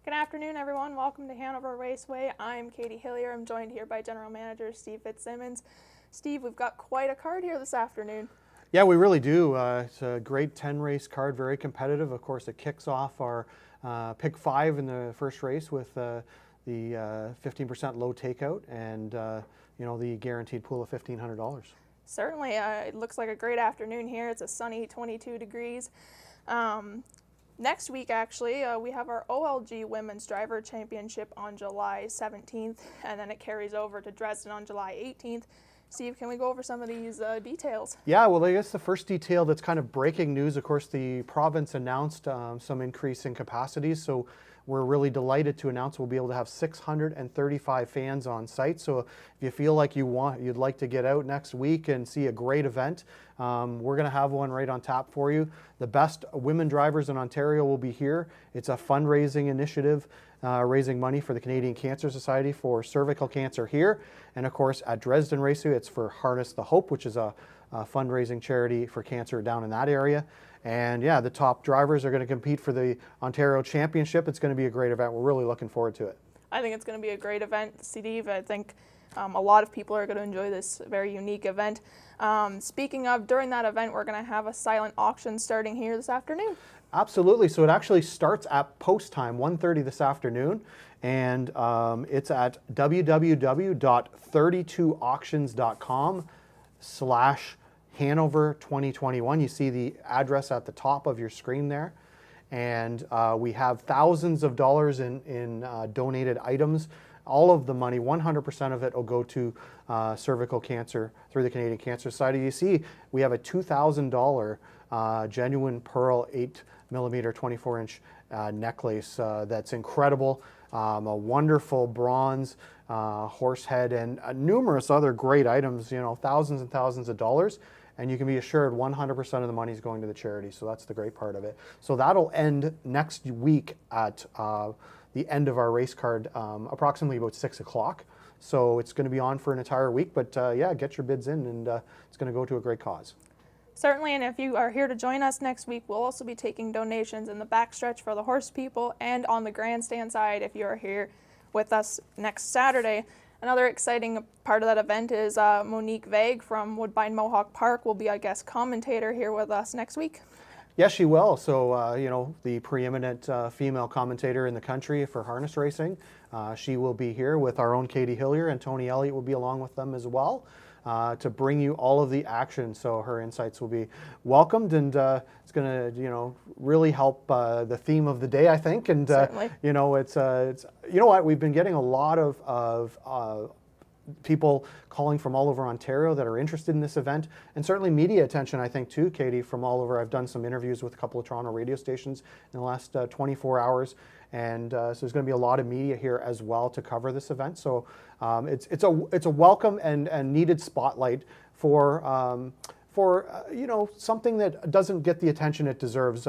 Good afternoon, everyone. Welcome to Hanover Raceway. I'm Katie Hillier. I'm joined here by General Manager Steve Fitzsimmons. Steve, we've got quite a card here this afternoon. Yeah, we really do. It's a great 10-race card, very competitive. Of course, it kicks off our pick 5 in the first race with the 15% low takeout and the guaranteed pool of $1,500. Certainly, it looks like a great afternoon here. It's a sunny 22 degrees. Next week, actually, we have our OLG Women's Driver Championship on July 17th, and then it carries over to Dresden on July 18th. Steve, can we go over some of these details? Yeah, well, I guess the first detail that's kind of breaking news, of course, the province announced some increase in capacities, so we're really delighted to announce we'll be able to have 635 fans on site. So if you feel like you'd like to get out next week and see a great event, we're going to have one right on tap for you. The best women drivers in Ontario will be here. It's a fundraising initiative raising money for the Canadian Cancer Society for cervical cancer here. And of course, at Dresden Raceway, it's for Harness the Hope, which is a fundraising charity for cancer down in that area. And yeah, the top drivers are going to compete for the Ontario Championship. It's going to be a great event. We're really looking forward to it. I think it's going to be a great event, Steve. I think a lot of people are going to enjoy this very unique event. Speaking of, during that event, we're going to have a silent auction starting here this afternoon. Absolutely. So it actually starts at post time, 1:30 this afternoon, and it's at www.32auctions.com/Hanover 2021. You see the address at the top of your screen there. And we have thousands of dollars in donated items. All of the money, 100% of it will go to cervical cancer through the Canadian Cancer Society. You see, we have a $2,000 genuine pearl 8mm 24-inch necklace that's incredible. A wonderful bronze horse head and numerous other great items, thousands and thousands of dollars. And you can be assured 100% of the money is going to the charity. So that's the great part of it. So that'll end next week at the end of our race card, approximately about 6 o'clock. So it's going to be on for an entire week. But yeah, get your bids in, and it's going to go to a great cause. Certainly, and if you are here to join us next week, we'll also be taking donations in the backstretch for the horse people and on the grandstand side if you are here with us next Saturday. Another exciting part of that event is Monique Vague from Woodbine Mohawk Park will be our guest commentator here with us next week. Yes, she will. So, the preeminent female commentator in the country for harness racing. She will be here with our own Katie Hillier, and Tony Elliott will be along with them as well to bring you all of the action. So her insights will be welcomed, and it's going to, really help the theme of the day, I think. And, Certainly. It's we've been getting a lot of people calling from all over Ontario that are interested in this event, and certainly media attention, I think, too, Katie, from all over. I've done some interviews with a couple of Toronto radio stations in the last 24 hours, and so there's going to be a lot of media here as well to cover this event. So it's a welcome and needed spotlight for something that doesn't get the attention it deserves.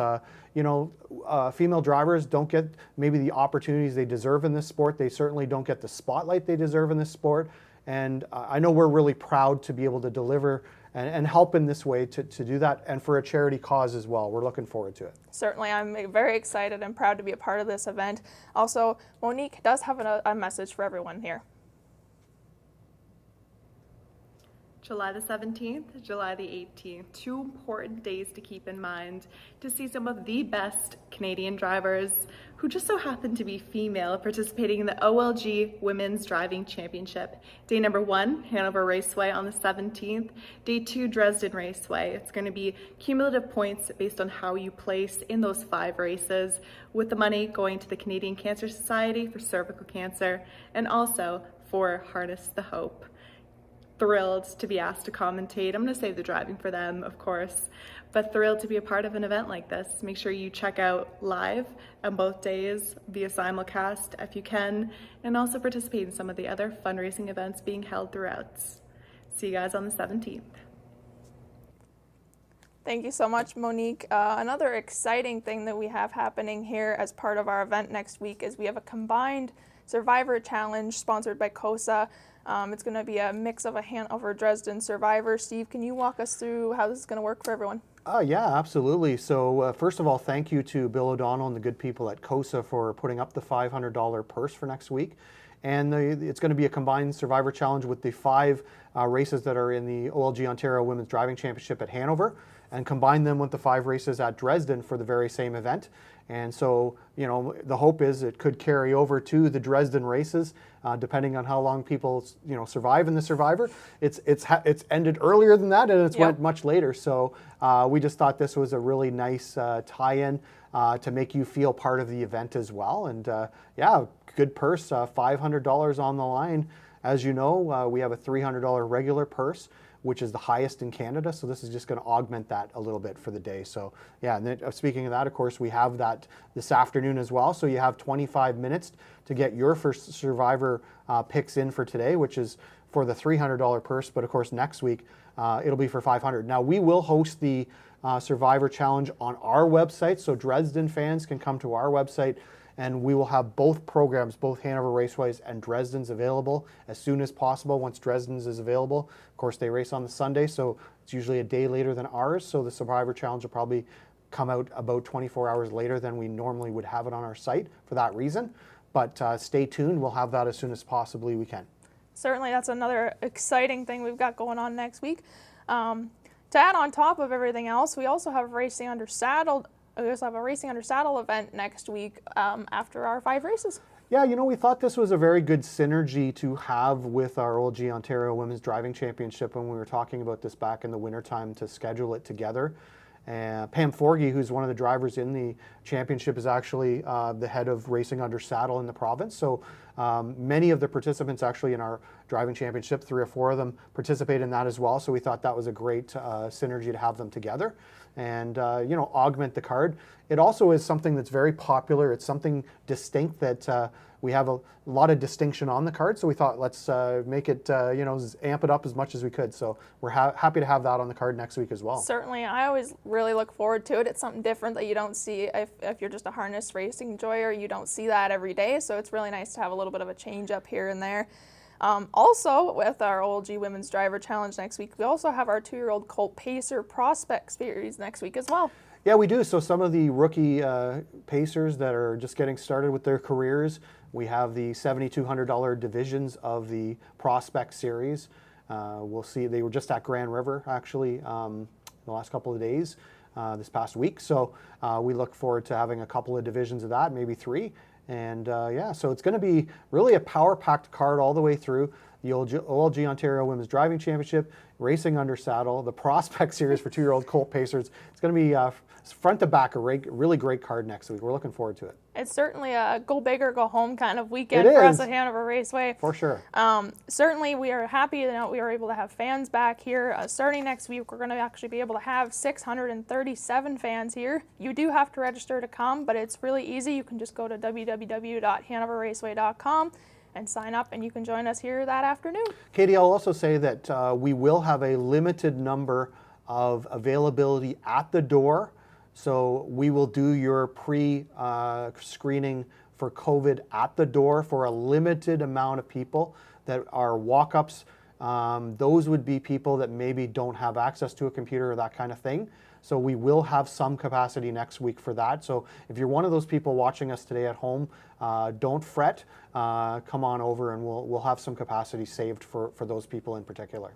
Female drivers don't get maybe the opportunities they deserve in this sport. They certainly don't get the spotlight they deserve in this sport. And I know we're really proud to be able to deliver and help in this way to do that, and for a charity cause as well. We're looking forward to it. Certainly, I'm very excited and proud to be a part of this event. Also, Monique does have a message for everyone here. July the 17th, July the 18th, 2 important days to keep in mind to see some of the best Canadian drivers who just so happen to be female participating in the OLG Women's Driving Championship. Day number 1, Hanover Raceway on the 17th. Day 2, Dresden Raceway. It's going to be cumulative points based on how you place in those 5 races, with the money going to the Canadian Cancer Society for cervical cancer and also for Harness the Hope. Thrilled to be asked to commentate. I'm going to save the driving for them, of course, but thrilled to be a part of an event like this. Make sure you check out live on both days via simulcast if you can, and also participate in some of the other fundraising events being held throughout. See you guys on the 17th. Thank you so much, Monique. Another exciting thing that we have happening here as part of our event next week is we have a combined Survivor Challenge sponsored by COSA. It's going to be a mix of a Hanover Dresden Survivor. Steve, can you walk us through how this is going to work for everyone? Yeah, absolutely. So first of all, thank you to Bill O'Donnell and the good people at COSA for putting up the $500 purse for next week. And it's going to be a combined Survivor Challenge with the 5 races that are in the OLG Ontario Women's Driving Championship at Hanover, and combine them with the 5 races at Dresden for the very same event. And so, the hope is it could carry over to the Dresden races, depending on how long people, survive in the Survivor. It's ended earlier than that, and it's went much later. So we just thought this was a really nice tie-in to make you feel part of the event as well. And yeah, good purse, $500 on the line. As you know, we have a $300 regular purse, which is the highest in Canada. So this is just going to augment that a little bit for the day. So yeah, and then, speaking of that, of course, we have that this afternoon as well. So you have 25 minutes to get your first Survivor picks in for today, which is for the $300 purse. But of course, next week, it'll be for $500. Now, we will host the Survivor Challenge on our website. So Dresden fans can come to our website, and we will have both programs, both Hanover Raceways and Dresden's, available as soon as possible once Dresden's is available. Of course, they race on the Sunday, so it's usually a day later than ours. So the Survivor Challenge will probably come out about 24 hours later than we normally would have it on our site for that reason. But stay tuned. We'll have that as soon as possibly we can. Certainly, that's another exciting thing we've got going on next week. To add on top of everything else, we also have Racing Under Saddle. We also have a Racing Under Saddle event next week after our 5 races. Yeah, we thought this was a very good synergy to have with our OLG Ontario Women's Driving Championship when we were talking about this back in the wintertime to schedule it together. Pam Forgy, who's one of the drivers in the championship, is actually the head of Racing Under Saddle in the province. So many of the participants actually in our driving championship, 3 or 4 of them, participate in that as well. So we thought that was a great synergy to have them together and augment the card. It also is something that's very popular. It's something distinct that we have a lot of distinction on the card. So we thought let's make it, amp it up as much as we could. So we're happy to have that on the card next week as well. Certainly. I always really look forward to it. It's something different that you don't see if you're just a harness racing enjoyer. You don't see that every day. So it's really nice to have a little bit of a change up here and there. Also, with our OLG Women's Driver Challenge next week, we also have our 2-year-old Colt Pacer Prospect Series next week as well. Yeah, we do. So some of the rookie pacers that are just getting started with their careers, we have the $7,200 divisions of the Prospect Series. We'll see. They were just at Grand River, actually, the last couple of days this past week. So we look forward to having a couple of divisions of that, maybe 3. And yeah, so it's going to be really a power-packed card all the way through. The OLG Ontario Women's Driving Championship, Racing Under Saddle, the Prospect Series for 2-year-old Colt Pacers. It's going to be front to back a really great card next week. We're looking forward to it. It's certainly a go big or go home kind of weekend for us at Hanover Raceway. For sure. Certainly, we are happy that we are able to have fans back here. Starting next week, we're going to actually be able to have 637 fans here. You do have to register to come, but it's really easy. You can just go to www.hanoverraceway.com and sign up, and you can join us here that afternoon. Katie, I'll also say that we will have a limited number of availability at the door. So we will do your pre-screening for COVID at the door for a limited amount of people that are walk-ups. Those would be people that maybe don't have access to a computer or that kind of thing. So we will have some capacity next week for that. So if you're one of those people watching us today at home, don't fret. Come on over and we'll have some capacity saved for those people in particular.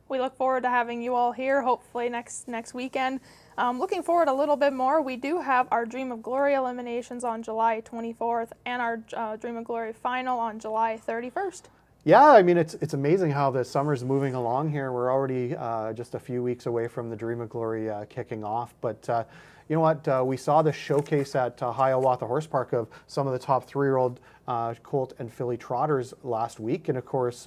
We look forward to having you all here, hopefully next weekend. Looking forward a little bit more, we do have our Dream of Glory eliminations on July 24th and our Dream of Glory final on July 31st. Yeah, I mean, it's amazing how the summer's moving along here. We're already just a few weeks away from the Dream of Glory kicking off. But you know what? We saw the showcase at Hiawatha Horse Park of some of the top 3-year-old Colt and filly trotters last week. And of course,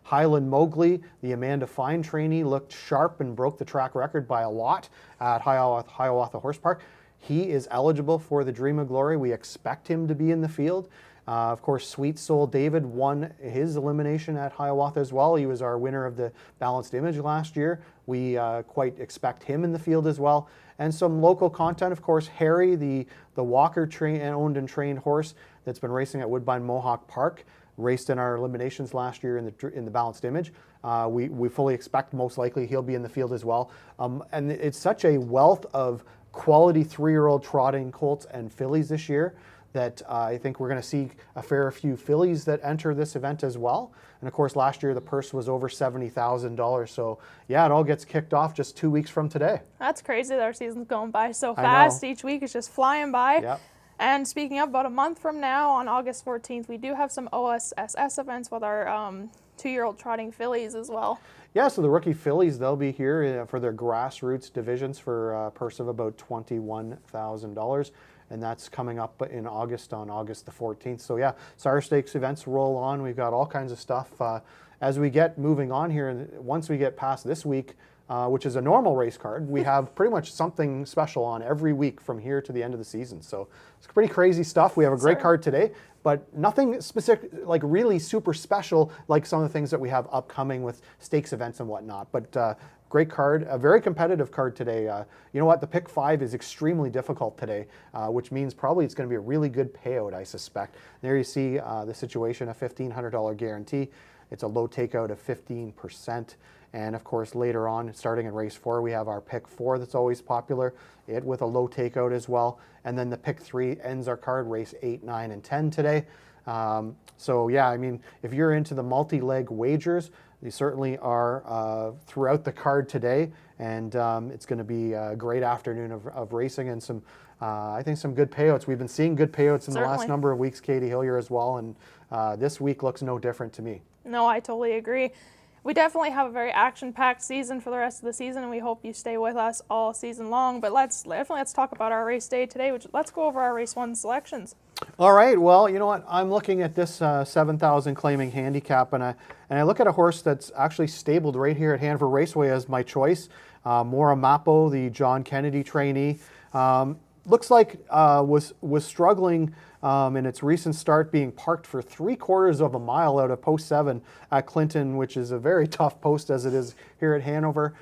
Highland Mowgli, the Amanda Fine trainee, looked sharp and broke the track record by a lot at Hiawatha Horse Park. He is eligible for the Dream of Glory. We expect him to be in the field. Of course, Sweet Soul David won his elimination at Hiawatha as well. He was our winner of the Balanced Image last year. We quite expect him in the field as well. And some local content, of course, Harry, the Walker owned and trained horse that's been racing at Woodbine Mohawk Park, raced in our eliminations last year in the Balanced Image. We fully expect most likely he'll be in the field as well. And it's such a wealth of quality 3-year-old trotting colts and fillies this year that I think we're going to see a fair few fillies that enter this event as well. And of course, last year the purse was over $70,000. So yeah, it all gets kicked off just 2 weeks from today. That's crazy that our season's going by so fast. Each week is just flying by. Yep. And speaking of, about a month from now, on August 14th, we do have some OSSS events with our 2-year-old trotting fillies as well. Yeah, so the rookie fillies, they'll be here for their grassroots divisions for a purse of about $21,000. And that's coming up in August, on August the 14th. So yeah, Sire Stakes events roll on. We've got all kinds of stuff. As we get moving on here, once we get past this week, which is a normal race card, we have pretty much something special on every week from here to the end of the season. So it's pretty crazy stuff. We have a great card today, but nothing specific, like really super special, like some of the things that we have upcoming with stakes events and whatnot. But great card, a very competitive card today. You know what? The pick 5 is extremely difficult today, which means probably it's going to be a really good payout, I suspect. There you see the situation, a $1,500 guarantee. It's a low takeout of 15%. And of course, later on, starting in race 4, we have our pick 4 that's always popular, it with a low takeout as well. And then the pick 3 ends our card, race 8, 9, and 10 today. So yeah, I mean, if you're into the multi-leg wagers, you certainly are throughout the card today. And it's going to be a great afternoon of racing and some, I think, some good payouts. We've been seeing good payouts in the last number of weeks, Katie Hillier as well. And this week looks no different to me. No, I totally agree. We definitely have a very action-packed season for the rest of the season, and we hope you stay with us all season long. But let's talk about our race day today. Let's go over our race 1 selections. All right. Well, you know what? I'm looking at this 7,000 claiming handicap, and I look at a horse that's actually stabled right here at Hanover Raceway as my choice. Mora Mapo, the John Kennedy trainee, looks like was struggling in its recent start, being parked for 3/4 of a mile out of post 7 at Clinton, which is a very tough post as it is here at Hanover.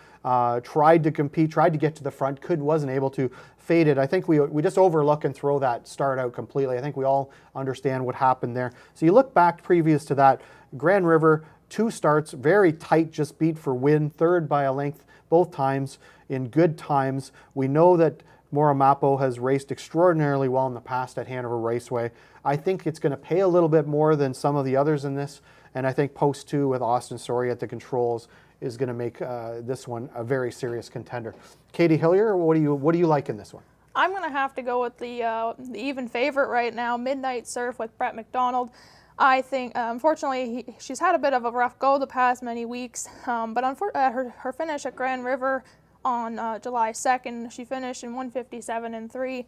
Tried to compete, tried to get to the front, wasn't able to, faded. I think we just overlook and throw that start out completely. I think we all understand what happened there. So you look back previous to that, Grand River, 2 starts, very tight, just beat for win, 3rd by a length both times in good times. We know that Mora Mapo has raced extraordinarily well in the past at Hanover Raceway. I think it's going to pay a little bit more than some of the others in this, and I think post 2 with Austin Story at the controls is going to make this one a very serious contender. Katie Hillier, what do you like in this one? I'm going to have to go with the even favorite right now, Midnight Surf with Brett McDonald. I think, unfortunately, she's had a bit of a rough go the past many weeks, but her finish at Grand River on July 2nd, she finished in 157.3.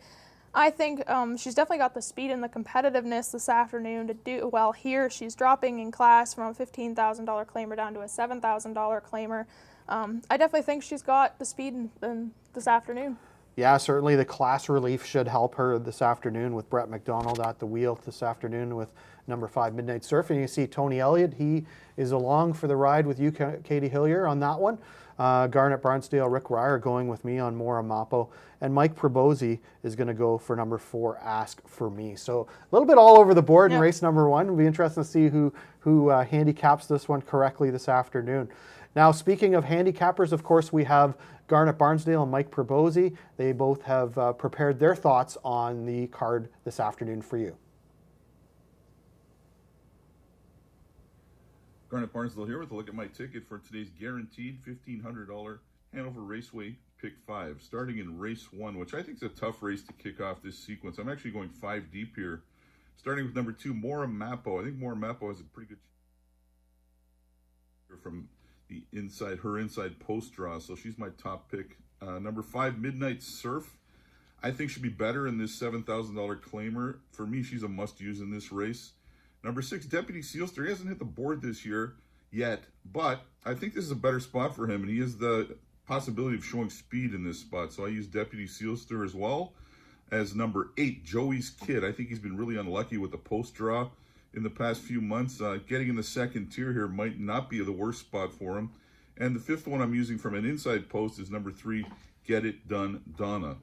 I think she's definitely got the speed and the competitiveness this afternoon to do well here. She's dropping in class from a $15,000 claimer down to a $7,000 claimer. I definitely think she's got the speed this afternoon. Yeah, certainly the class relief should help her this afternoon with Brett McDonald at the wheel this afternoon with number 5 Midnight Surf. And you see Tony Elliott, he is along for the ride with you, Katie Hillier, on that one. Garnet Barnsdale, Rick Ryer going with me on Mora Mapo, and Mike Probozzi is going to go for number 4, Ask For Me. So a little bit all over the board in race number 1. It'll be interesting to see who handicaps this one correctly this afternoon. Now, speaking of handicappers, of course, we have Garnet Barnsdale and Mike Probozzi. They both have prepared their thoughts on the card this afternoon for you. Garnet Barnsdale here with a look at my ticket for today's guaranteed $1,500 Hanover Raceway Pick 5, starting in race 1, which I think is a tough race to kick off this sequence. I'm actually going 5 deep here, starting with number 2, Mora Mapo. I think Mora Mapo has a pretty good from the inside post draw, so she's my top pick. Number 5, Midnight Surf. I think should be better in this $7,000 claimer. For me, she's a must-use in this race. Number 6, Deputy Sealster. He hasn't hit the board this year yet, but I think this is a better spot for him, and he has the possibility of showing speed in this spot. So I use Deputy Sealster as well as number 8, Joey's Kid. I think he's been really unlucky with the post draw in the past few months. Getting in the second tier here might not be the worst spot for him. And the 5th one I'm using from an inside post is number 3, Get It Done, Donna.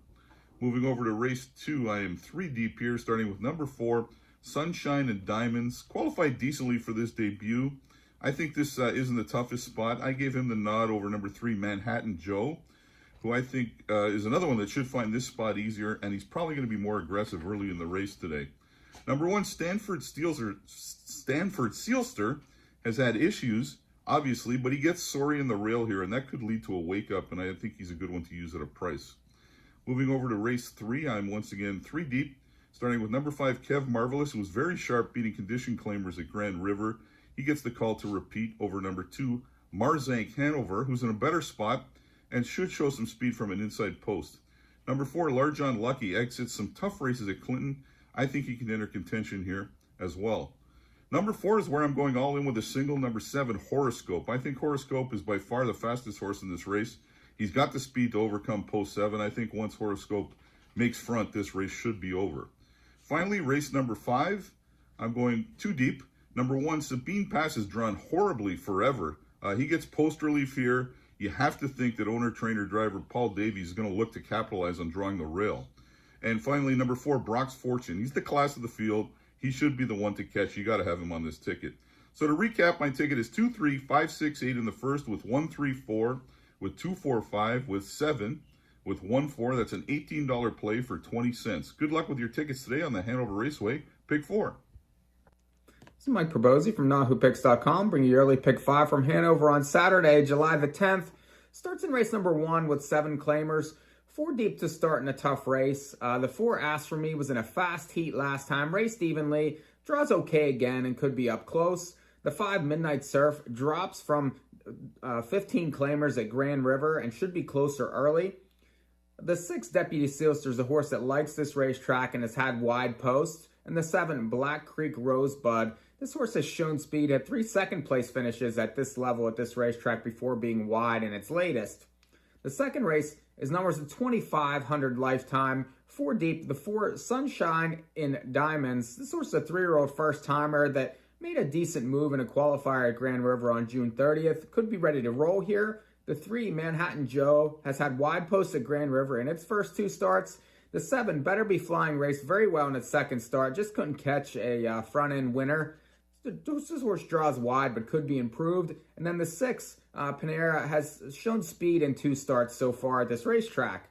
Moving over to race 2, I am 3 deep here, starting with number 4, Sunshine and Diamonds. Qualified decently for this debut. I think this isn't the toughest spot. I gave him the nod over number 3, Manhattan Joe, who I think is another one that should find this spot easier, and he's probably going to be more aggressive early in the race today. Number 1, Stanford Sealster has had issues, obviously, but he gets sorry in the rail here, and that could lead to a wake-up, and I think he's a good one to use at a price. Moving over to race 3, I'm once again 3 deep, starting with number 5, Kev Marvelous, who was very sharp beating condition claimers at Grand River. He gets the call to repeat over number 2, Marzank Hanover, who's in a better spot and should show some speed from an inside post. Number 4, Large John Lucky exits some tough races at Clinton. I think he can enter contention here as well. Number 4 is where I'm going all in with a single, number 7, Horoscope. I think Horoscope is by far the fastest horse in this race. He's got the speed to overcome post 7. I think once Horoscope makes front, this race should be over. Finally, race number 5, I'm going 2 deep. Number 1, Sabine Pass is drawn horribly forever. He gets post relief here. You have to think that owner, trainer, driver Paul Davies is going to look to capitalize on drawing the rail. And finally, number 4, Brock's Fortune. He's the class of the field. He should be the one to catch. You got to have him on this ticket. So to recap, my ticket is 2, 3, 5, 6, 8 in the first with 1, 3, 4, with 2, 4, 5, with 7, with 1, 4. That's an $18 play for 20 cents. Good luck with your tickets today on the Hanover Raceway. Pick 4. This is Mike Probozzi from NahooPicks.com, bringing you early pick 5 from Hanover on Saturday, July the 10th. Starts in race number 1 with 7 claimers. 4 deep to start in a tough race. The 4 Asked For Me was in a fast heat last time, raced evenly, draws okay again and could be up close. The 5 Midnight Surf drops from 15 claimers at Grand River and should be closer early. The 6 Deputy Sealster is a horse that likes this racetrack and has had wide posts. And the 7 Black Creek Rosebud. This horse has shown speed at 3 second place finishes at this level at this racetrack before being wide in its latest. The second race is numbers of 2,500 lifetime, 4 deep, the 4 Sunshine in Diamonds. This horse is a 3-year-old first-timer that made a decent move in a qualifier at Grand River on June 30th. Could be ready to roll here. The 3 Manhattan Joe has had wide posts at Grand River in its first 2 starts. The 7 Better Be Flying raced very well in its second start. Just couldn't catch a front-end winner. This horse draws wide but could be improved. And then the 6 Panera has shown speed in 2 starts so far at this racetrack.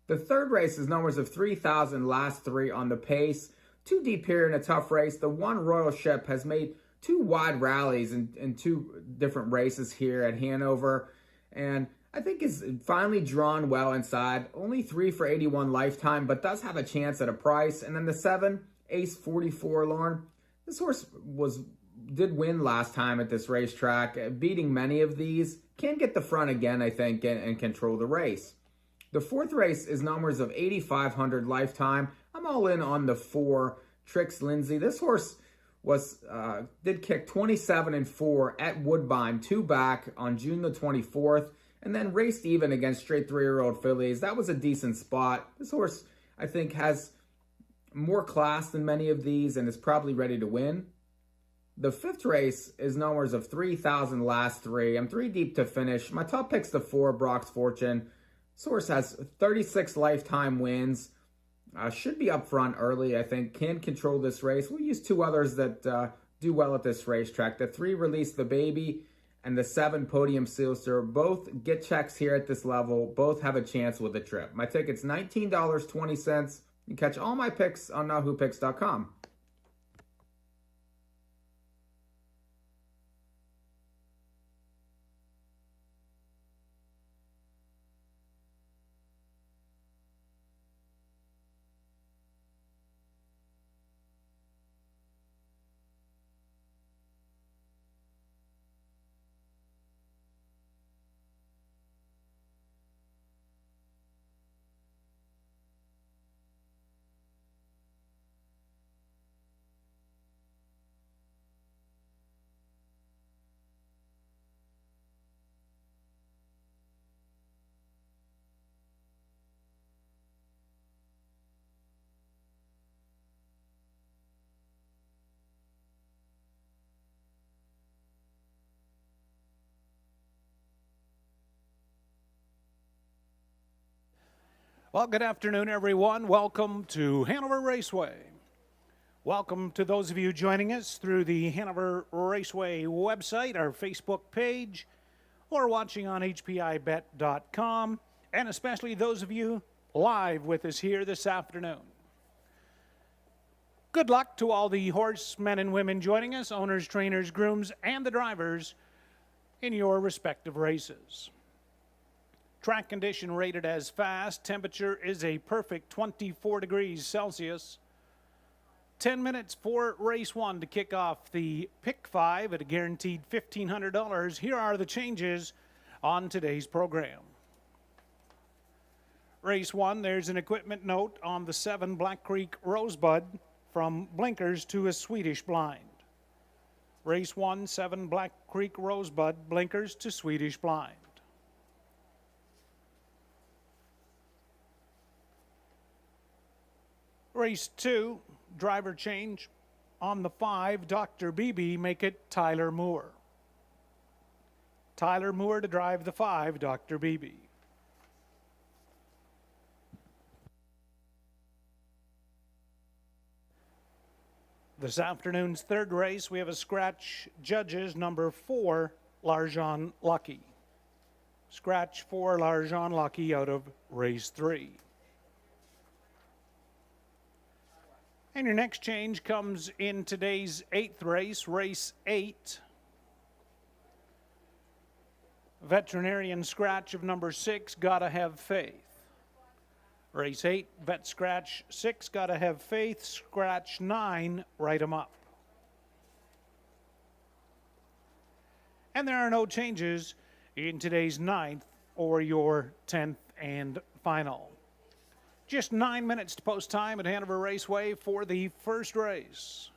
The third race is numbers of 3,000, last 3 on the pace. 2 deep here in a tough race. The 1 Royal Ship has made 2 wide rallies in 2 different races here at Hanover. And I think is finally drawn well inside. Only 3 for 81 lifetime, but does have a chance at a price. And then the 7 Ace 44 Lorne. This horse did win last time at this racetrack, beating many of these. Can get the front again, I think, and control the race. The 4th race is numbers of 8,500 lifetime. I'm all in on the 4 Trix Lindsay. This horse did kick 27-4 at Woodbine, 2 back on June the 24th, and then raced even against straight 3-year-old fillies. That was a decent spot. This horse, I think, has more class than many of these and is probably ready to win. The 5th race is numbers of 3,000, last 3. I'm 3 deep to finish. My top pick's the 4 Brock's Fortune. This horse has 36 lifetime wins. Should be up front early, I think. Can control this race. We'll use 2 others that do well at this racetrack. The 3 Release the Baby and the 7 Podium Sealster. Both get checks here at this level. Both have a chance with a trip. My ticket's $19.20. You can catch all my picks on NahooPicks.com. Well, good afternoon, everyone. Welcome to Hanover Raceway. Welcome to those of you joining us through the Hanover Raceway website, our Facebook page, or watching on hpibet.com, and especially those of you live with us here this afternoon. Good luck to all the horsemen and women joining us, owners, trainers, grooms, and the drivers in your respective races. Track condition rated as fast. Temperature is a perfect 24 degrees Celsius. 10 minutes for race 1 to kick off the pick 5 at a guaranteed $1,500. Here are the changes on today's program. Race 1, there's an equipment note on the 7 Black Creek Rosebud from blinkers to a Swedish blind. Race 1, 7 Black Creek Rosebud, blinkers to Swedish blind. Race 2, driver change on the 5 Dr. BB, make it Tyler Moore. Tyler Moore to drive the 5 Dr. BB. This afternoon's third race, we have a scratch judges number 4 Larjan Lucky. Scratch 4 Larjan Lucky out of race 3. And your next change comes in today's 8th race, race 8. Veterinarian scratch of number 6, Gotta Have Faith. Race 8, vet scratch 6, Gotta Have Faith. Scratch 9, Write 'em Up. And there are no changes in today's 9th or your 10th and final. Just 9 minutes to post time at Hanover Raceway for the first race.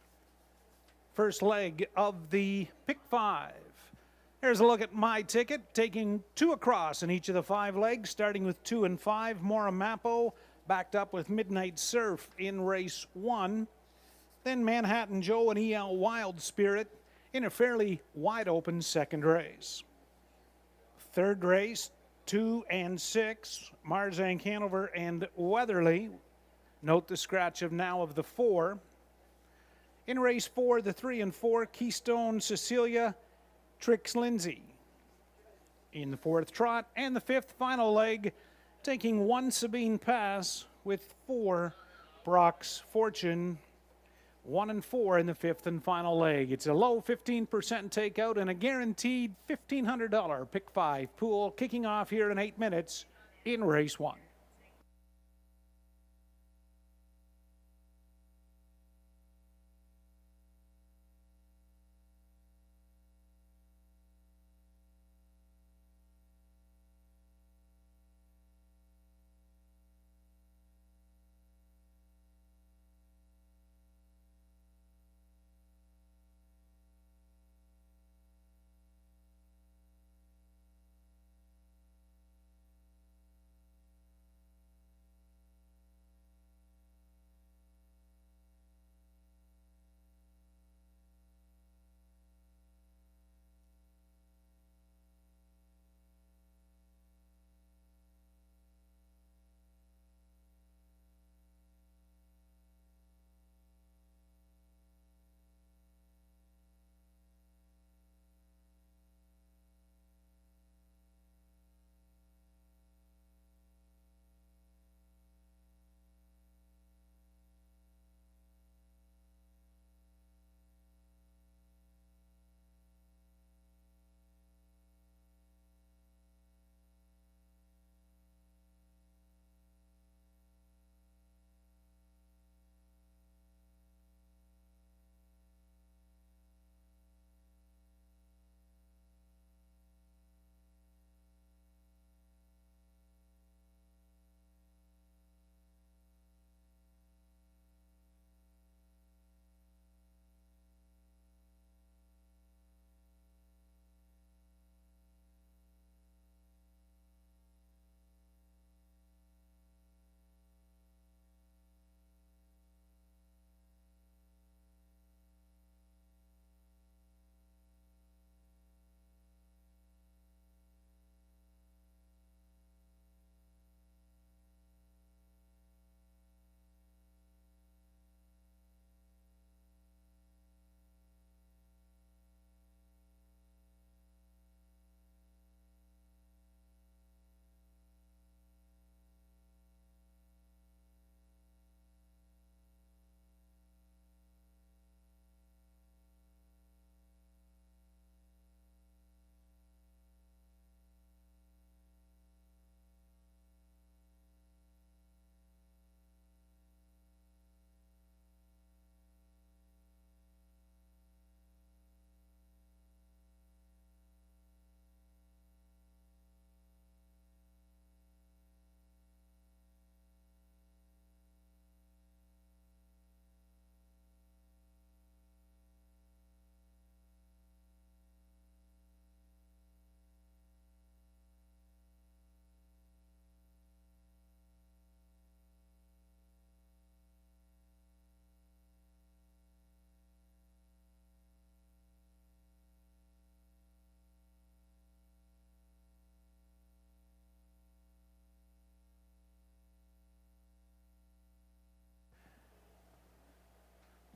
First leg of the pick 5. Here's a look at my ticket, taking 2 across in each of the 5 legs, starting with 2 and 5. Mora Mappo backed up with Midnight Surf in race 1. Then Manhattan Joe and EL Wild Spirit in a fairly wide open second race. Third race, 2 and 6, Marzank Hanover and Weatherly. Note the scratch of now of the 4. In race 4, the 3 and 4, Keystone Cecilia, Trix Lindsay. In the 4th trot and the 5th final leg, taking 1 Sabine Pass with 4 Brock's Fortune. 1 and 4 in the 5th and final leg. It's a low 15% takeout and a guaranteed $1,500 pick 5 pool, kicking off here in 8 minutes in race 1.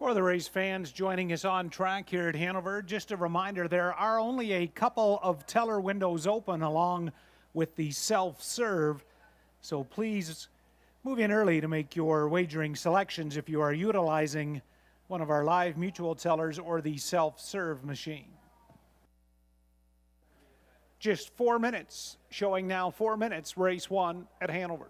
For the race fans joining us on track here at Hanover, just a reminder, there are only a couple of teller windows open along with the self-serve, so please move in early to make your wagering selections if you are utilizing one of our live mutual tellers or the self-serve machine. Just 4 minutes, showing now 4 minutes, race 1 at Hanover.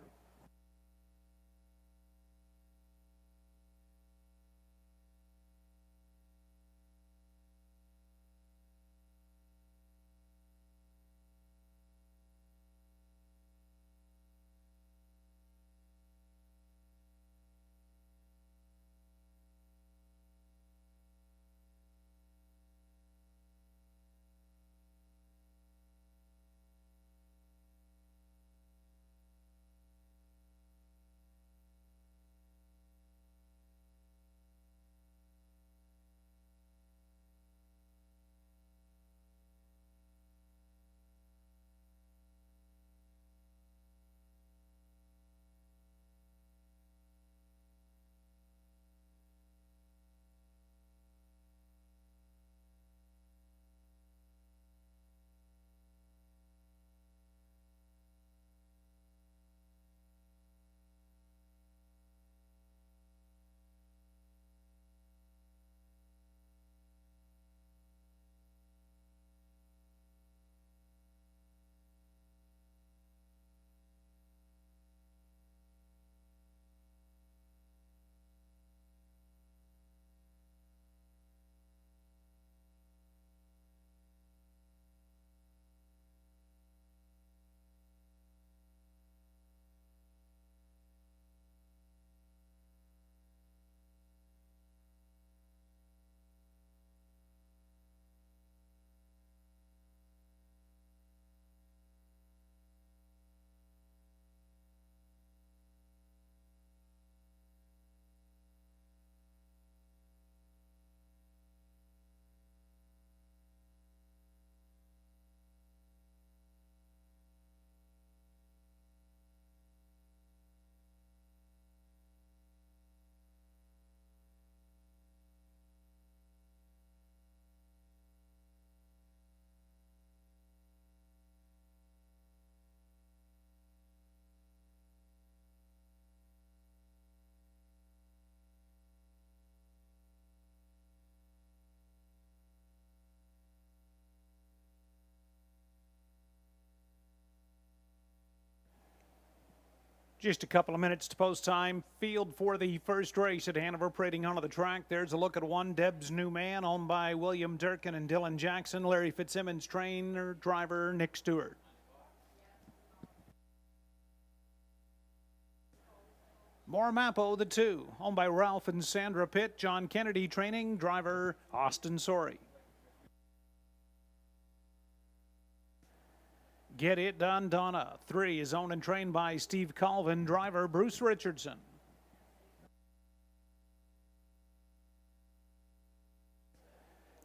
Just a couple of minutes to post time. Field for the first race at Hanover parading onto the track. There's a look at one, Deb's New Man, owned by William Durkin and Dylan Jackson. Larry Fitzsimmons, trainer, driver, Nick Stewart. Moramapo, the 2, owned by Ralph and Sandra Pitt. John Kennedy, training, driver, Austin Sorey. Get It Done, Donna. 3 is owned and trained by Steve Colvin, driver Bruce Richardson.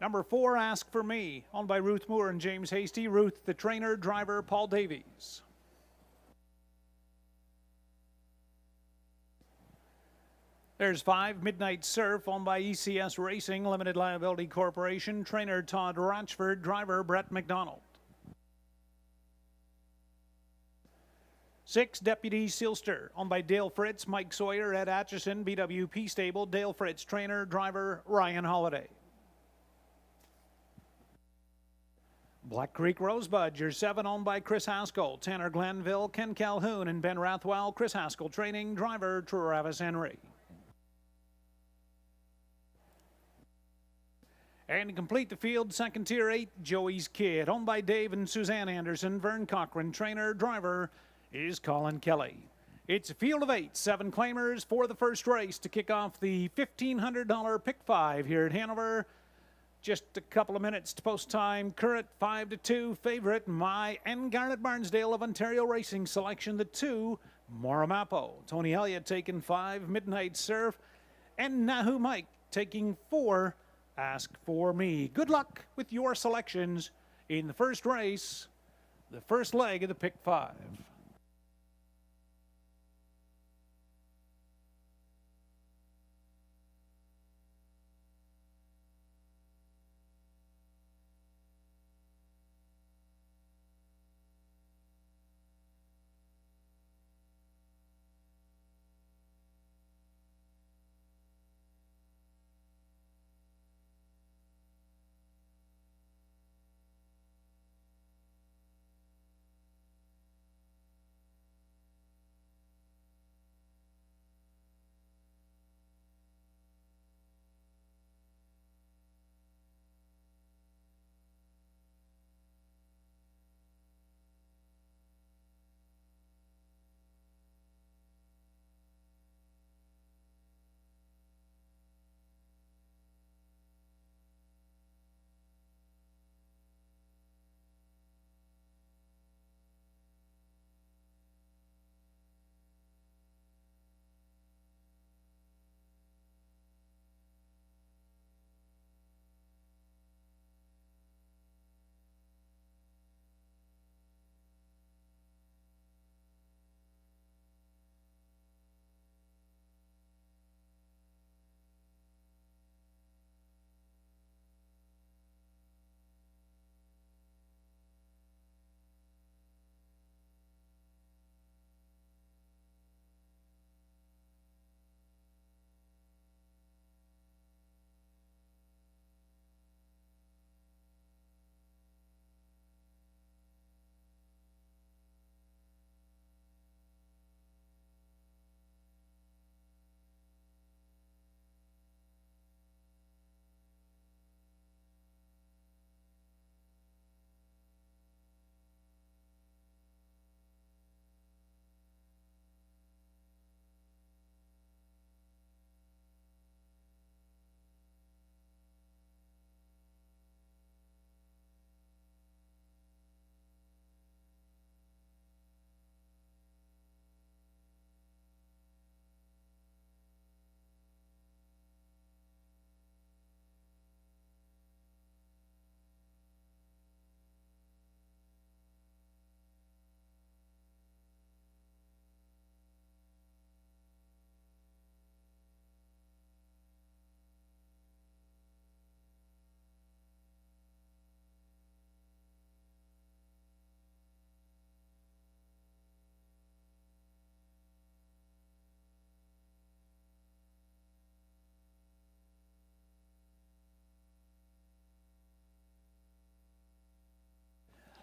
Number 4, Ask For Me, owned by Ruth Moore and James Hasty. Ruth, the trainer, driver Paul Davies. There's 5, Midnight Surf, owned by ECS Racing, Limited Liability Corporation. Trainer Todd Rochford, driver Brett McDonald. 6, Deputy Sealster, owned by Dale Fritz, Mike Sawyer, Ed Atchison, BWP Stable. Dale Fritz, trainer, driver Ryan Holiday. Black Creek Rosebud, your 7, owned by Chris Haskell, Tanner Glanville, Ken Calhoun, and Ben Rathwell. Chris Haskell, training, driver Travis Henry. And to complete the field, second tier 8, Joey's Kid, owned by Dave and Suzanne Anderson. Vern Cochran, trainer, driver is Colin Kelly. It's a field of 8, 7 claimers for the first race to kick off the $1,500 Pick 5 here at Hanover. Just a couple of minutes to post time. Current 5-2 favorite, My and Garnet Barnsdale of Ontario Racing. Selection the 2, Moramapo. Tony Elliott taking 5, Midnight Surf. And Nahu Mike taking 4, Ask For Me. Good luck with your selections in the first race, the first leg of the Pick 5.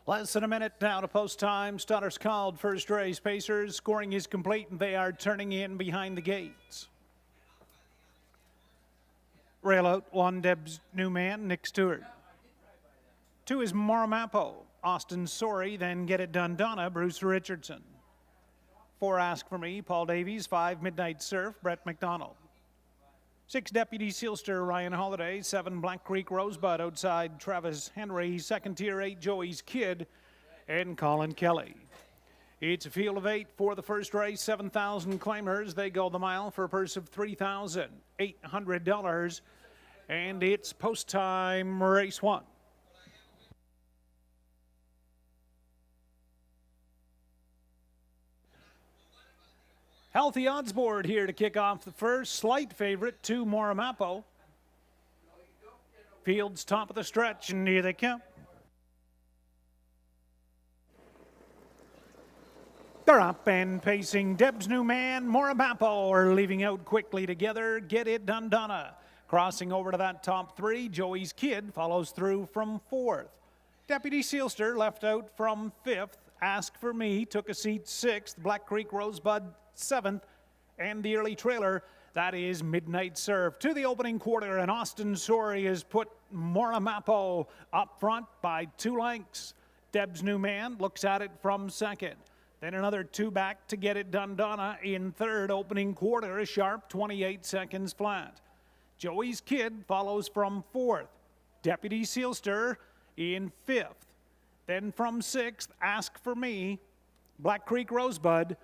Less than a minute now to post time. Starters called. First race. Pacers. Scoring is complete, and they are turning in behind the gates. Rail out 1, Deb's New Man, Nick Stewart. 2 is Moramapo, Austin Sorry, then Get It Done Donna, Bruce Richardson. 4, Ask For Me, Paul Davies. 5, Midnight Surf, Brett McDonald. 6, Deputy Sealster, Ryan Holiday. 7, Black Creek Rosebud, outside Travis Henry. Second tier 8, Joey's Kid, and Colin Kelly. It's a field of 8 for the first race. 7,000 claimers. They go the mile for a purse of $3,800. And it's post time race 1. Healthy odds board here to kick off the first. Slight favorite, 2, Moramapo. Fields top of the stretch, and here they come. They're up and pacing. Deb's New Man, Moramapo are leaving out quickly together. Get It Done Donna. Crossing over to that top 3, Joey's Kid follows through from 4th. Deputy Sealster left out from 5th. Ask For Me took a seat 6th. Black Creek Rosebud 7th. And the early trailer, that is Midnight Surf. To the opening quarter, and Austin Sorry has put Moramapo up front by 2 lengths. Deb's New Man looks at it from 2nd. Then another 2 back to Get It Done Donna in 3rd. Opening quarter, a sharp 28 seconds flat. Joey's Kid follows from 4th. Deputy Sealster in 5th. Then from 6th, Ask For Me, Black Creek Rosebud,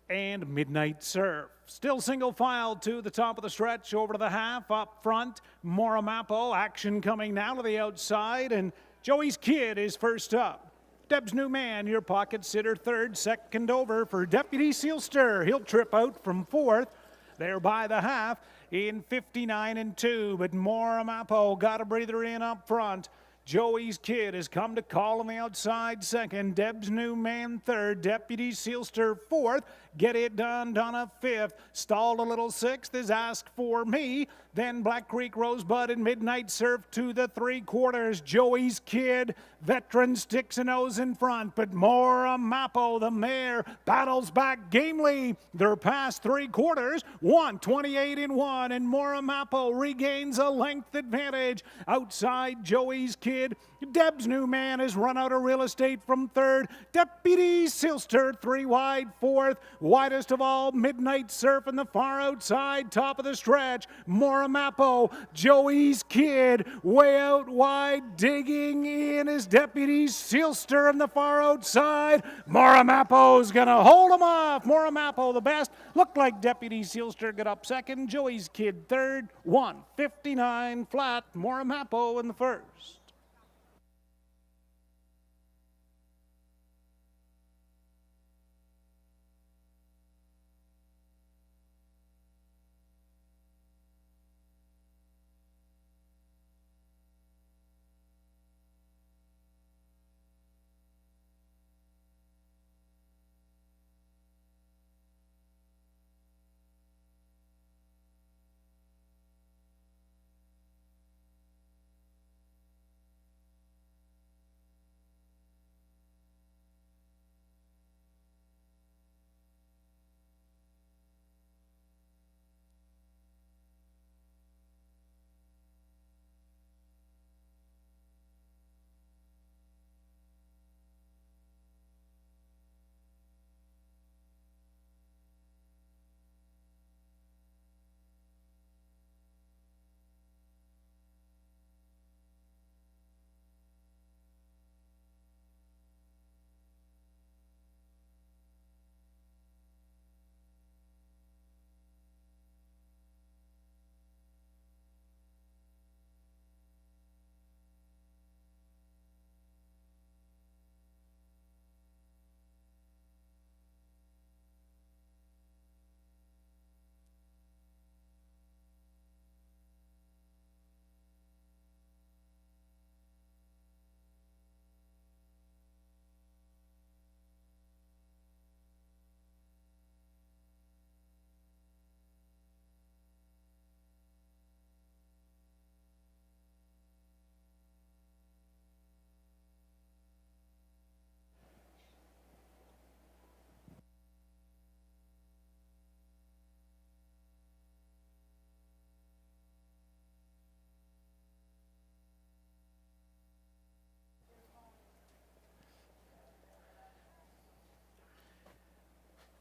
and Midnight Surf. Still single file to the top of the stretch, over to the half, up front, Moramapo. Action coming now to the outside, and Joey's Kid is first up. Deb's New Man, your pocket sitter, 3rd. Second over for Deputy Sealster. He'll trip out from 4th. There by the half in 59 and 2, but Moramapo got a breather in up front. Joey's Kid has come to call on the outside 2nd. Deb's New Man 3rd. Deputy Sealster 4th. Get It Done Donna 5th. Stalled a little 6th is Ask For Me. Then Black Creek Rosebud and Midnight Surf to the 3/4. Joey's Kid, veteran, sticks a nose in front, but Moramapo, the mare, battles back gamely. They're past 3/4. 1:28 in 1, and Moramapo regains a length advantage. Outside Joey's Kid, Deb's New Man has run out of real estate from 3rd. Deputy Sealster 3 wide 4th. Widest of all, Midnight Surf in the far outside, top of the stretch. Moramapo, Joey's Kid, way out wide, digging in is Deputy Sealster in the far outside. Moramapo's gonna hold him off. Moramapo the best. Looked like Deputy Sealster got up 2nd. Joey's Kid 3rd. 1:59 flat. Moramapo in the 1st.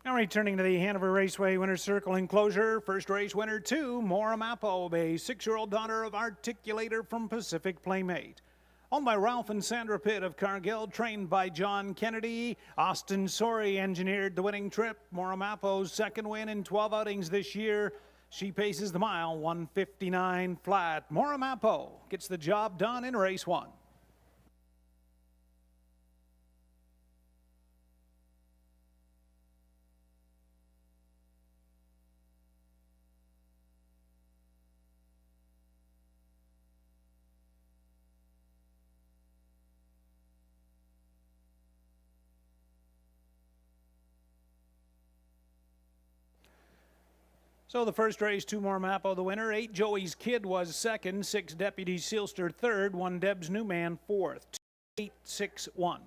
Now returning to the Hanover Raceway Winner's Circle enclosure, first race winner 2, Maura Mappo, a 6-year-old daughter of Articulator from Pacific Playmate. Owned by Ralph and Sandra Pitt of Cargill, trained by John Kennedy. Austin Sorey engineered the winning trip. Maura Mappo's second win in 12 outings this year. She paces the mile, 1:59 flat. Maura Mappo gets the job done in race 1. So the first race, 2 Maura Mappo the winner. 8 Joey's Kid was second. 6 Deputy Sealster third. 1 Deb's Newman fourth. 2-8-6-1.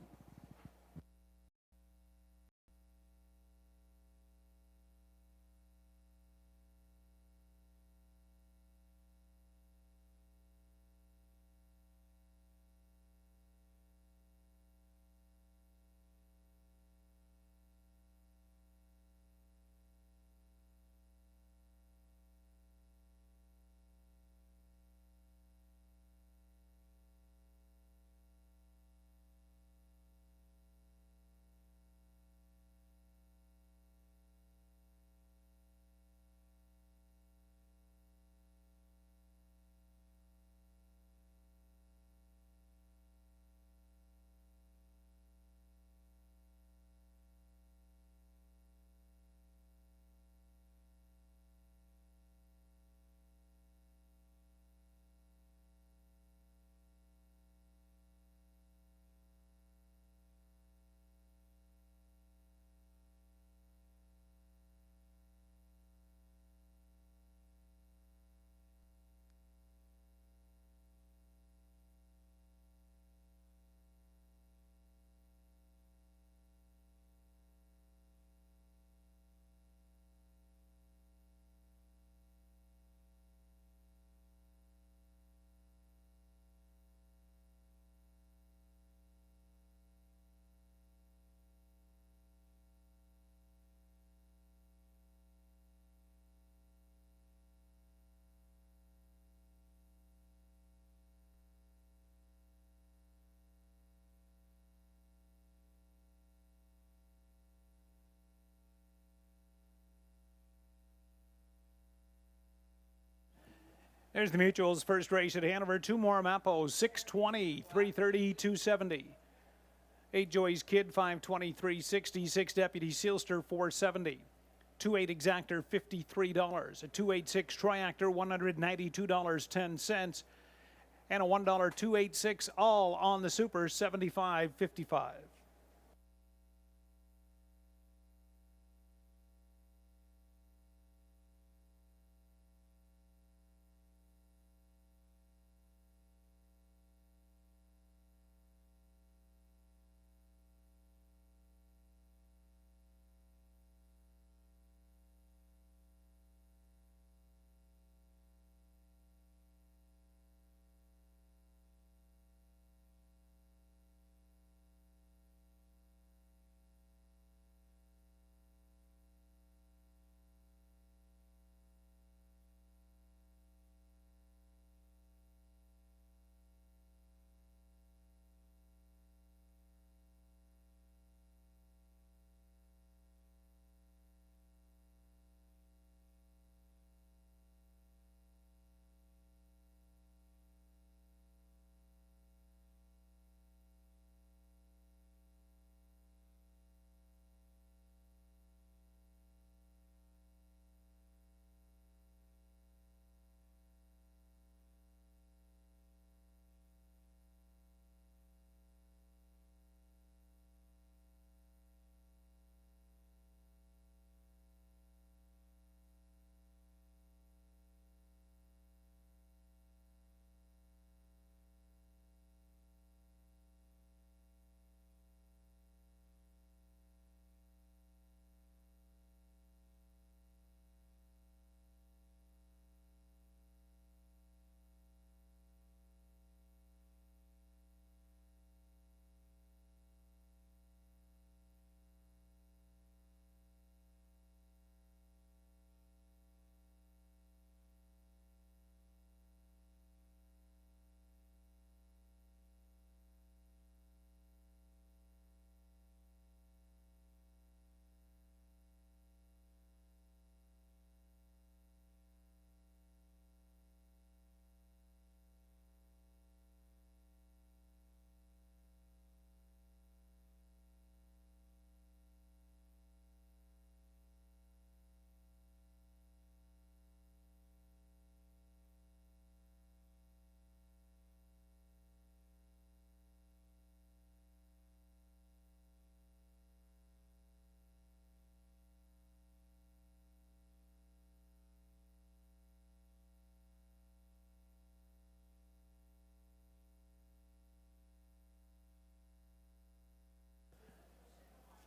There's the Mutual's first race at Hanover. 2 Maura Mappo, 6:20, 3:30, 2:70. 8 Joey's Kid, 5:20, 3:60. 6 Deputy Sealster, 4:70. 2-8 Exactor, $53. A 286 Triactor, $192.10. And a $1 286 all on the Super, $75.55.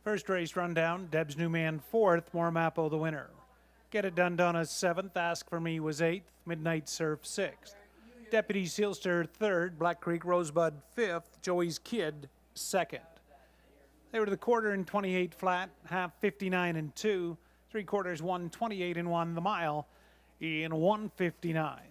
First race rundown, Deb's New Man 4th, Moramapo the winner. Get It Done Donna 7th, Ask For Me was 8th, Midnight Surf 6th. Deputy Sealster 3rd, Black Creek Rosebud 5th, Joey's Kid 2nd. They were to the quarter in 28 flat, half 59 and 2, 3/4 128 and 1, the mile in 159.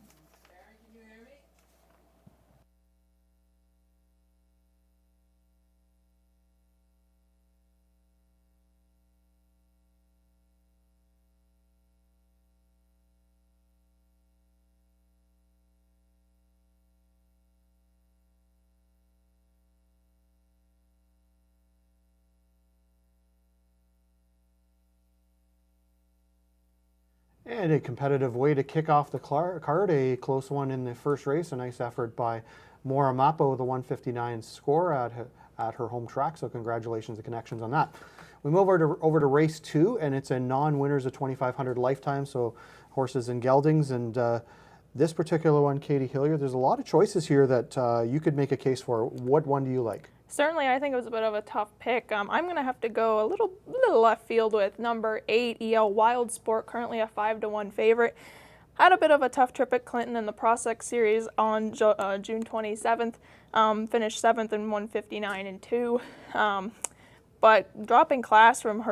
And a competitive way to kick off the card, a close one in the first race, a nice effort by Moramapo, the 159 score at her home track, so congratulations to Connections on that. We move over to race 2, and it's a non-winners of 2,500 lifetime, so horses and geldings, and this particular one, Katie Hilliard, there's a lot of choices here that you could make a case for. What one do you like? Certainly, I think it was a bit of a tough pick. I'm going to have to go a little left field with number 8, EL Wild Sport, currently a 5-1 favorite. Had a bit of a tough trip at Clinton in the Prospect Series on June 27th. Finished 7th in 159 and 2. But dropping class from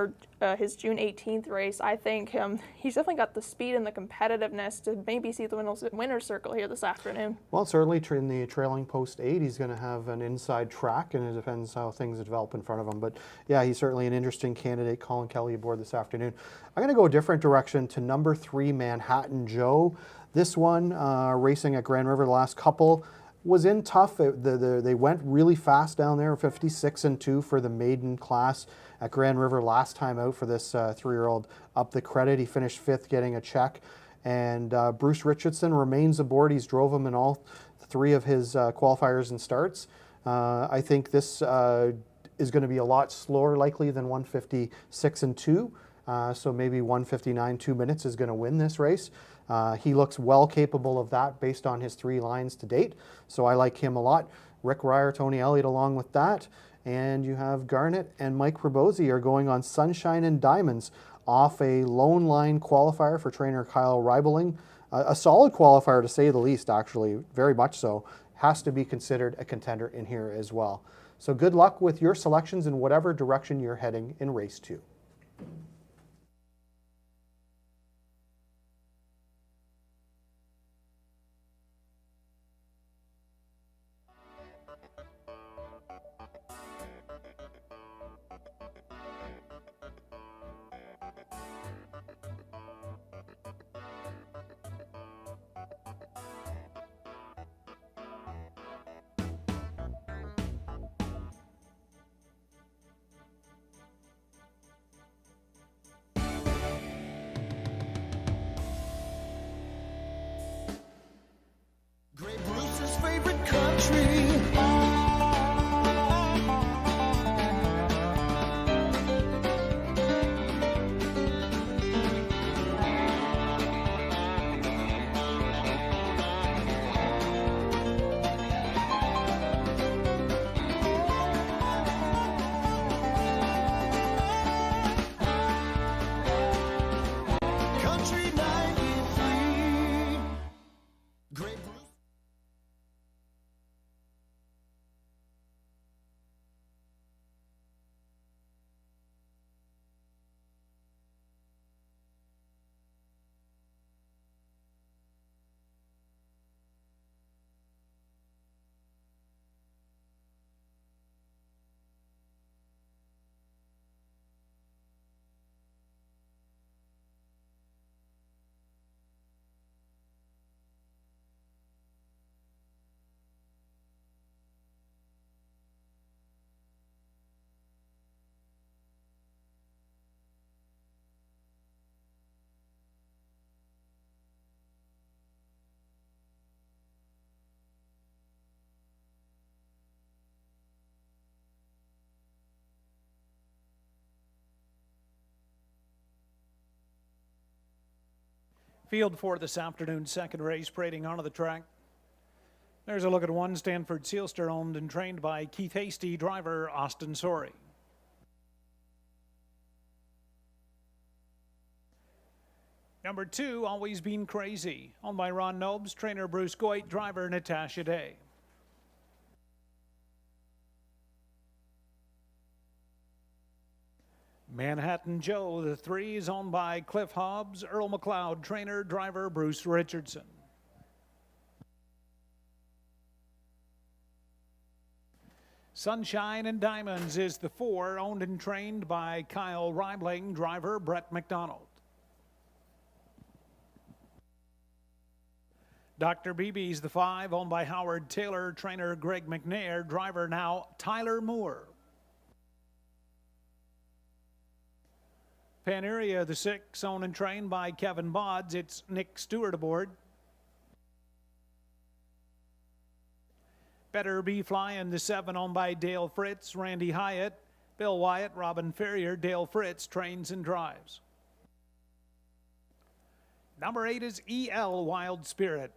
his June 18th race, I think he's definitely got the speed and the competitiveness to maybe see the winner's circle here this afternoon. Well, certainly in the trailing post 8, he's going to have an inside track, and it depends how things develop in front of him. But yeah, he's certainly an interesting candidate. Colin Kelly aboard this afternoon. I'm going to go a different direction to number 3, Manhattan Joe. This one, racing at Grand River the last couple, was in tough. They went really fast down there, 56 and 2 for the maiden class at Grand River last time out for this 3-year-old up the credit. He finished 5th, getting a check. And Bruce Richardson remains aboard. He's drove him in all 3 of his qualifiers and starts. I think this is going to be a lot slower likely than 156 and 2. So maybe 159, 2 minutes is going to win this race. He looks well capable of that based on his 3 lines to date. So I like him a lot. Rick Ryer, Tony Elliott along with that. And you have Garnett and Mike Probosi are going on Sunshine and Diamonds off a lone line qualifier for trainer Kyle Reibeling. A solid qualifier to say the least, actually, very much so. Has to be considered a contender in here as well. So good luck with your selections in whatever direction you're heading in race 2. Field for this afternoon's second race, parading onto the track. There's a look at one Stanford Sealster, owned and trained by Keith Hasty, driver Austin Sorey. Number 2, Always Been Crazy, owned by Ron Nobes, trainer Bruce Goit, driver Natasha Day. Manhattan Joe, the 3, is owned by Cliff Hobbs, Earl McLeod, trainer, driver Bruce Richardson. Sunshine and Diamonds is the 4, owned and trained by Kyle Reibling, driver Brett McDonald. Dr. BB's the 5, owned by Howard Taylor, trainer Greg McNair, driver now Tyler Moore. Paneria, the 6, owned and trained by Kevin Bodds. It's Nick Stewart aboard. Better Be Flying, the 7, owned by Dale Fritz, Randy Hyatt, Bill Wyatt, Robin Ferrier. Dale Fritz trains and drives. Number 8 is EL Wild Spirit,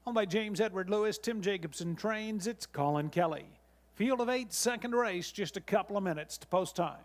owned by James Edward Lewis, Tim Jacobson trains. It's Colin Kelly. Field of 8, second race, just a couple of minutes to post time.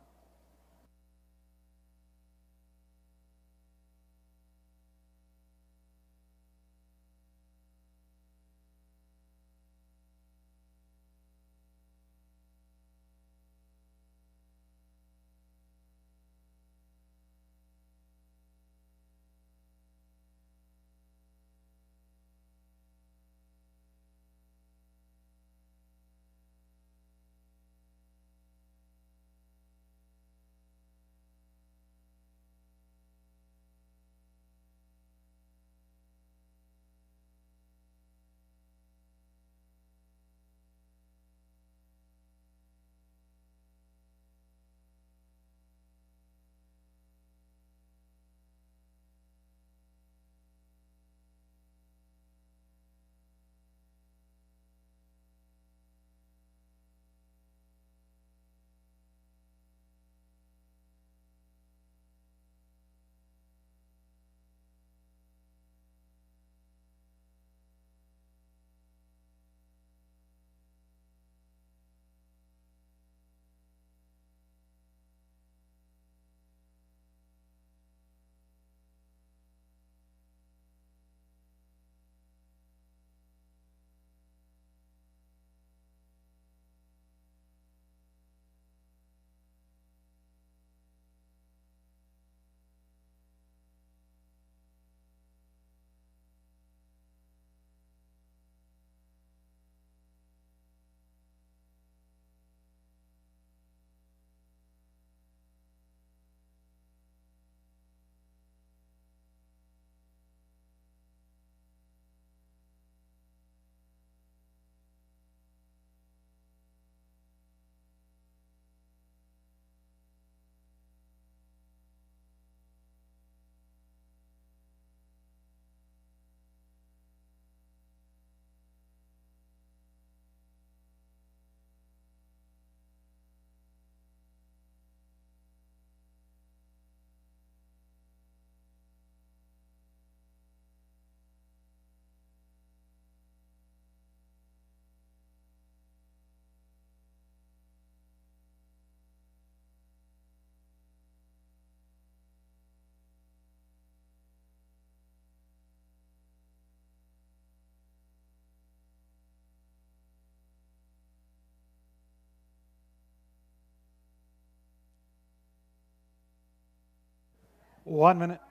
One minute.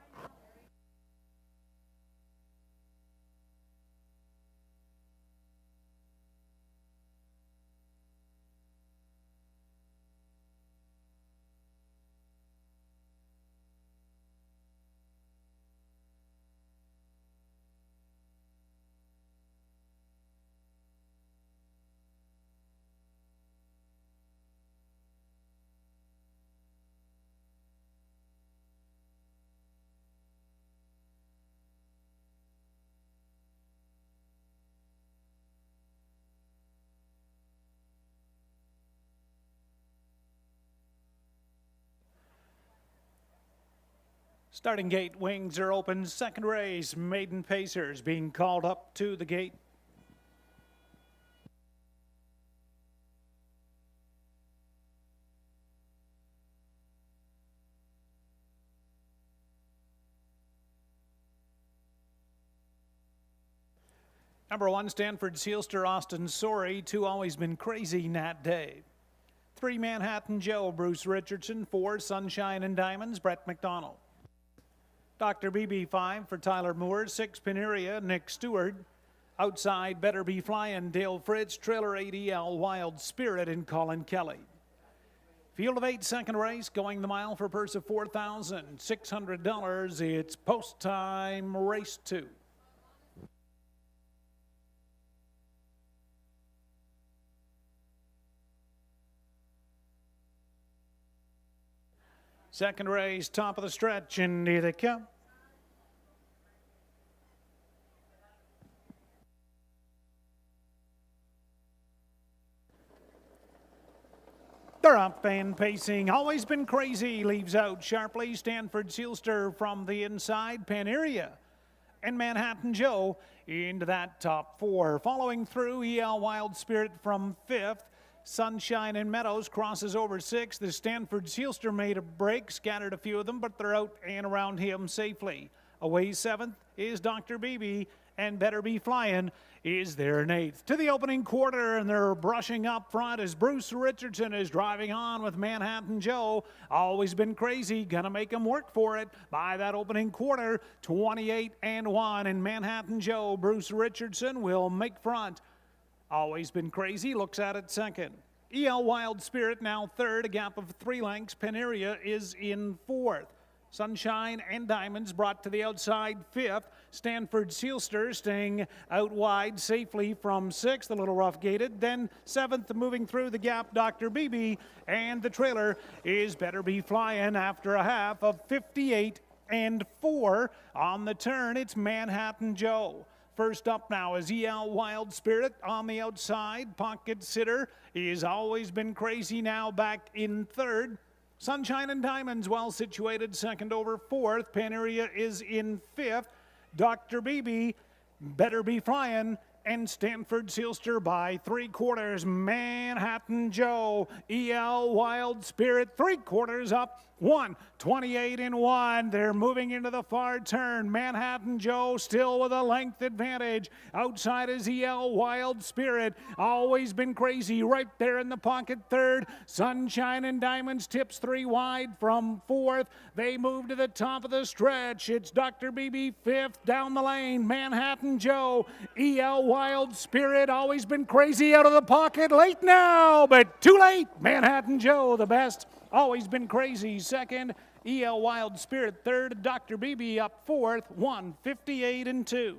Starting gate wings are open. Second race, Maiden Pacers being called up to the gate. Number 1, Stanford Sealster, Austin Sorey. 2, Always Been Crazy, Nat Day. 3, Manhattan Joe, Bruce Richardson. 4, Sunshine and Diamonds, Brett McDonald. Dr. BB 5 for Tyler Moore. 6, Pineria, Nick Stewart. Outside, Better Be Flying, Dale Fritz. Trailer 8, EL Wild Spirit, and Colin Kelly. Field of 8, second race, going the mile for a purse of $4,600. It's post time, race 2. Second race, top of the stretch, and here they come. They're up and pacing. Always Been Crazy leaves out sharply. Stanford Sealster from the inside. Paneria and Manhattan Joe into that top 4. Following through, EL Wild Spirit from 5th. Sunshine and Meadows crosses over 6th. The Stanford Sealster made a break, scattered a few of them, but they're out and around him safely. Away 7th is Dr. BB, and Better Be Flying is there in 8th. To the opening quarter, and they're brushing up front as Bruce Richardson is driving on with Manhattan Joe. Always Been Crazy, gonna make him work for it by that opening quarter. 28-1, and Manhattan Joe, Bruce Richardson will make front. Always Been Crazy looks at it second. EL Wild Spirit now third, a gap of 3 lengths. Paneria is in 4th. Sunshine and Diamonds brought to the outside 5th. Stanford Sealster staying out wide safely from 6th, a little rough gated. Then 7th, moving through the gap, Dr. BB, and the trailer is Better Be Flying after a half of 58-4. On the turn, it's Manhattan Joe. First up now is EL Wild Spirit on the outside. Pocket Sitter is Always Been Crazy now back in 3rd. Sunshine and Diamonds well situated second over 4th. Paneria is in 5th. Dr. BB, Better Be Flying, and Stanford Sealster by 3/4. Manhattan Joe, EL Wild Spirit, 3/4 up. 28-1. They're moving into the far turn. Manhattan Joe still with a length advantage. Outside is EL Wild Spirit. Always Been Crazy right there in the pocket 3rd. Sunshine and Diamonds tips 3 wide from 4th. They move to the top of the stretch. It's Dr. BB 5th down the lane. Manhattan Joe, EL Wild Spirit, Always Been Crazy out of the pocket. Late now, but too late. Manhattan Joe the best. Always Been Crazy second. EL Wild Spirit third. Dr. BB up 4th. 158-2.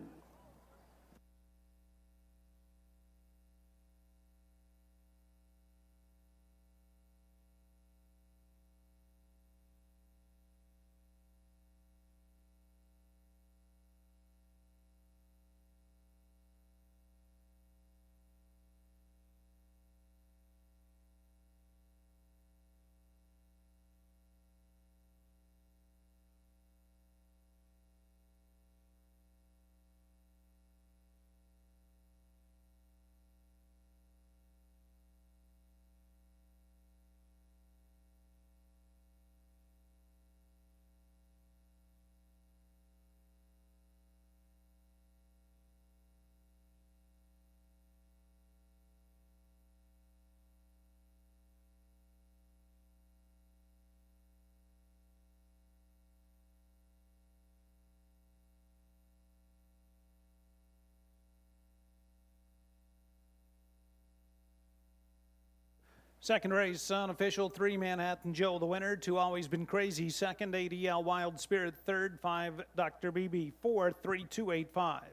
Second race, unofficial 3, Manhattan Joe the winner. 2, Always Been Crazy second. 8, EL Wild Spirit third. 5, Dr. BB fourth. 3-2-8-5.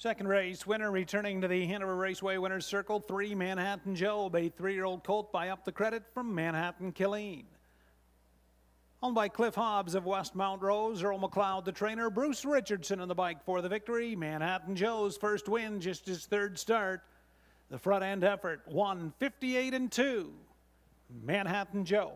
Second race winner returning to the Hanover Raceway winner's circle, 3 Manhattan Joe, a 3-year-old colt by Up the Credit from Manhattan Killeen. Owned by Cliff Hobbs of West Mount Rose, Earl McLeod the trainer, Bruce Richardson on the bike for the victory. Manhattan Joe's first win, just his third start. The front end effort, 1:58-2. Manhattan Joe.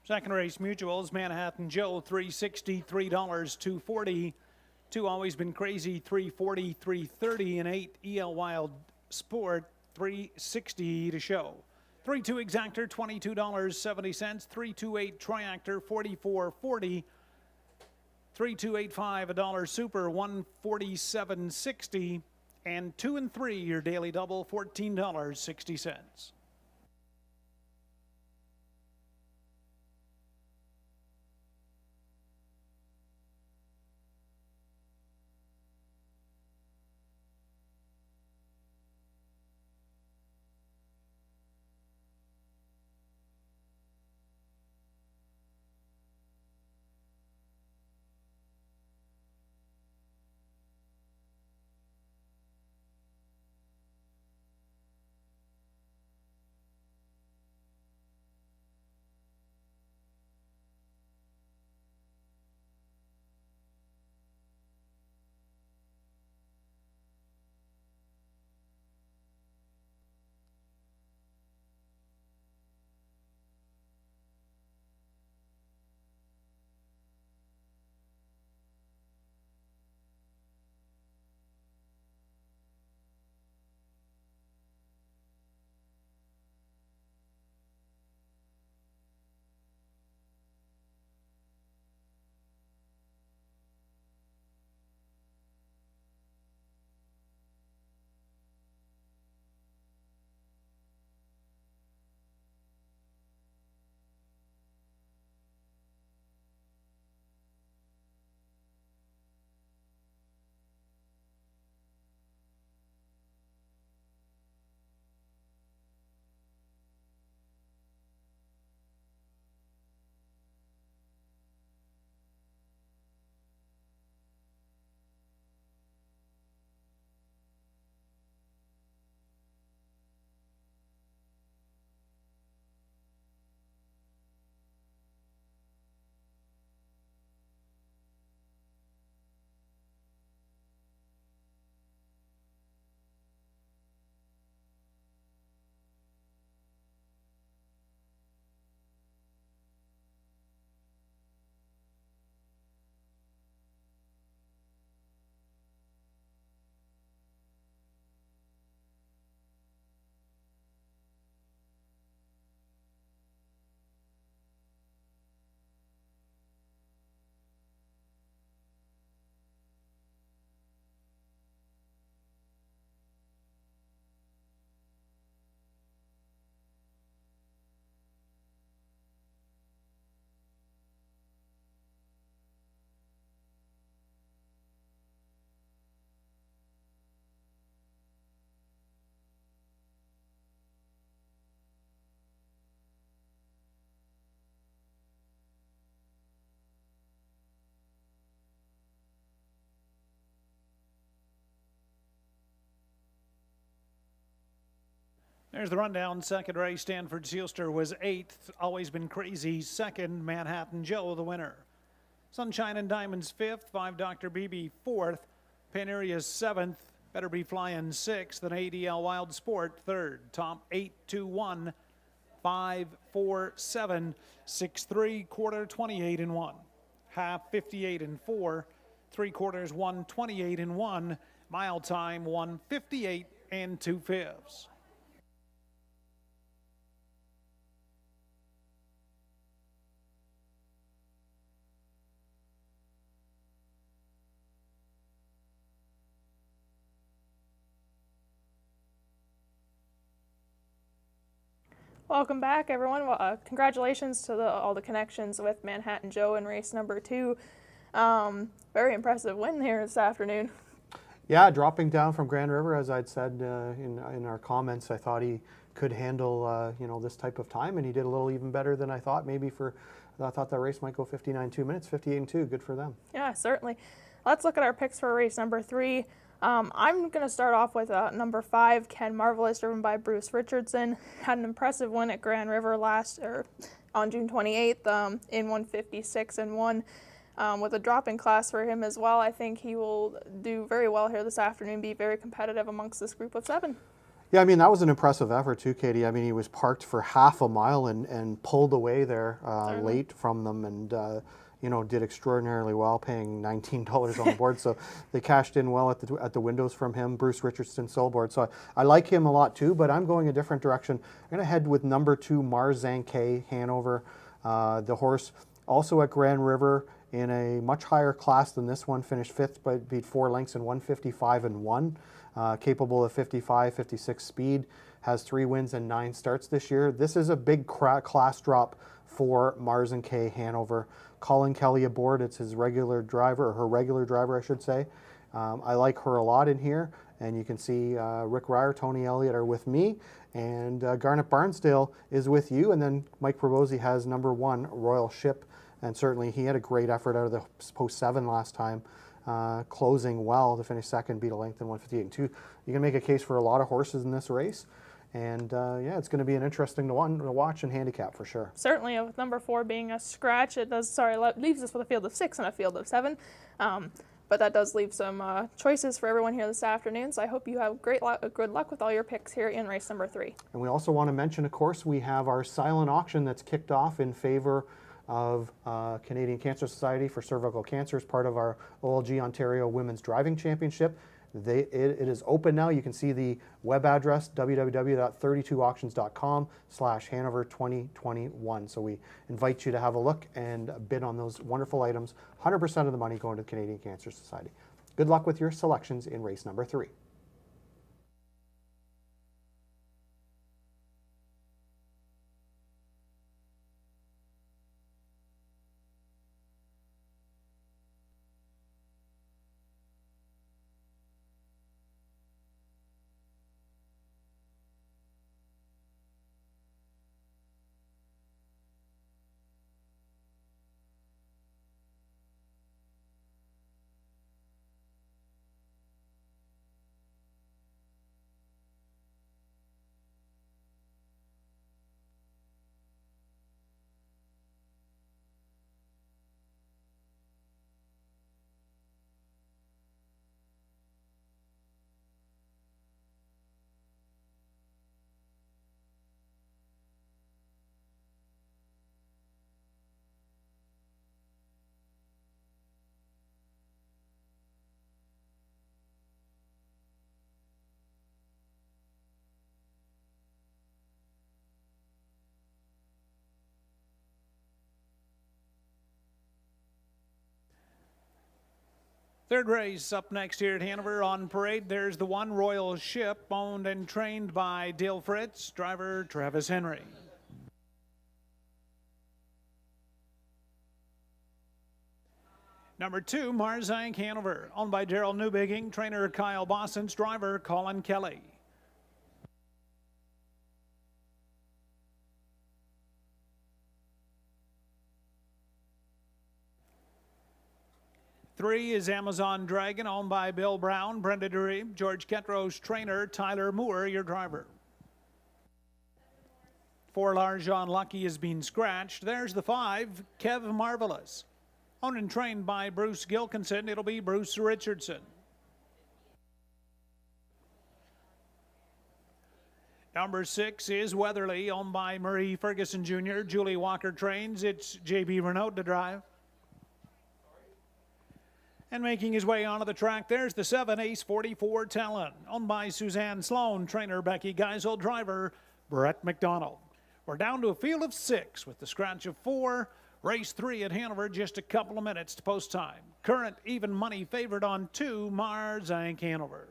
Second race mutuals, Manhattan Joe, $360, $240. 2 Always Been Crazy, $340, $330, and 8 EL Wild Sport, $360 to show. 3-2 Exactor, $22.70. 3-2-8 Triactor, $44.40. 3-2-8-5 $1 Super, $147.60. And 2 and 3 your daily double, $14.60. There's the rundown. Second race, Stanford Sealster was 8th. Always Been Crazy, 2nd. Manhattan Joe, the winner. Sunshine and Diamonds, 5th. 5 Dr. BB, 4th. Paneria's 7th. Better Be Flying, 6th. And ADL Wild Sport, 3rd. Top 8-2-1, 5-4-7, 6-3, quarter 28-1. Half 58-4, 3/4 128-1. Mile time 1:58 2/5. Welcome back, everyone. Well, congratulations to all the connections with Manhattan Joe in race number 2. Very impressive win here this afternoon. Yeah, dropping down from Grand River, as I'd said in our comments, I thought he could handle this type of time, and he did a little even better than I thought. I thought that race might go 59.2 minutes, 58.2. Good for them. Yeah, certainly. Let's look at our picks for race number 3. I'm going to start off with number 5, Ken Marvelous, driven by Bruce Richardson. Had an impressive win at Grand River on June 28th in 1:56-1. With a drop in class for him as well, I think he will do very well here this afternoon, be very competitive amongst this group of 7. Yeah, I mean, that was an impressive effort too, Katie. I mean, he was parked for half a mile and pulled away there late from them and, did extraordinarily well, paying $19 on the board. So they cashed in well at the windows from him, Bruce Richardson sole board. So I like him a lot too, but I'm going a different direction. I'm going to head with number 2, Marzanque, Hanover. The horse also at Grand River in a much higher class than this one, finished 5th, but beat 4 lengths in 1:55-1. Capable of 55, 56 speed, has 3 wins and 9 starts this year. This is a big class drop for Marzanque Hanover. Colin Kelly aboard, it's his regular driver, or her regular driver, I should say. I like her a lot in here, and you can see Rick Ryer, Tony Elliott are with me, and Garnet Barnsdale is with you, and then Mike Provosi has number 1, Royal Ship, and certainly he had a great effort out of the post 7 last time. Closing well to finish 2nd, beat a length in 1:58-2. You can make a case for a lot of horses in this race, and it's going to be an interesting one to watch and handicap for sure. Certainly, with number 4 being a scratch, leaves us with a field of 6 and a field of 7. But that does leave some choices for everyone here this afternoon. So I hope you have good luck with all your picks here in race number 3. And we also want to mention, of course, we have our silent auction that's kicked off in favor of Canadian Cancer Society for cervical cancer as part of our OLG Ontario Women's Driving Championship. It is open now. You can see the web address, www.32auctions.com/Hanover2021. So we invite you to have a look and bid on those wonderful items. 100% of the money going to the Canadian Cancer Society. Good luck with your selections in race number 3. Third race up next here at Hanover on parade. There's the 1, Royal Ship, owned and trained by Dale Fritz, driver Travis Henry. Number 2, Marzanque Hanover, owned by Daryl Newbigging, trainer Kyle Bossens, driver Colin Kelly. Three is Amazon Dragon, owned by Bill Brown, Brenda Dury, George Ketro's trainer, Tyler Moore, your driver. 4, Larjon Lucky has been scratched. There's the 5, Kev Marvelous. Owned and trained by Bruce Gilkinson, it'll be Bruce Richardson. Number 6 is Weatherly, owned by Murray Ferguson Jr. Julie Walker trains. It's J.B. Renault to drive. And making his way onto the track, there's the 7, Ace 44 Talon, owned by Suzanne Sloan, trainer Becky Geisel, driver Brett McDonald. We're down to a field of 6 with the scratch of 4. Race 3 at Hanover, just a couple of minutes to post time. Current even money favored on 2, Mars Inc. Hanover.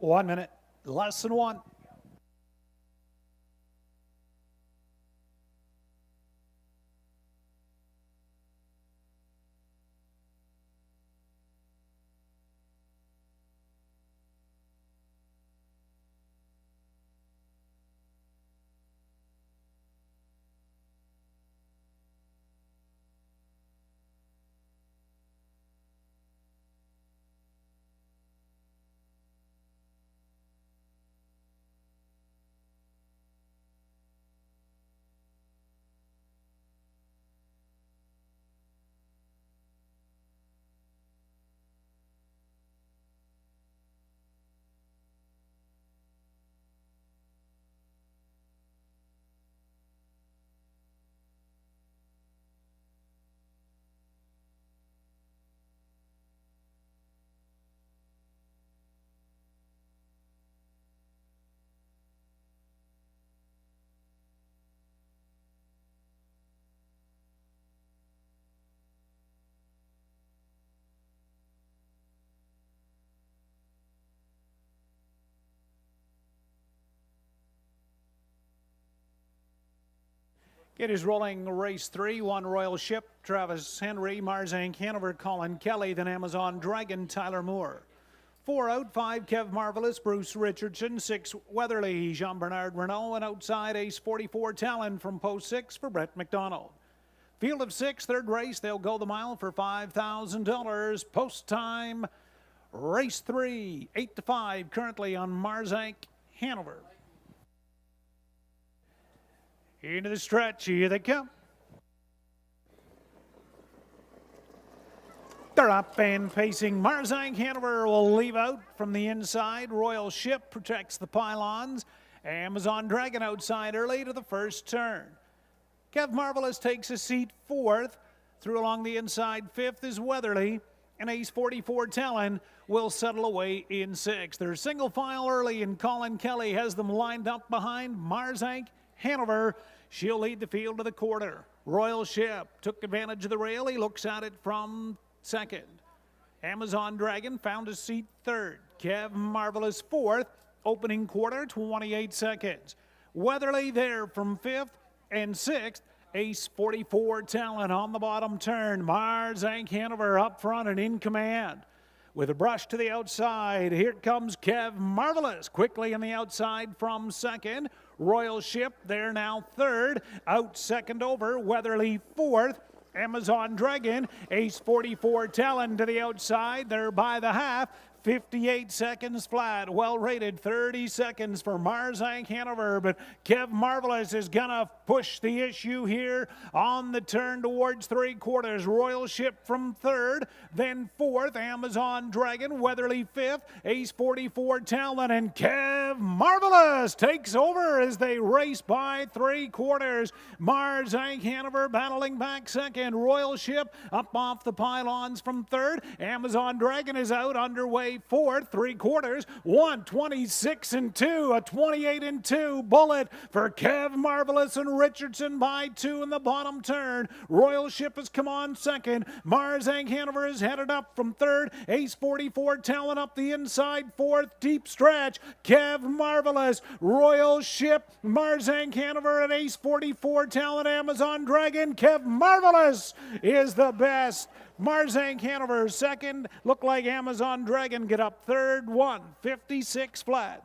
One minute, less than one. It is rolling race 3, 1 Royal Ship, Travis Henry, Marzank Hanover, Colin Kelly, then Amazon Dragon, Tyler Moore. 4 out, 5 Kev Marvelous, Bruce Richardson, 6 Weatherly, Jean-Bernard Renault, and outside Ace 44 Talon from post 6 for Brett McDonald. Field of 6, third race, they'll go the mile for $5,000. Post time, race 3, 8-5, currently on Marzank Hanover. Into the stretch, here they come. They're up and pacing. Marzank Hanover will leave out from the inside. Royal Ship protects the pylons. Amazon Dragon outside early to the first turn. Kev Marvelous takes a seat fourth. Through along the inside fifth is Weatherly. And Ace 44 Talon will settle away in sixth. They're single file early, and Colin Kelly has them lined up behind Marzank Hanover. She'll lead the field to the quarter. Royal Ship took advantage of the rail. He looks at it from second. Amazon Dragon found a seat third. Kev Marvelous fourth. Opening quarter, 28 seconds. Weatherly there from fifth and sixth. Ace 44 Talon on the bottom turn. Marzank Hanover up front and in command. With a brush to the outside, here comes Kev Marvelous. Quickly on the outside from second. Royal Ship there now third. Out second over. Weatherly fourth. Amazon Dragon, Ace 44 Talon to the outside. They're by the half. 58 seconds flat, well rated, 30 seconds for Marzank Hanover, but Kev Marvelous is gonna push the issue here on the turn towards three quarters. Royal Ship from third, then fourth, Amazon Dragon, Weatherly fifth, Ace 44 Talon, and Kev Marvelous takes over as they race by three quarters. Marzank Hanover battling back second, Royal Ship up off the pylons from third, Amazon Dragon is out underway fourth, three quarters, 1:26 and 2, a 28 and 2 bullet for Kev Marvelous and Richardson by 2 in the bottom turn. Royal Ship has come on second. Marzank Hanover is headed up from third. Ace 44 Talon up the inside fourth, deep stretch. Kev Marvelous, Royal Ship, Marzank Hanover, and Ace 44 Talon, Amazon Dragon. Kev Marvelous is the best. Marzank Hanover second. Look like Amazon Dragon get up third. 1:56 flat.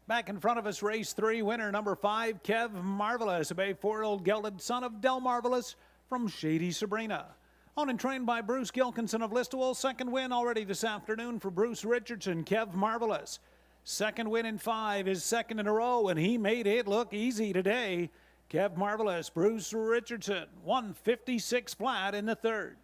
Back in front of us, race 3, winner number 5, Kev Marvelous, a Bay 4-year-old gelded son of Del Marvelous from Shady Sabrina. Owned and trained by Bruce Gilkinson of Listowel. Second win already this afternoon for Bruce Richardson, Kev Marvelous. Second win in 5, his second in a row, and he made it look easy today. Kev Marvelous, Bruce Richardson, 1:56 flat in the third.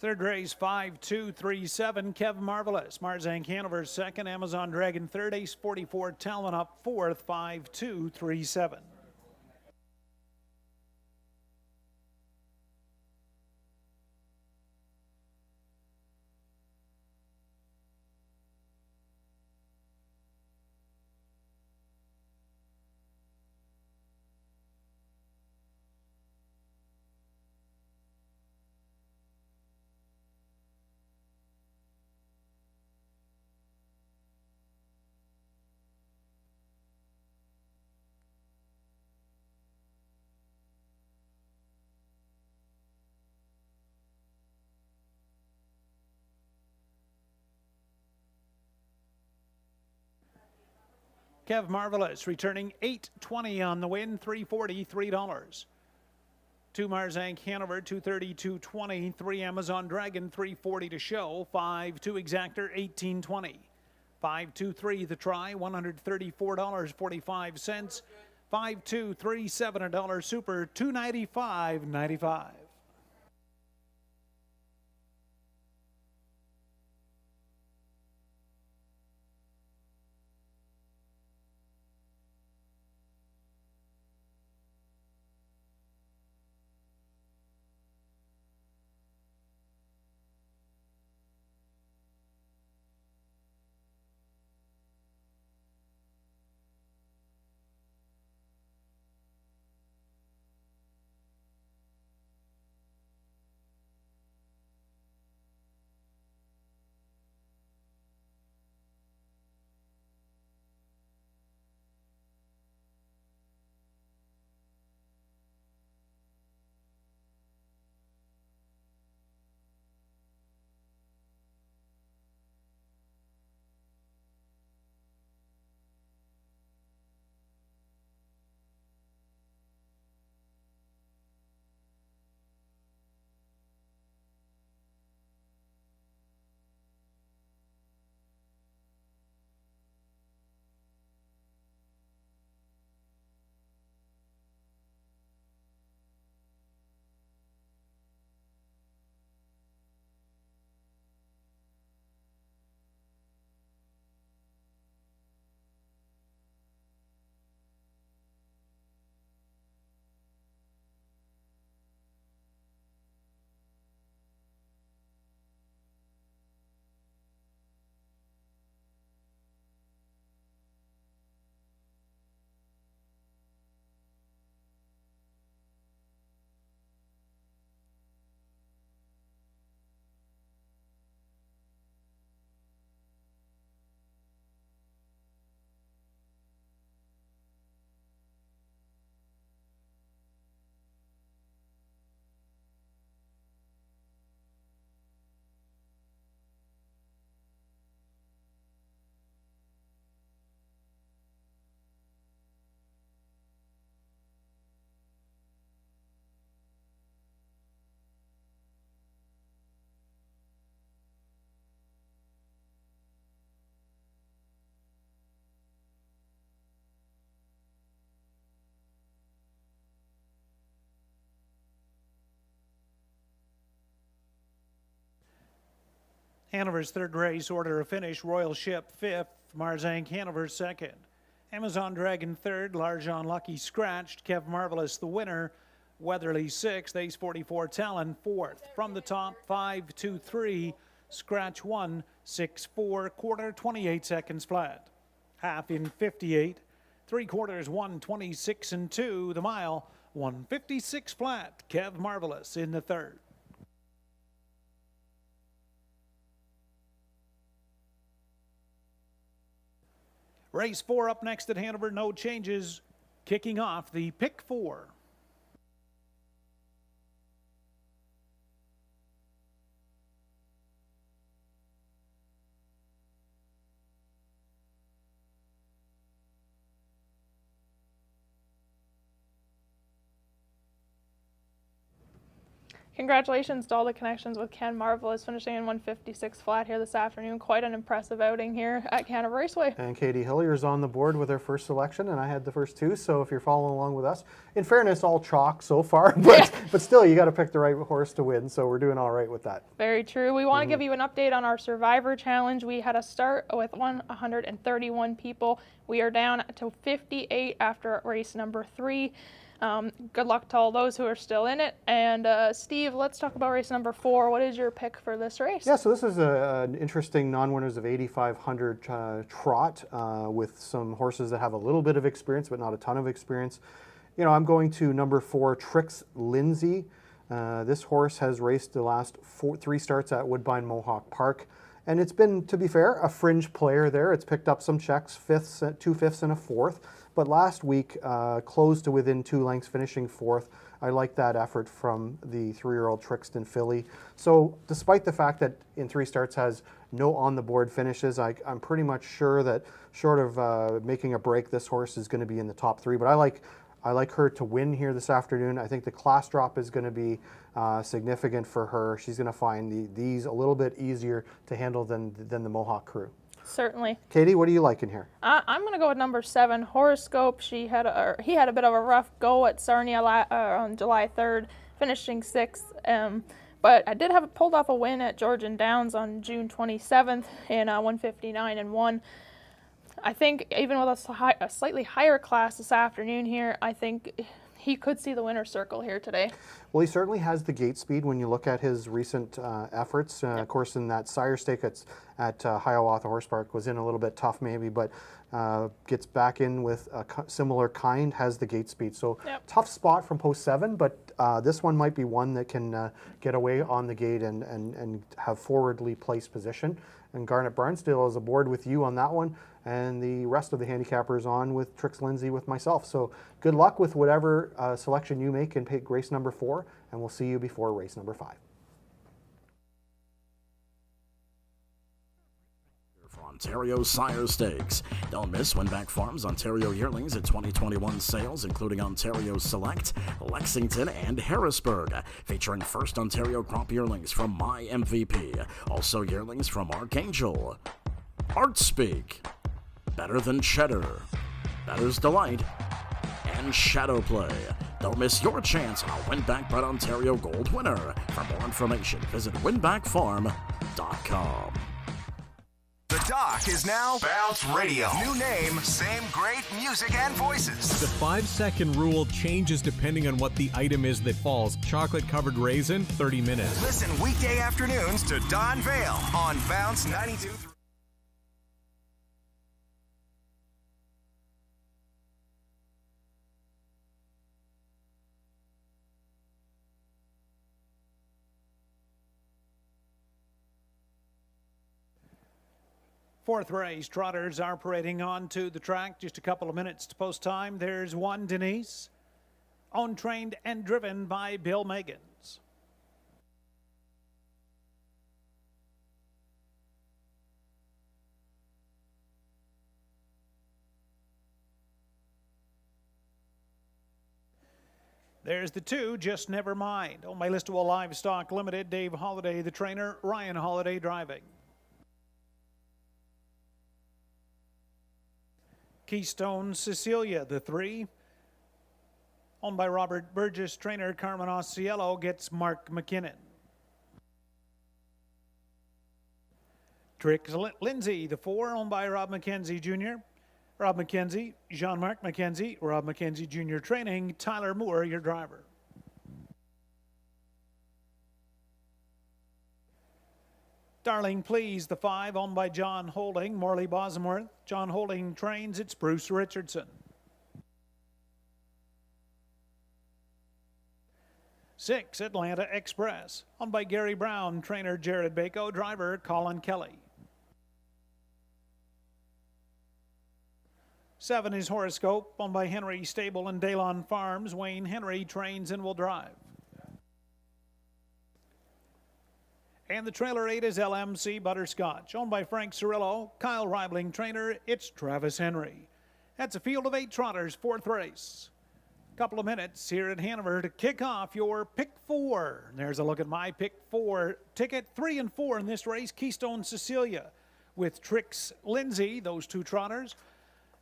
Third race, 5-2-3-7, Kev Marvelous. Marzank Hanover second, Amazon Dragon third, Ace 44 Talon up fourth, 5-2-3-7. Kev Marvelous returning $8.20 on the win, $3.40, $3. 2 Marzank Hanover, $2.30, $2.20. 3 Amazon Dragon, $3.40 to show. 5-2 Exactor, $18.20. 5-2-3 the try, $134.45. 5-2-3-7 $1 super, $295.95. Hanover's third race, order of finish, Royal Ship fifth, Marzank Hanover second. Amazon Dragon third, Larjon Lucky scratched, Kev Marvelous the winner, Weatherly sixth, Ace 44 Talon fourth. From the top, 5-2-3, scratch 1, 6-4, quarter 28 seconds flat. Half in 58, 3/4 1:26 and 2, the mile 1:56 flat. Kev Marvelous in the third. Race 4 up next at Hanover, no changes. Kicking off the pick 4. Congratulations to all the connections with Ken Marvelous, finishing in 156 flat here this afternoon. Quite an impressive outing here at Hanover Raceway. And Katie Hillier's on the board with her first selection, and I had the first two, so if you're following along with us, in fairness, all chalk so far, but still, you got to pick the right horse to win, so we're doing all right with that. Very true. We want to give you an update on our Survivor Challenge. We had a start with 131 people. We are down to 58 after race number 3. Good luck to all those who are still in it. And Steve, let's talk about race number 4. What is your pick for this race? Yeah, so this is an interesting non-winners of 8,500 trot with some horses that have a little bit of experience, but not a ton of experience. You know, I'm going to number 4, Trix Lindsay. This horse has raced the last 3 starts at Woodbine Mohawk Park. And it's been, to be fair, a fringe player there. It's picked up some checks, 2 fifths and a 4th. But last week, closed to within 2 lengths, finishing 4th. I like that effort from the 3-year-old Trixton filly. So despite the fact that in 3 starts has no on-the-board finishes, I'm pretty much sure that short of making a break, this horse is going to be in the top 3. But I like her to win here this afternoon. I think the class drop is going to be significant for her. She's going to find these a little bit easier to handle than the Mohawk Crew. Certainly. Katie, what do you like in here? I'm going to go with number 7, Horoscope. He had a bit of a rough go at Sarnia on July 3rd, finishing 6th. But I did have pulled off a win at Georgian Downs on June 27th in 159-1. I think even with a slightly higher class this afternoon here, I think he could see the winner's circle here today. Well, he certainly has the gate speed when you look at his recent efforts. Of course, in that sire stake at Hiawatha Horse Park was in a little bit tough maybe, but gets back in with a similar kind, has the gate speed. So tough spot from post 7, but this one might be one that can get away on the gate and have forwardly placed position. And Garnet Barnsdale is aboard with you on that one, and the rest of the handicappers on with Trix Lindsay with myself. So good luck with whatever selection you make and pick race number 4, and we'll see you before race number 5. For Ontario Sire Stakes. Don't miss Winback Farms Ontario Yearlings at 2021 sales, including Ontario Select, Lexington, and Harrisburg, featuring first Ontario crop yearlings from My MVP, also yearlings from Archangel, Art Speak, Better Than Cheddar, Better's Delight, and Shadow Play. Don't miss your chance on a Winback Bred Ontario Gold winner. For more information, visit winbackfarm.com. The Doc is now Bounce Radio. New name, same great music and voices. The 5-second rule changes depending on what the item is that falls. Chocolate covered raisin, 30 minutes. Listen weekday afternoons to Don Vale on Bounce 92.3. Fourth race, trotters are parading onto the track. Just a couple of minutes to post time. There's one Denise, owned, trained, and driven by Bill Megans. There's the 2, Just Never Mind, owned by Listowel Livestock Limited. Dave Holliday, the trainer, Ryan Holliday driving. Keystone Cecilia, the 3, owned by Robert Burgess. Trainer Carmen Osciello gets Mark McKinnon. Trix Lindsay, the 4, owned by Rob McKenzie Jr. Rob McKenzie, Jean-Marc McKenzie, Rob McKenzie Jr. training, Tyler Moore, your driver. Darling Please, the 5, owned by John Holding, Morley Bosworth. John Holding trains, it's Bruce Richardson. 6, Atlanta Express, owned by Gary Brown, trainer Jared Bako, driver Colin Kelly. 7 is Horoscope, owned by Henry Stable and Dalon Farms. Wayne Henry trains and will drive. And the trailer 8 is LMC Butterscotch, owned by Frank Cirillo, Kyle Reibling trainer. It's Travis Henry. That's a field of 8 trotters, 4th race. couple of minutes here at Hanover to kick off your Pick 4. And there's a look at my Pick 4 ticket. 3 and 4 in this race, Keystone Cecilia with Trix Lindsay, those two trotters.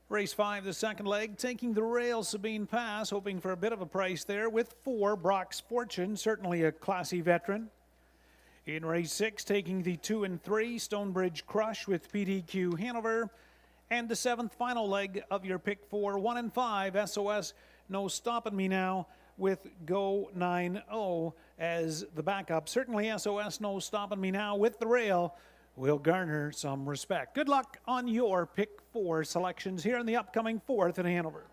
Race 5, the second leg, taking the rail, Sabine Pass, hoping for a bit of a price there with 4, Brock's Fortune, certainly a classy veteran. In race 6, taking the 2 and 3, Stonebridge Crush with PDQ Hanover. And the 7th final leg of your Pick 4, 1 and 5, SOS No Stoppin' Me Now with Go 9-0 as the backup. Certainly SOS No Stoppin' Me Now with the rail will garner some respect. Good luck on your Pick 4 selections here in the upcoming 4th at Hanover.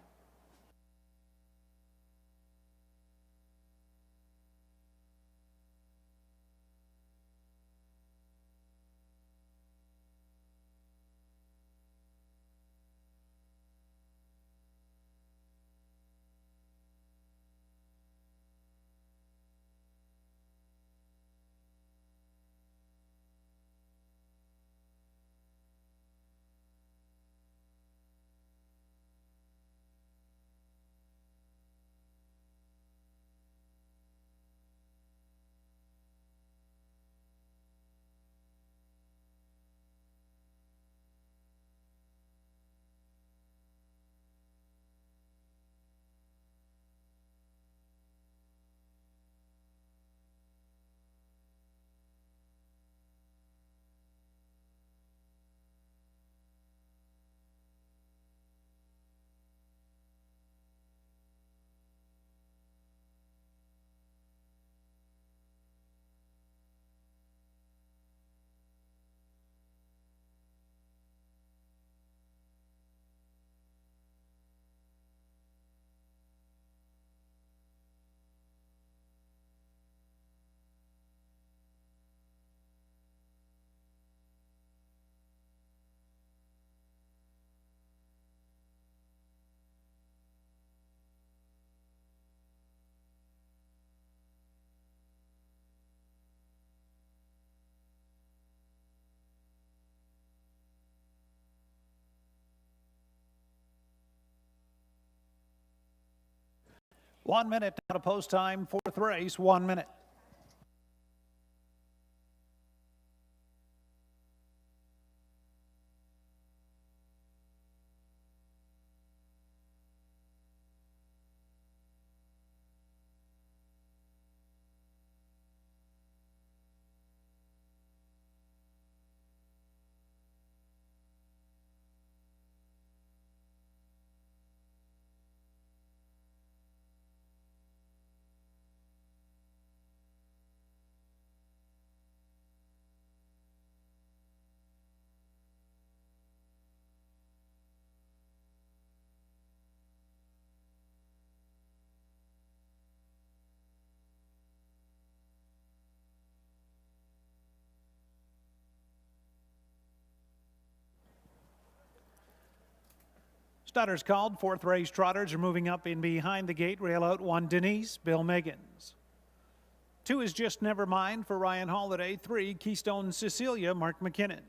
One minute now to post time, 4th race, 1 minute. Stutters called. 4th race trotters are moving up in behind the gate. Rail out 1, Denise, Bill Meggins. 2 is Just Never Mind for Ryan Holiday. 3, Keystone Cecilia, Mark McKinnon.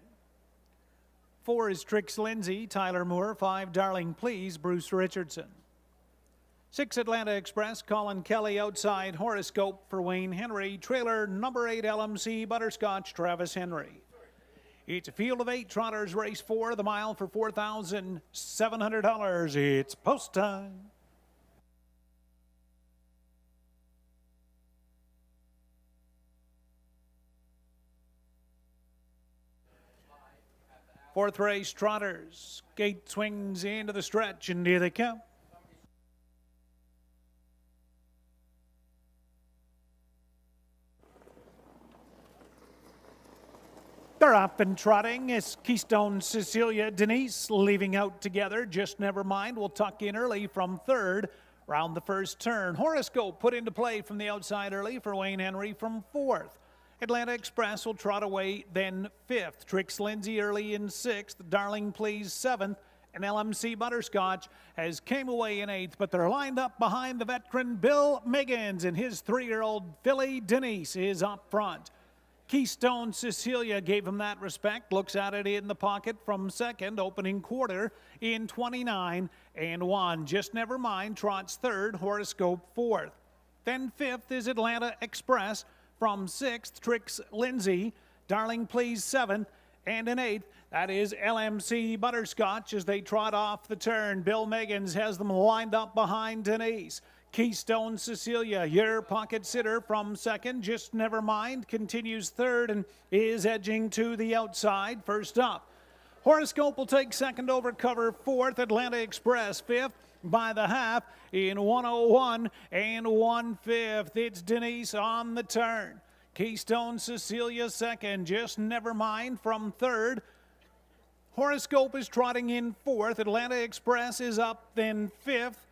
4 is Trix Lindsay, Tyler Moore. 5, Darling Please, Bruce Richardson. 6, Atlanta Express, Colin Kelly outside. Horoscope for Wayne Henry. Trailer number 8, LMC Butterscotch, Travis Henry. It's a field of 8 trotters, race 4, the mile for $4,700. It's post time. Fourth race trotters. Gate swings into the stretch, and here they come. They're up and trotting. It's Keystone Cecilia, Denise leaving out together. Just Never Mind will tuck in early from 3rd round the first turn. Horoscope put into play from the outside early for Wayne Henry from 4th. Atlanta Express will trot away then 5th. Trix Lindsay early in 6th. Darling Please 7th. And LMC Butterscotch has came away in 8th, but they're lined up behind the veteran Bill Meggins, and his 3-year-old filly Denise is up front. Keystone Cecilia gave him that respect. Looks at it in the pocket from second, opening quarter in 29 and 1. Just Never Mind trots third, Horoscope fourth. Then fifth is Atlanta Express. From sixth, Trix Lindsay. Darling Please seventh. And in eighth, that is LMC Butterscotch as they trot off the turn. Bill Meggins has them lined up behind Denise. Keystone Cecilia, your pocket sitter from second. Just Never Mind continues third and is edging to the outside. First up, Horoscope will take second over cover fourth. Atlanta Express fifth by the half in 101 and 1/5. It's Denise on the turn. Keystone Cecilia second. Just Never Mind from third. Horoscope is trotting in fourth. Atlanta Express is up then fifth.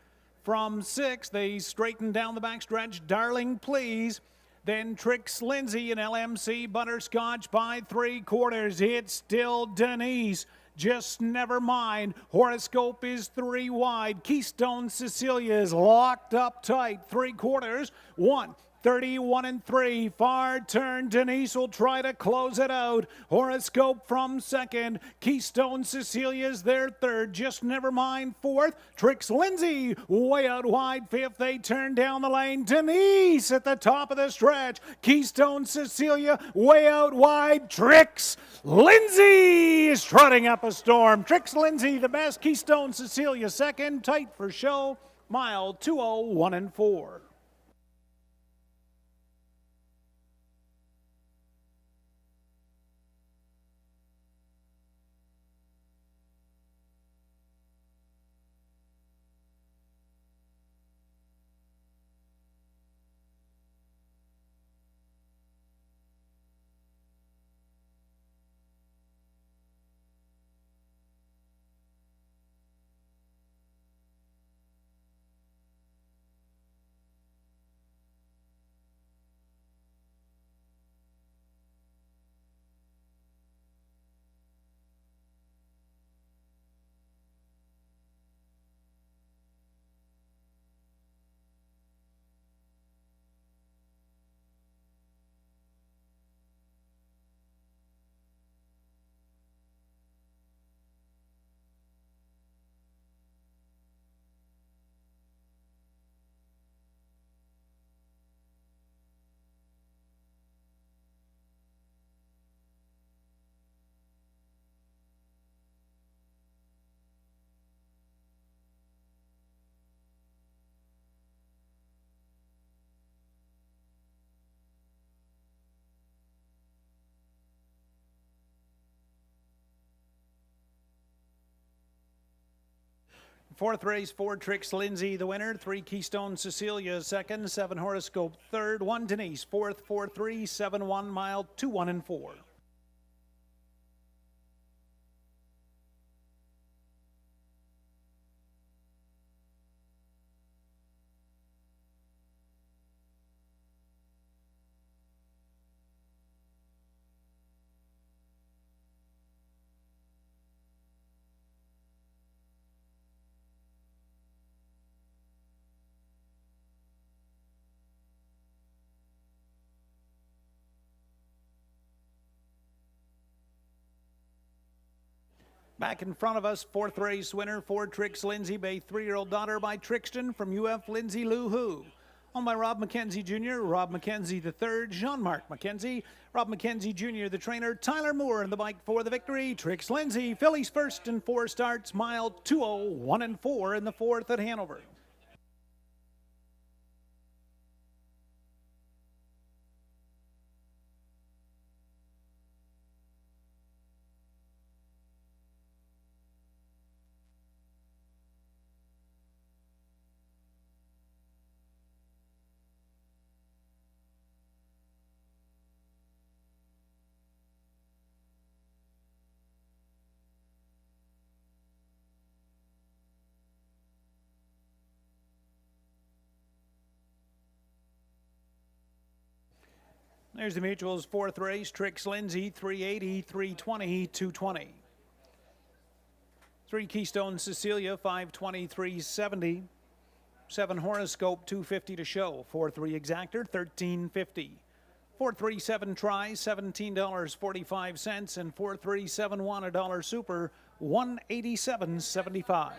From sixth, they straighten down the backstretch. Darling Please. Then Trix Lindsay and LMC Butterscotch by 3/4. It's still Denise. Just Never Mind. Horoscope is 3 wide. Keystone Cecilia is locked up tight. 3/4. 1:31 and 3. Far turn. Denise will try to close it out. Horoscope from second. Keystone Cecilia's their third. Just Never Mind fourth. Trix Lindsay way out wide fifth. They turn down the lane. Denise at the top of the stretch. Keystone Cecilia way out wide. Trix Lindsay is trotting up a storm. Trix Lindsay the best. Keystone Cecilia second. Tight for show. Mile 201 and 4. Fourth race, 4 Trix Lindsay, the winner. 3 Keystone Cecilia, second. 7 Horoscope, third. 1 Denise, fourth. 4-3, 7-1, mile 2-1 and 4. Back in front of us, fourth race winner, 4 Trix Lindsay, Bay 3-year-old daughter by Trixton from UF Lindsay Lou Who. Owned by Rob McKenzie Jr., Rob McKenzie III, Jean-Marc McKenzie, Rob McKenzie Jr., the trainer, Tyler Moore in the bike for the victory. Trix Lindsay, fillies first in 4 starts, mile 201 and 4 in the 4th at Hanover. There's the Mutual's 4th race, Trix Lindsay, 380, 320, 220. 3 Keystone Cecilia, 520, 370. 7 Horoscope, 250 to show. 4-3 Exactor, 1350. 437 try, $17.45, and 437 a dollar super, $187.75.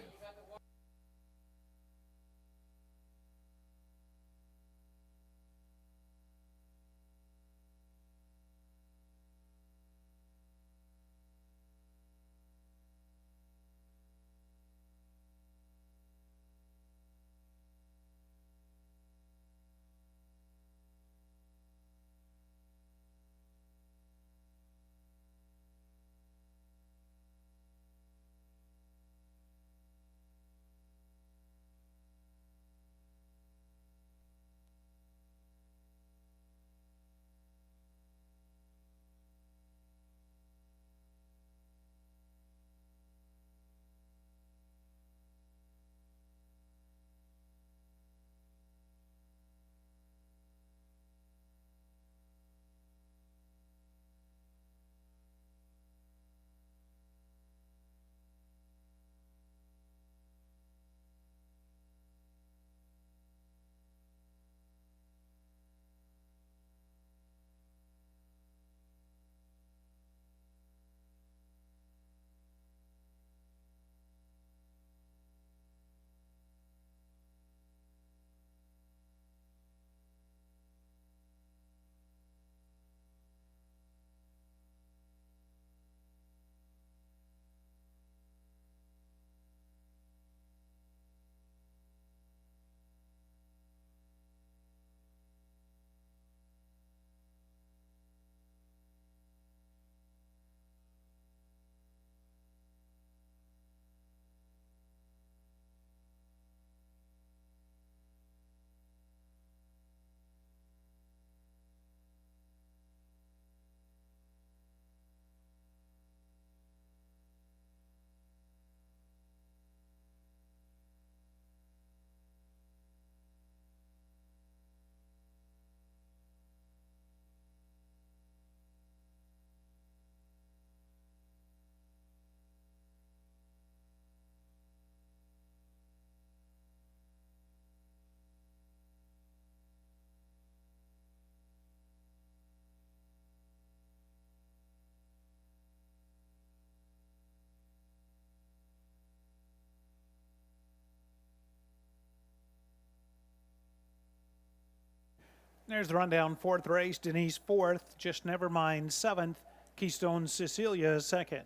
There's the rundown. Fourth race, Denise fourth, Just Never Mind seventh, Keystone Cecilia second.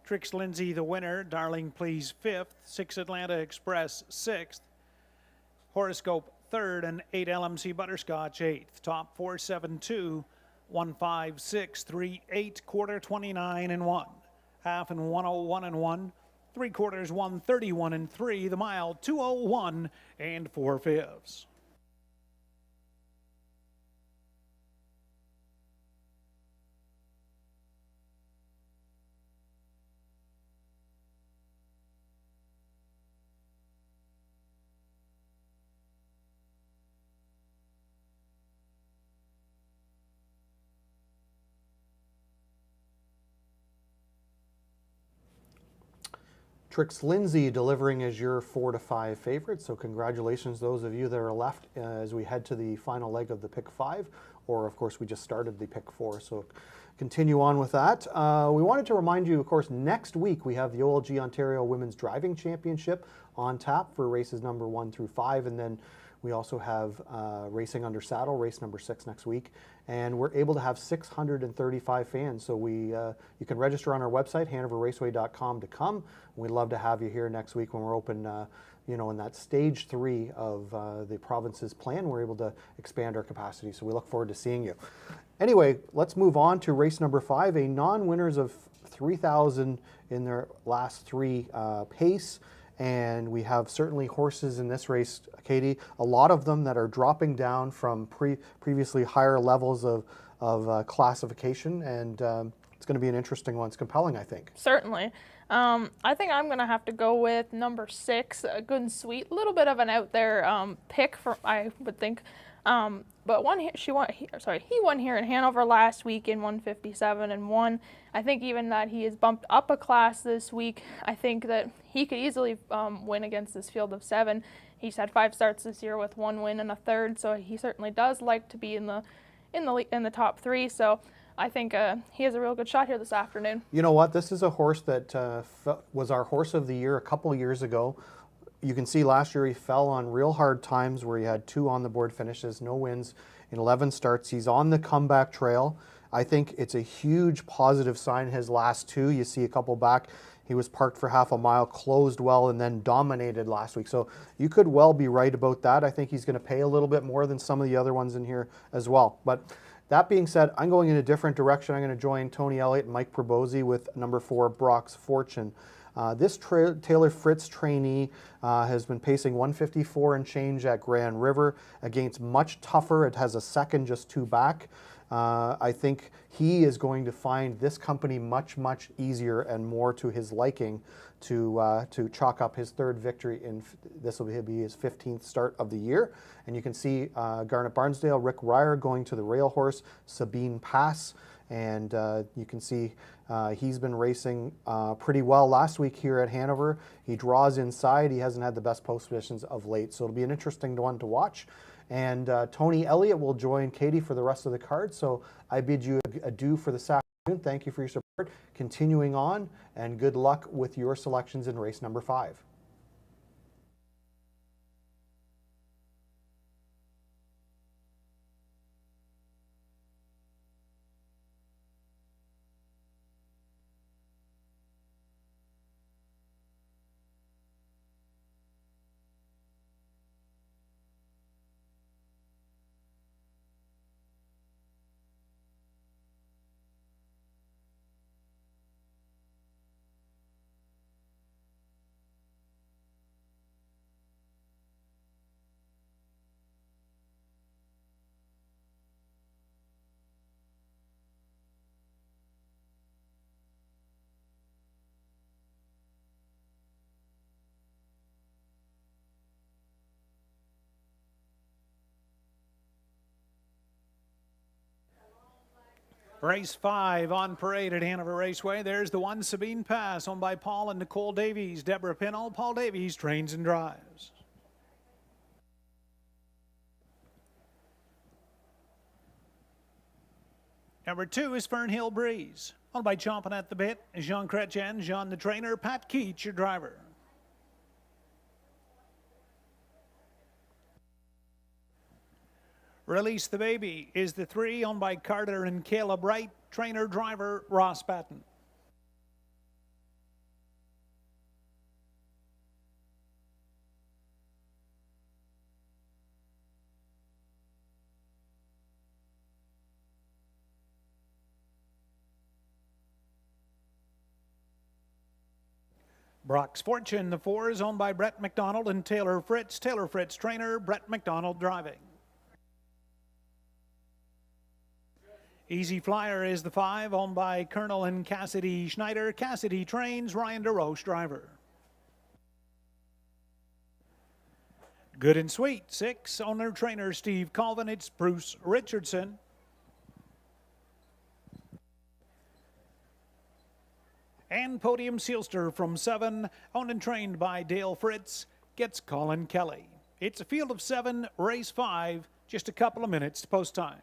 Trix Lindsay the winner, Darling Please fifth, 6 Atlanta Express sixth, Horoscope third, and 8 LMC Butterscotch eighth. Top 472, 15638, quarter 29 and 1, half and 101 and 1, 3/4 131 and 3, the mile 201 and 4/5. Trix Lindsay delivering as your 4 to 5 favorite. So congratulations, those of you that are left as we head to the final leg of the pick 5, or of course we just started the pick 4. So continue on with that. We wanted to remind you, of course, next week we have the OLG Ontario Women's Driving Championship on tap for races number 1 through 5, and then we also have Racing Under Saddle, race number 6 next week, and we're able to have 635 fans. So you can register on our website, hanoverraceway.com, to come. We'd love to have you here next week when we're open, in that stage 3 of the province's plan. We're able to expand our capacity, so we look forward to seeing you. Anyway, let's move on to race number 5, a non-winners of 3,000 in their last 3 pace. And we have certainly horses in this race, Katie, a lot of them that are dropping down from previously higher levels of classification, and it's going to be an interesting one. It's compelling, I think. Certainly. I think I'm going to have to go with number 6, Good and Sweet. A little bit of an out there pick, I would think. But he won here in Hanover last week in 157 and 1. I think even that he has bumped up a class this week. I think that he could easily win against this field of 7. He's had 5 starts this year with 1 win and a third, so he certainly does like to be in in the top 3. So I think he has a real good shot here this afternoon. You know what? This is a horse that was our horse of the year a couple of years ago. You can see last year he fell on real hard times where he had 2 on the board finishes, no wins in 11 starts. He's on the comeback trail. I think it's a huge positive sign. His last 2, you see a couple back, he was parked for half a mile, closed well, and then dominated last week. So you could well be right about that. I think he's going to pay a little bit more than some of the other ones in here as well. But that being said, I'm going in a different direction. I'm going to join Tony Elliott and Mike Probozzi with number 4, Brock's Fortune. This Taylor Fritz trainee has been pacing 154 and change at Grand River against much tougher. It has a second, just 2 back. I think he is going to find this company much, much easier and more to his liking to chalk up his 3rd victory. This will be his 15th start of the year. And you can see Garnet Barnsdale, Rick Ryer going to the rail horse, Sabine Pass. And you can see he's been racing pretty well last week here at Hanover. He draws inside. He hasn't had the best post positions of late. So it'll be an interesting one to watch. And Tony Elliott will join Katie for the rest of the card. So I bid you adieu for this afternoon. Thank you for your support. Continuing on, and good luck with your selections in race number 5. Race 5 on parade at Hanover Raceway. There's the 1, Sabine Pass, owned by Paul and Nicole Davies. Deborah Pinnell, Paul Davies trains and drives. Number 2 is Fernhill Breeze, owned by Chomping at the Bit. Jean Chrétien, Jean the trainer, Pat Keach, your driver. Release the Baby is the 3, owned by Carter and Caleb Wright, trainer, driver, Ross Patton. Brock's Fortune, the 4, is owned by Brett McDonald and Taylor Fritz. Taylor Fritz, trainer, Brett McDonald, driving. Easy Flyer is the 5, owned by Colonel and Cassidy Schneider. Cassidy trains, Ryan DeRoche, driver. Good and Sweet, 6, owner, trainer, Steve Colvin. It's Bruce Richardson. And Podium Sealster from 7, owned and trained by Dale Fritz, gets Colin Kelly. It's a field of 7, race 5, just a couple of minutes to post time.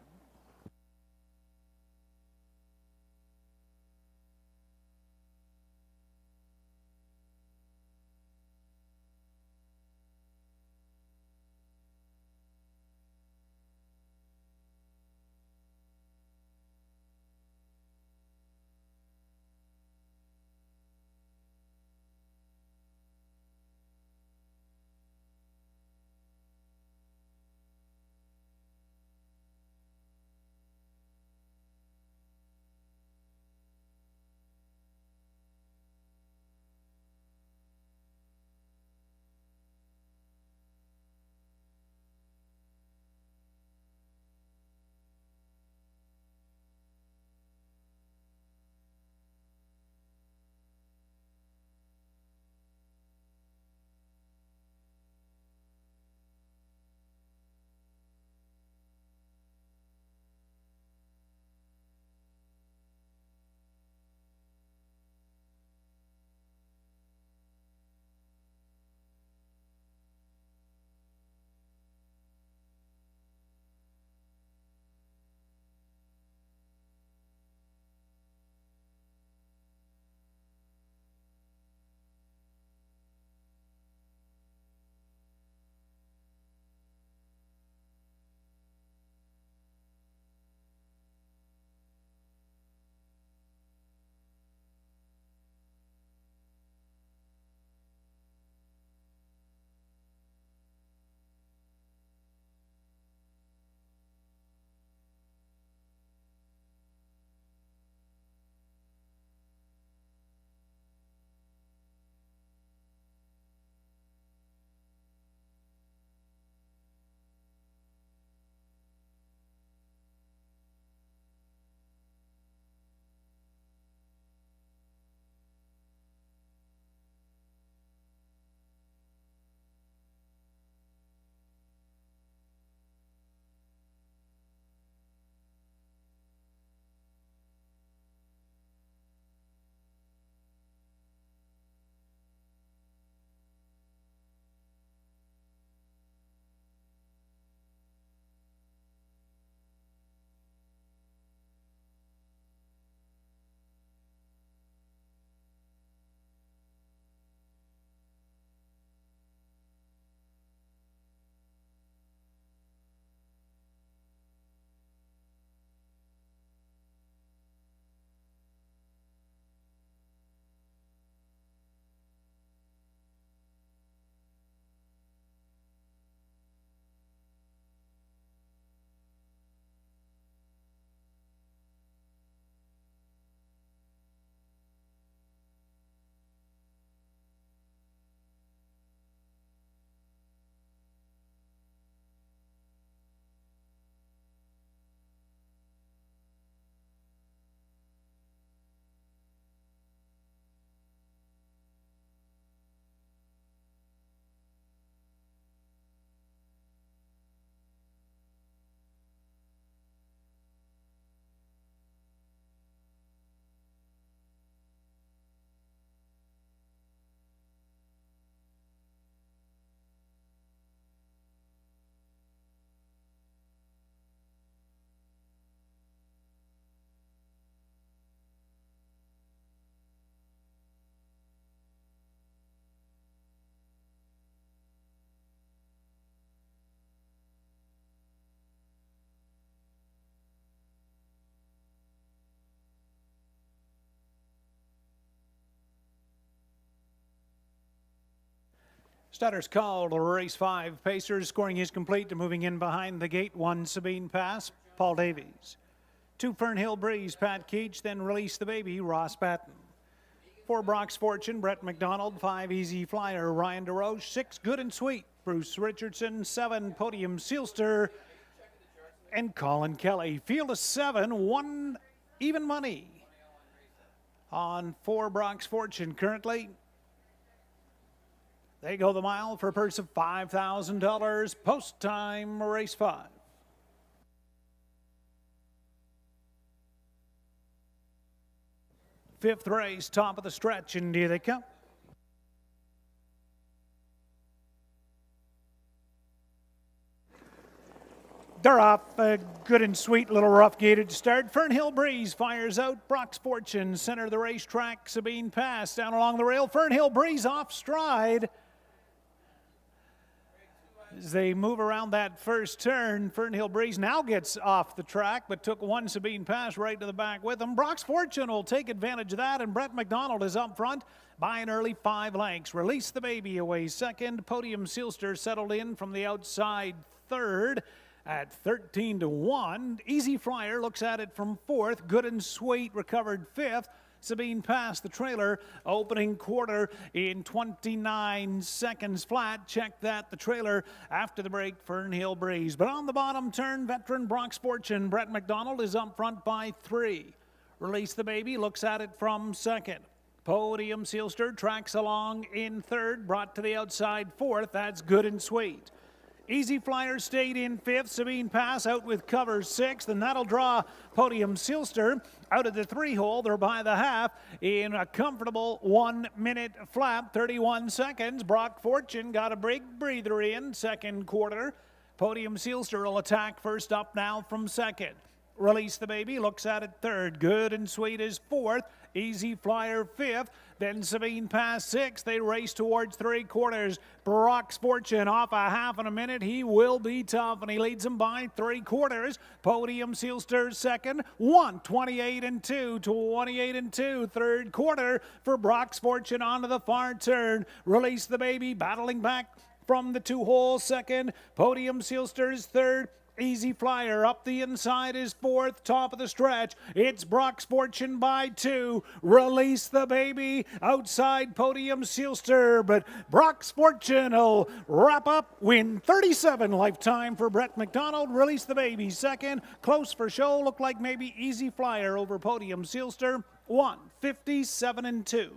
Starters called. Race 5. Pacers scoring is complete to moving in behind the gate. 1 Sabine Pass, Paul Davies. 2 Fernhill Breeze, Pat Keach. Then Release the Baby, Ross Patton. 4 Brock's Fortune, Brett McDonald. 5 Easy Flyer, Ryan DeRoche. 6 Good and Sweet, Bruce Richardson. 7 Podium Sealster and Colin Kelly. Field of 7, 1 even money on 4 Brock's Fortune currently. They go the mile for a purse of $5,000. Post time, race 5. Fifth race, top of the stretch, and here they come. They're off a good and sweet little rough gated start. Fernhill Breeze fires out. Brock's Fortune, center of the racetrack. Sabine Pass down along the rail. Fernhill Breeze off stride. As they move around that first turn, Fernhill Breeze now gets off the track, but took 1 Sabine Pass right to the back with them. Brock's Fortune will take advantage of that, and Brett McDonald is up front by an early 5 lengths. Release the Baby away second. Podium Sealster settled in from the outside third at 13-1. Easy Flyer looks at it from fourth. Good and Sweet recovered fifth. Sabine Pass, the trailer, opening quarter in 29 seconds flat. Check that, the trailer after the break, Fernhill Breeze. But on the bottom turn, veteran Brock's Fortune, Brett McDonald is up front by 3. Release the Baby looks at it from second. Podium Sealster tracks along in third, brought to the outside fourth. That's Good and Sweet. Easy Flyer stayed in fifth. Sabine Pass out with cover sixth, and that'll draw Podium Sealster out of the 3-hole. They're by the half in a comfortable 1 minute flat, 31 seconds. Brock Fortune got a big breather in second quarter. Podium Sealster will attack first up now from second. Release the Baby looks at it third. Good and Sweet is fourth. Easy Flyer fifth. Then Sabine Pass sixth. They race towards 3/4. Brock's Fortune off a half in a minute. He will be tough, and he leads them by 3/4. Podium Sealster second. 1:28-2. 28-2. Third quarter for Brock's Fortune onto the far turn. Release the Baby battling back from the 2-hole second. Podium Sealster's third. Easy Flyer up the inside is fourth, top of the stretch. It's Brock's Fortune by 2. Release the Baby outside Podium Sealster, but Brock's Fortune will wrap up, win 37 lifetime for Brett McDonald. Release the Baby second. Close for show, look like maybe Easy Flyer over Podium Sealster. 1:57-2.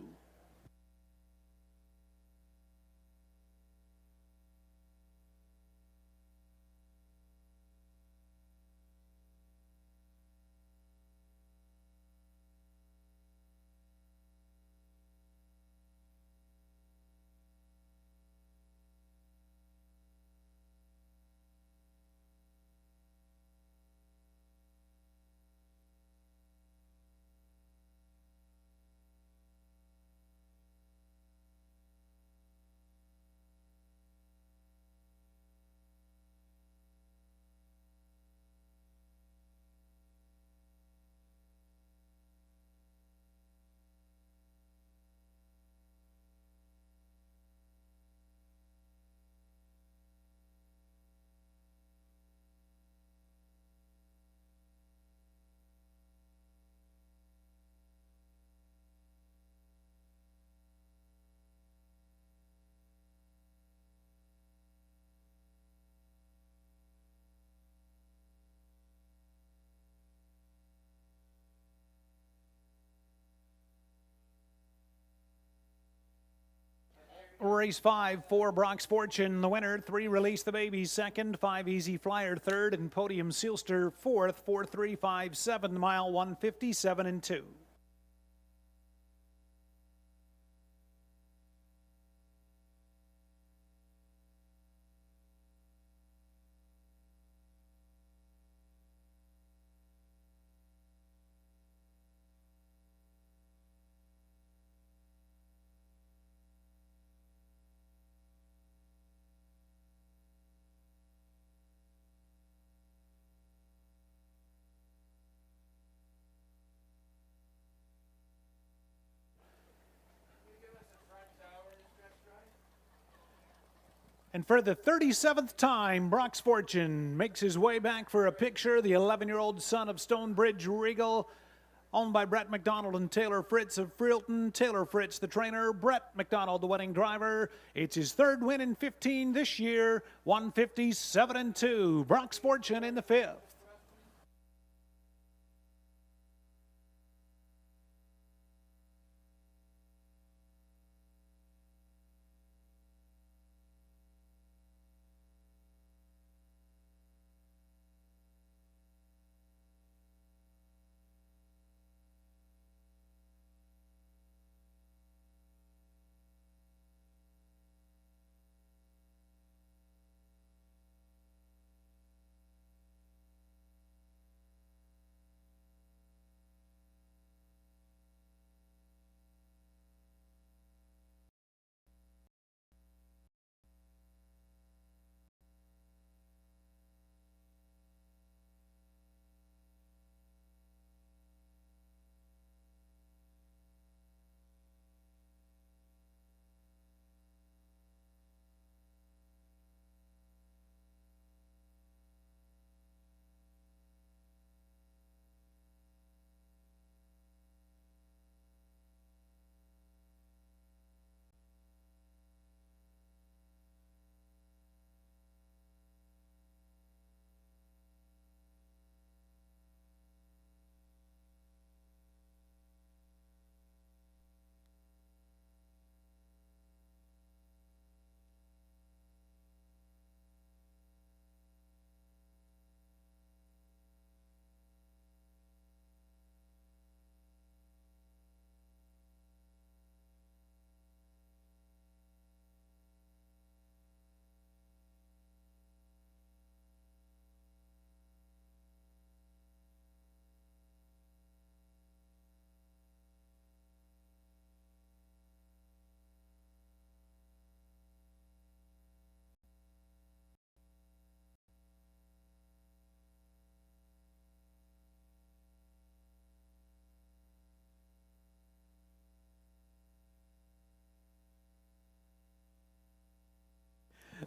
Race 5, 4 Brock's Fortune, the winner. 3 Release the Baby second. 5 Easy Flyer third, and Podium Sealster fourth. 4:357 mile, 1:57-2. And for the 37th time, Brock's Fortune makes his way back for a picture. The 11-year-old son of Stonebridge Regal, owned by Brett McDonald and Taylor Fritz of Freelton. Taylor Fritz, the trainer, Brett McDonald, the winning driver. It's his third win in 15 this year, 157-2. Brock's Fortune in the 5th.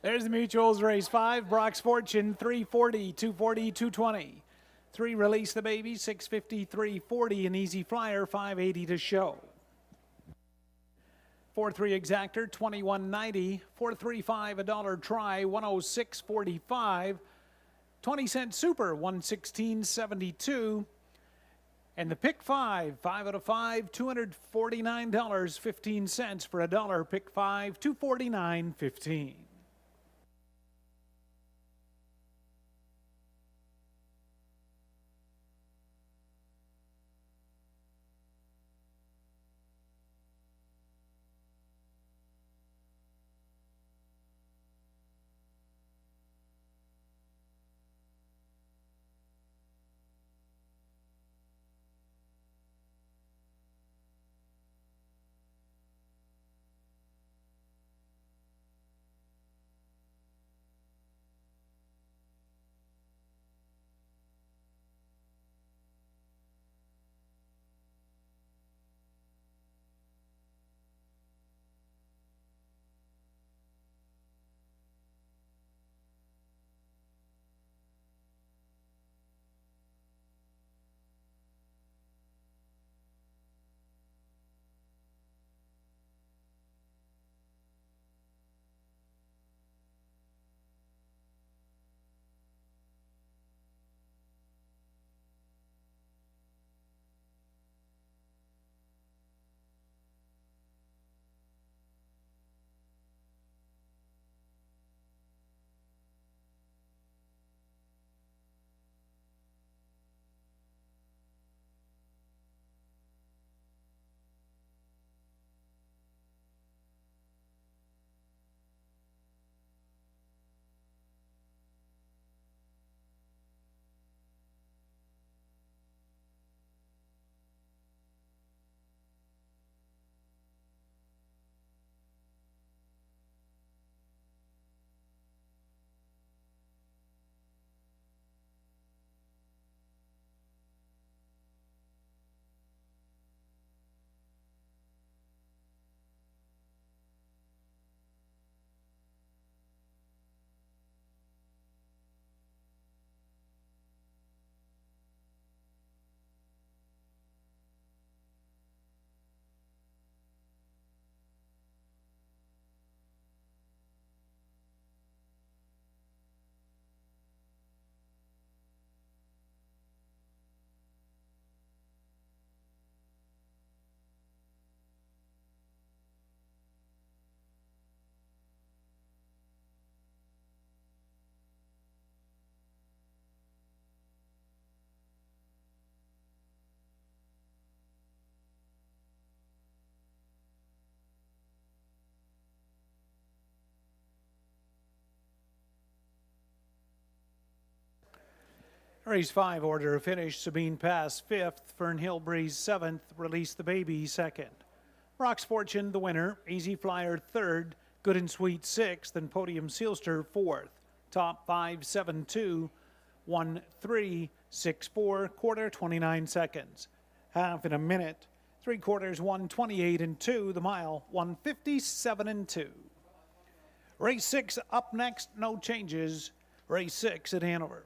There's the Mutuals race 5. Brock's Fortune 340, 240, 220. 3 Release the Baby 650, 340. An Easy Flyer 580 to show. 4-3 Exactor 21.90. 4-3-5 a dollar try 106.45. 20-cent Super 116.72. And the pick 5 out of 5, $249.15 for a dollar. Pick 5, $249.15. Race 5 order of finish: Sabine Pass 5th, Fern Hill Breeze 7th, Release the Baby 2nd. Rock's Fortune the winner, Easy Flyer 3rd, Good and Sweet 6th, and Podium Sealster 4th. Top 5-7-2, 1-3, 6-4, quarter 29 seconds. Half in a minute, 3/4 1:28 and 2, the mile 1:57 and 2. Race 6 up next, no changes. Race 6 at Hanover.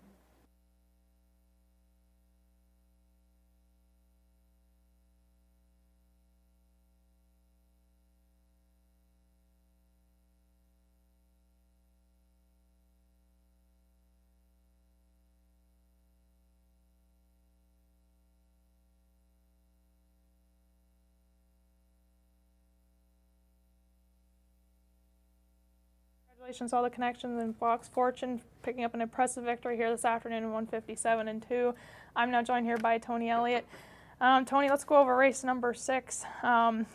Congratulations to all the connections in Fox Fortune picking up an impressive victory here this afternoon in 1:57 and 2. I'm now joined here by Tony Elliott. Tony, let's go over race number 6. I'm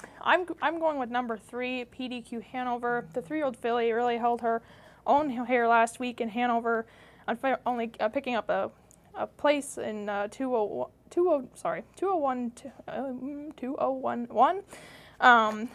going with number 3, PDQ Hanover. The 3-year-old filly really held her own here last week in Hanover, only picking up a place in 2011.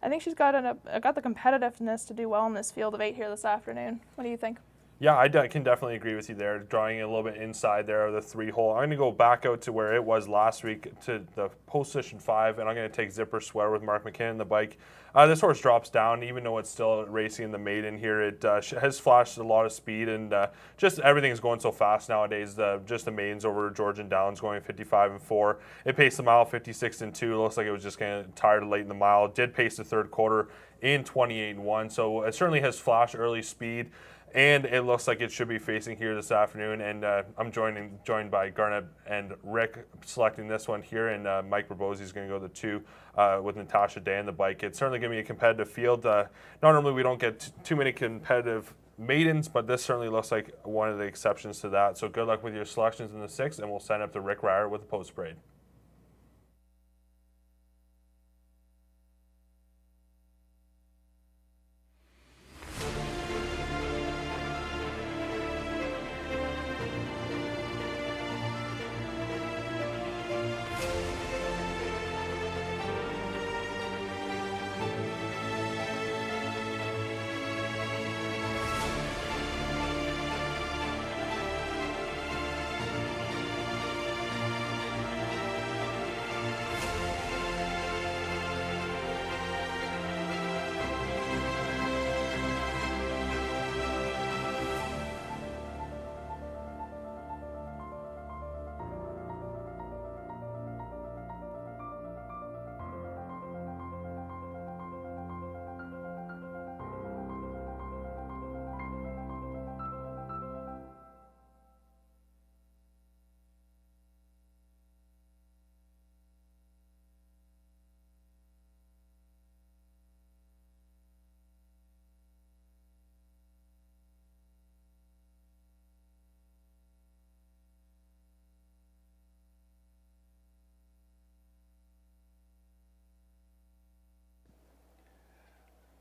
I think she's got the competitiveness to do well in this field of 8 here this afternoon. What do you think? Yeah, I can definitely agree with you there, drawing it a little bit inside there of the 3-hole. I'm going to go back out to where it was last week to the position 5, and I'm going to take Zipper Sweater with Mark McKinnon, the bike. This horse drops down, even though it's still racing in the maiden here. It has flashed a lot of speed, and just everything's going so fast nowadays. Just the maidens over Georgian Downs going 55 and 4. It paced the mile 56 and 2. It looks like it was just kind of tired late in the mile. It did pace the 3rd quarter in 28 and 1, so it certainly has flashed early speed. And it looks like it should be facing here this afternoon. And I'm joined by Garnet and Rick selecting this one here. And Mike Rabosi is going to go the 2 with Natasha Day on the bike. It's certainly going to be a competitive field. Normally we don't get too many competitive maidens, but this certainly looks like one of the exceptions to that. So good luck with your selections in the 6th, and we'll send up to Rick Ryer with the post parade.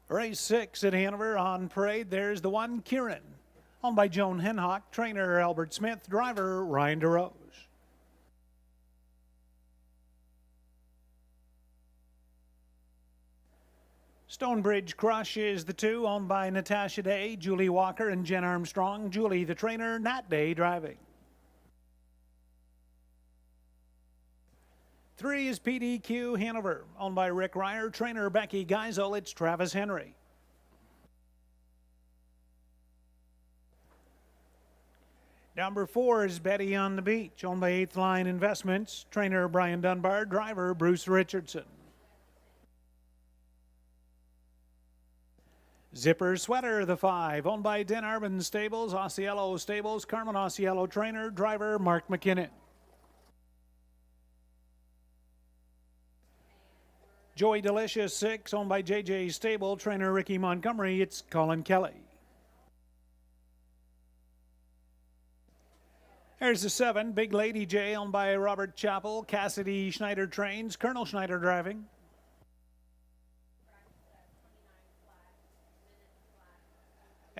Race 6 at Hanover on parade. There's the 1, Kieran. Owned by Joan Henhock, trainer Albert Smith, driver Ryan DeRose. Stonebridge Crush is the 2, owned by Natasha Day, Julie Walker, and Jen Armstrong. Julie, the trainer, Nat Day driving. 3 is PDQ Hanover, owned by Rick Ryer, trainer Becky Geisel. It's Travis Henry. Number 4 is Betty on the Beach, owned by 8th Line Investments, trainer Brian Dunbar, driver Bruce Richardson. Zipper Sweater, the 5, owned by Den Arbin Stables, Osceola Stables, Carmen Osceola trainer, driver Mark McKinnon. Joy Delicious 6, owned by JJ Stable, trainer Ricky Montgomery. It's Colin Kelly. There's the 7, Big Lady J, owned by Robert Chappell, Cassidy Schneider trains, Colonel Schneider driving.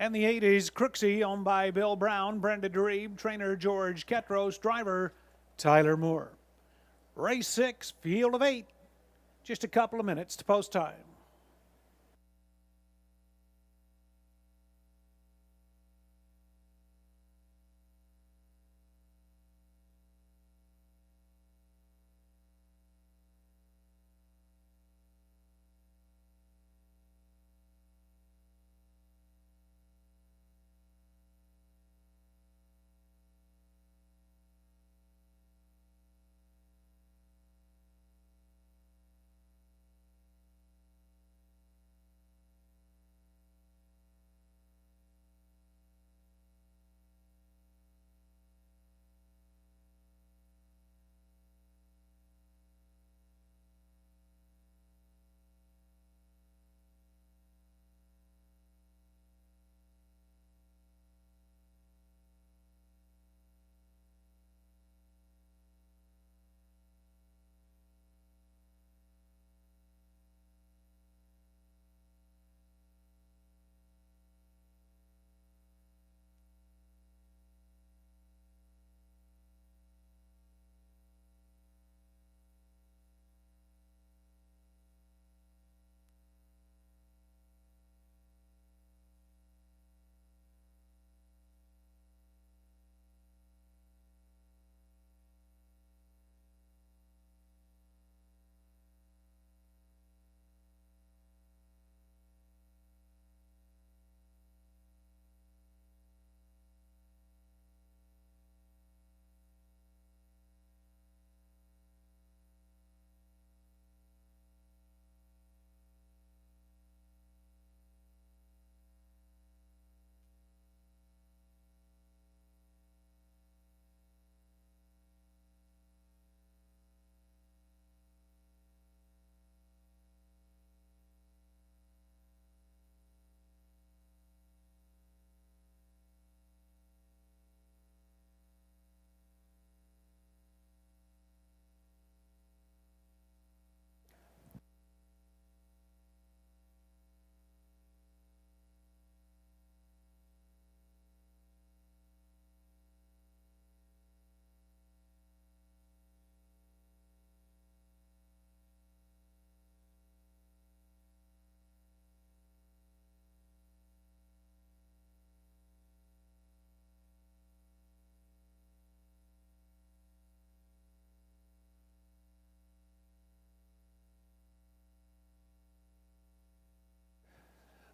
And the 8 is Crooksy, owned by Bill Brown, Brenda Dreeb, trainer George Ketros, driver Tyler Moore. Race 6, field of 8. Just a couple of minutes to post time.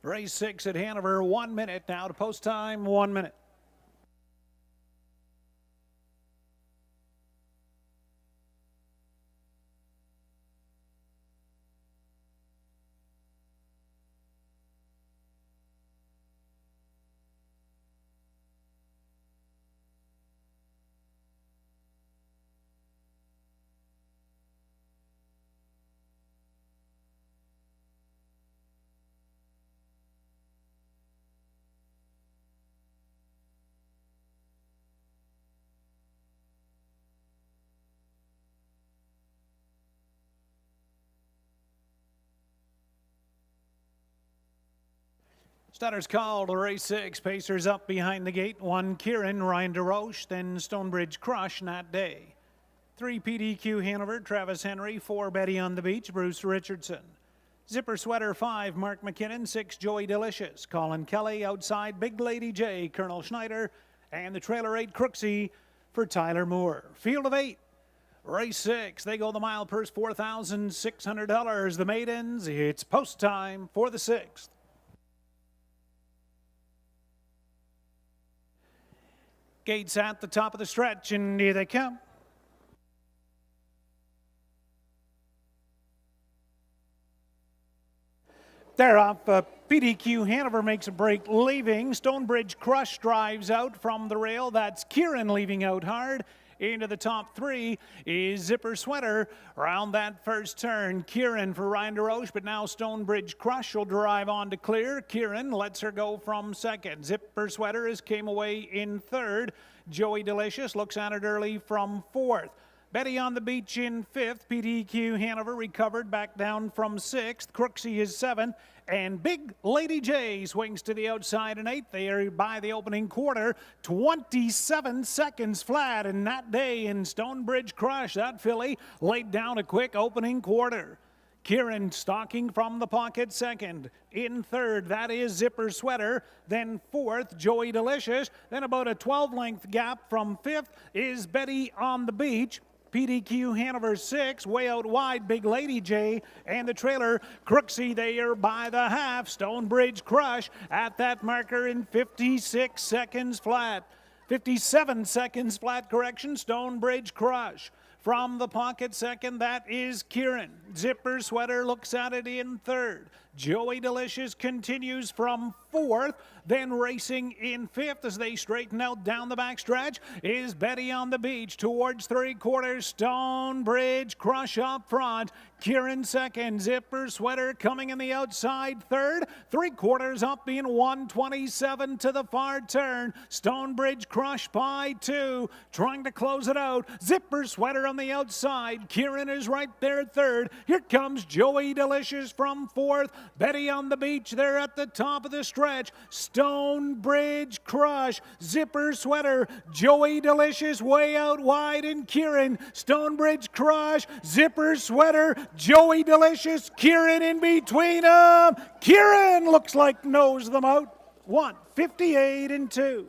Race 6 at Hanover, 1 minute now to post time, 1 minute. Starters called, race 6. Pacers up behind the gate. 1 Kieran, Ryan DeRoche, then Stonebridge Crush, Nat Day. 3 PDQ Hanover, Travis Henry. 4 Betty on the Beach, Bruce Richardson. Zipper Sweater 5, Mark McKinnon. 6 Joey Delicious, Colin Kelly. Outside, Big Lady J, Colonel Schneider. And the trailer 8 Crooksy for Tyler Moore. Field of 8. Race 6, they go the mile purse, $4,600. The maidens, it's post time for the 6th. Gates at the top of the stretch, and here they come. They're off. PDQ Hanover makes a break leaving. Stonebridge Crush drives out from the rail. That's Kieran leaving out hard. Into the top 3 is Zipper Sweater. Around that first turn, Kieran for Ryan DeRoche, but now Stonebridge Crush will drive on to clear. Kieran lets her go from second. Zipper Sweater is came away in third. Joey Delicious looks at it early from fourth. Betty on the Beach in 5th. PDQ Hanover recovered back down from 6th. Crooksy is 7th. And Big Lady J swings to the outside in 8th. They are by the opening quarter. 27 seconds flat. And that day in Stonebridge Crush, that filly laid down a quick opening quarter. Kieran stalking from the pocket 2nd. In 3rd, that is Zipper Sweater. Then 4th, Joey Delicious. Then about a 12-length gap from 5th is Betty on the Beach. PDQ Hanover 6, way out wide, Big Lady J, and the trailer, Crooksy, they are by the half. Stonebridge Crush at that marker in 56 seconds flat. 57 seconds flat, correction, Stonebridge Crush. From the pocket 2nd, that is Kieran. Zipper Sweater looks at it in 3rd. Joey Delicious continues from 4th. Then racing in 5th as they straighten out down the backstretch is Betty on the Beach towards 3/4. Stonebridge Crush up front. Kieran 2nd. Zipper Sweater coming in the outside 3rd. 3/4 up in 127 to the far turn. Stonebridge Crush by 2. Trying to close it out. Zipper Sweater on the outside. Kieran is right there 3rd. Here comes Joey Delicious from 4th. Betty on the Beach there at the top of the stretch. Stonebridge Crush, Zipper Sweater, Joey Delicious way out wide, and Kieran. Stonebridge Crush, Zipper Sweater, Joey Delicious, Kieran in between them. Kieran looks like knows them out. 1:58 and 2.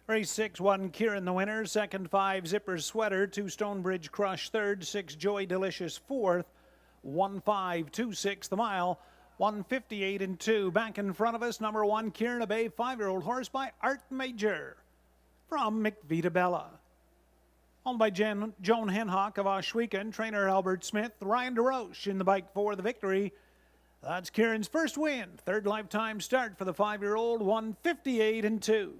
Race 6, 1, Kieran the winner. 2nd, 5, Zipper Sweater. 2, Stonebridge Crush. 3rd, 6, Joy Delicious. 4th, 1-5-2-6 the mile. 1:58 and 2. Back in front of us, number 1, Kieran, a bay 5-year-old horse by Art Major from McVita Bella. Owned by Joan Henhock of Oshwegan, trainer Albert Smith, Ryan DeRoche in the bike for the victory. That's Kieran's first win. 3rd lifetime start for the 5-year-old. 1:58 and 2.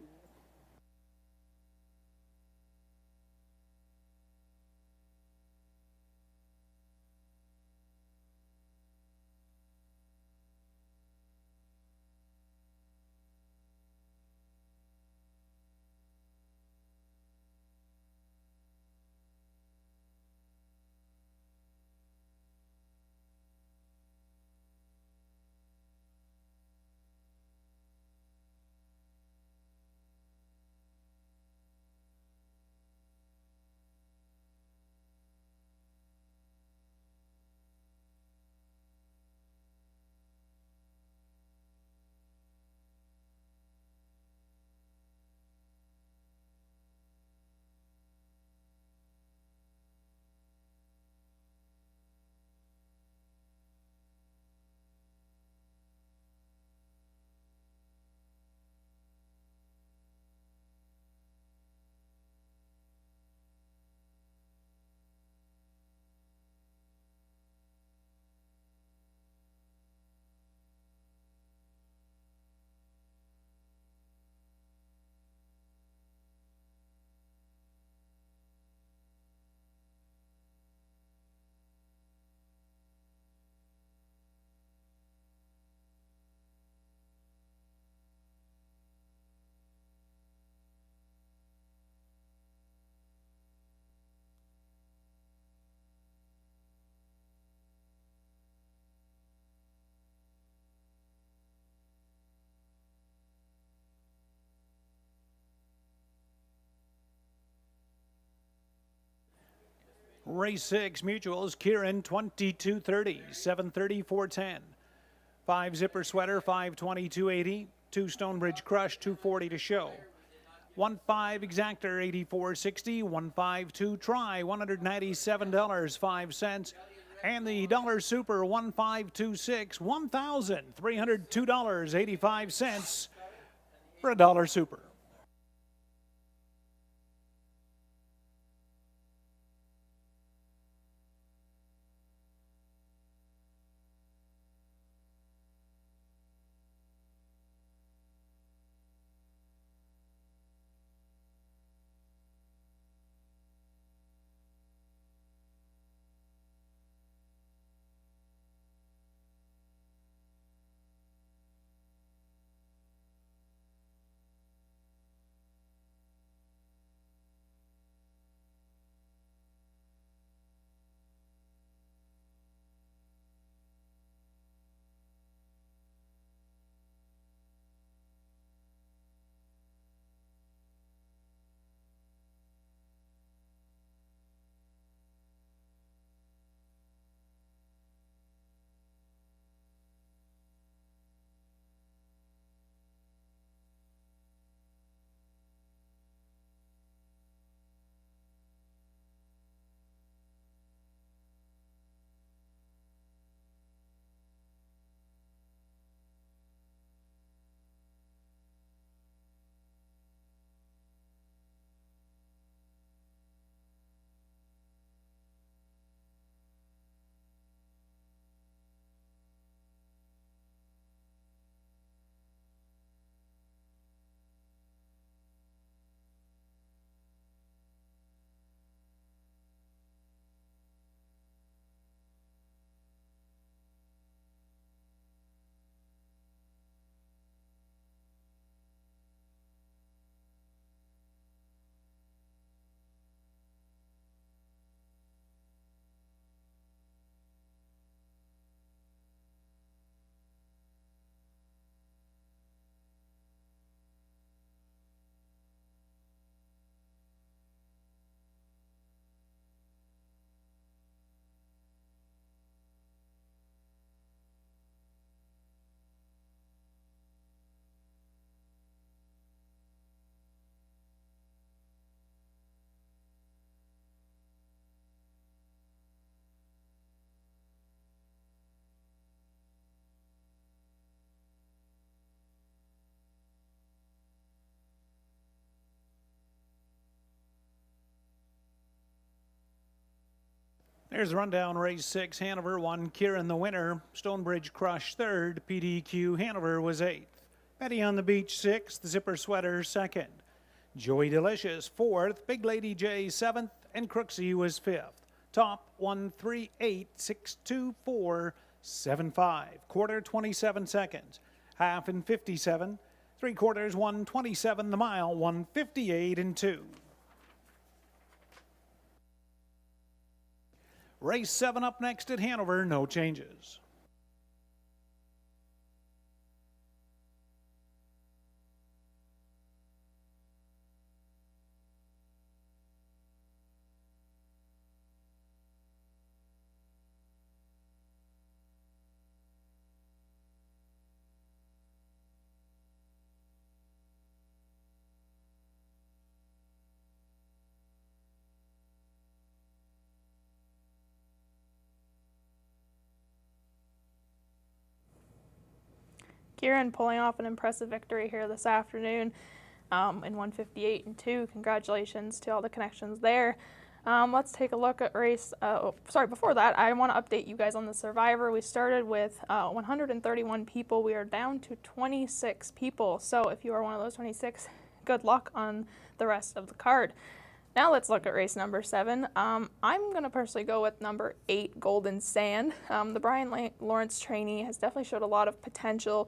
Race 6, Mutuals, Kieran, 22.30, 7.30, 4.10. 5 Zipper Sweater, 5.20, 2.80. 2 Stonebridge Crush, 2.40 to show. 1.5 Exactor, 84.60. 1.52 Try, $197, 5 cents. And the Dollar Super, 1.526, $1,302.85 for a Dollar Super. There's the rundown. Race 6, Hanover won. Kieran the winner. Stonebridge Crush third. PDQ Hanover was 8th. Betty on the Beach 6th. Zipper Sweater 2nd. Joey Delicious 4th. Big Lady J 7th. And Crooksy was 5th. Top 138.624.75. Quarter 27 seconds. Half in 57. 3/4 127. The mile 158 and 2. Race 7 up next at Hanover, no changes. Kieran pulling off an impressive victory here this afternoon in 158 and 2. Congratulations to all the connections there. Let's take a look at race. Before that, I want to update you guys on the Survivor. We started with 131 people. We are down to 26 people. So if you are one of those 26, good luck on the rest of the card. Now let's look at race number 7. I'm going to personally go with number 8, Golden Sand. The Brian Lawrence trainee has definitely showed a lot of potential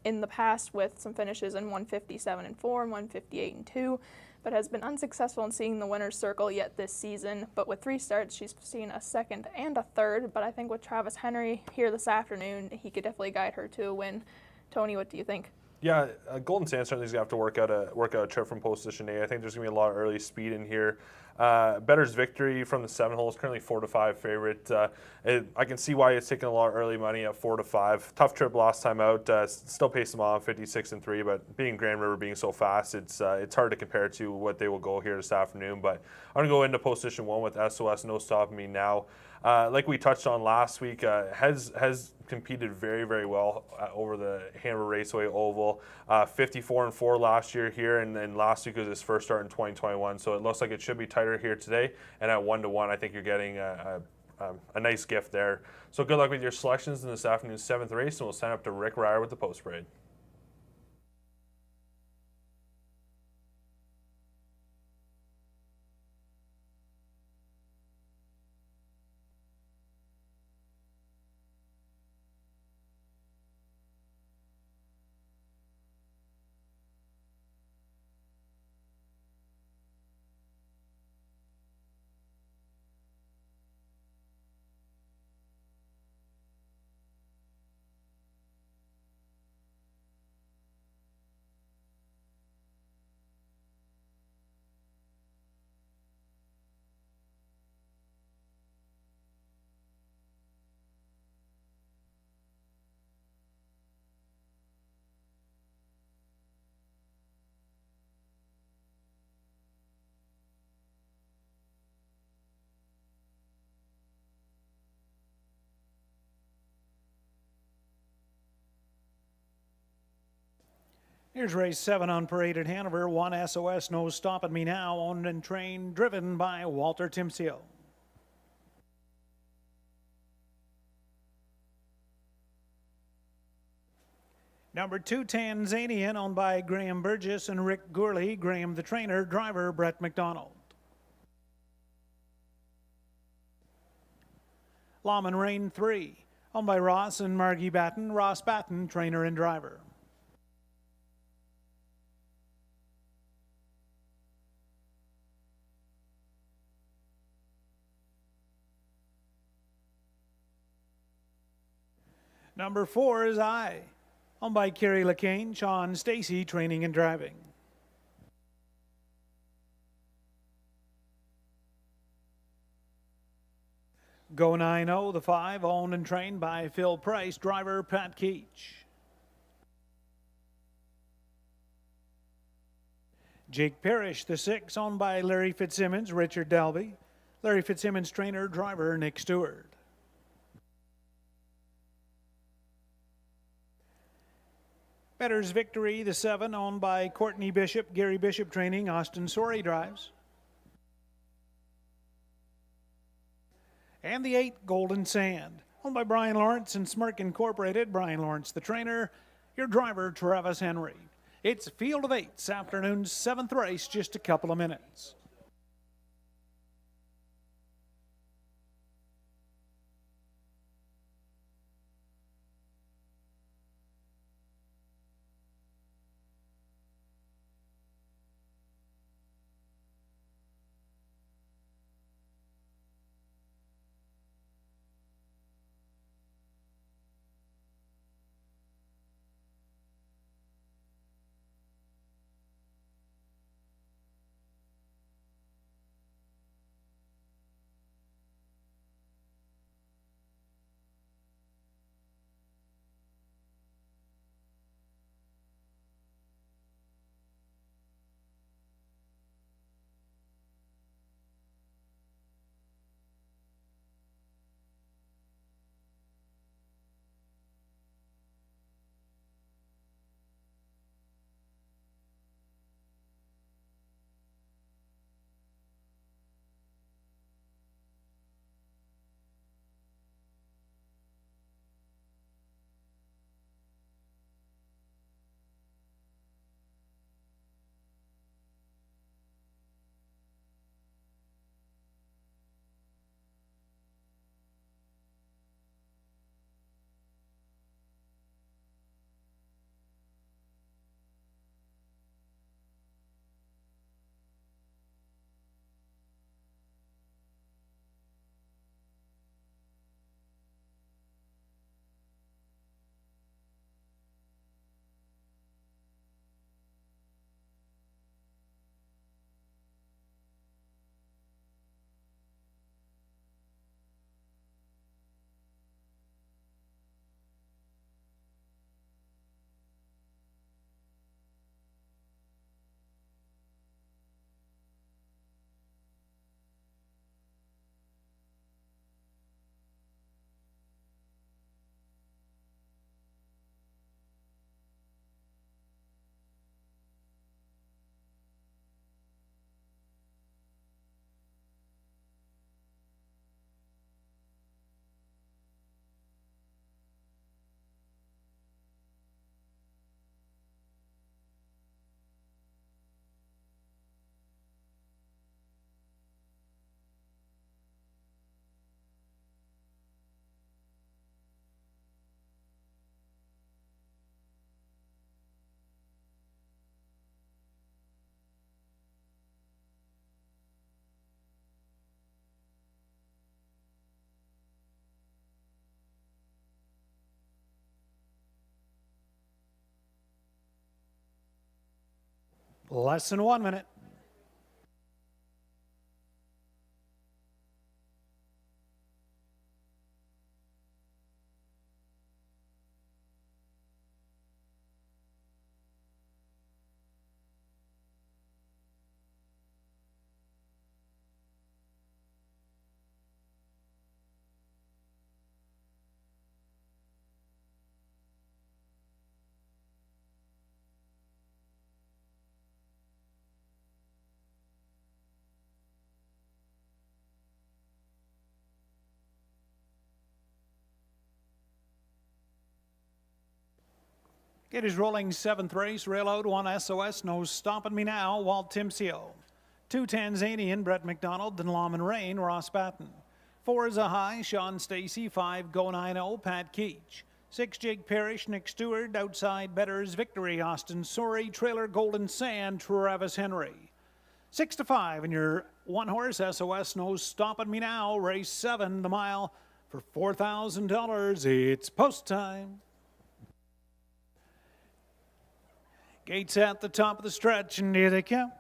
in the past with some finishes in 157 and 4 and 158 and 2, but has been unsuccessful in seeing the winner's circle yet this season. But with 3 starts, she's seen a 2nd and a 3rd. But I think with Travis Henry here this afternoon, he could definitely guide her to a win. Tony, what do you think? Yeah, Golden Sand certainly is going to have to work out a trip from position 8. I think there's going to be a lot of early speed in here. Better's Victory from the 7 hole is currently 4-5 favorite. I can see why it's taking a lot of early money at 4-5. Tough trip last time out. Still paced them off 56-3, but being Grand River being so fast, it's hard to compare to what they will go here this afternoon. But I'm going to go into position 1 with SOS No Stopping Me Now. Like we touched on last week, has competed very, very well over the Hanover Raceway Oval. 54-4 last year here, and then last week was his first start in 2021. So it looks like it should be tighter here today. And at 1-1, I think you're getting a nice gift there. So good luck with your selections in this afternoon's 7th race, and we'll sign up to Rick Ryer with the post parade. Here's race 7 on parade at Hanover. 1 SOS No Stopping Me Now, owned and trained, driven by Walter Timsio. Number 2, Tanzanian, owned by Graham Burgess and Rick Gourley. Graham the trainer, driver Brett McDonald. Lawman Rain 3, owned by Ross and Margie Batten. Ross Batten, trainer and driver. Number 4 is I, owned by Kerry LeCain, Sean Stacy, training and driving. Go 9-0, the 5, owned and trained by Phil Price, driver Pat Keach. Jake Parrish, the 6, owned by Larry Fitzsimmons, Richard Dalby. Larry Fitzsimmons, trainer, driver Nick Stewart. Better's Victory, the 7, owned by Courtney Bishop, Gary Bishop training, Austin Sorey drives. And the 8, Golden Sand, owned by Brian Lawrence and Smirk Incorporated. Brian Lawrence, the trainer, your driver, Travis Henry. It's Field of 8's afternoon's 7th race, just a couple of minutes. Less than 1 minute. It is rolling 7th race, rail out 1 SOS, no stopping me now, Walt Timsio. 2 Tanzanian, Brett McDonald, then Lawman Rain, Ross Batten. 4 is a high, Sean Stacy. 5, Go 9-0, Pat Keach. 6, Jake Parrish, Nick Stewart. Outside Better's Victory, Austin Sorry. Trailer Golden Sand, Travis Henry. 6 to 5 in your 1 horse, SOS, no stopping me now. Race 7, the mile for $4,000. It's post time. Gates at the top of the stretch, and here they come.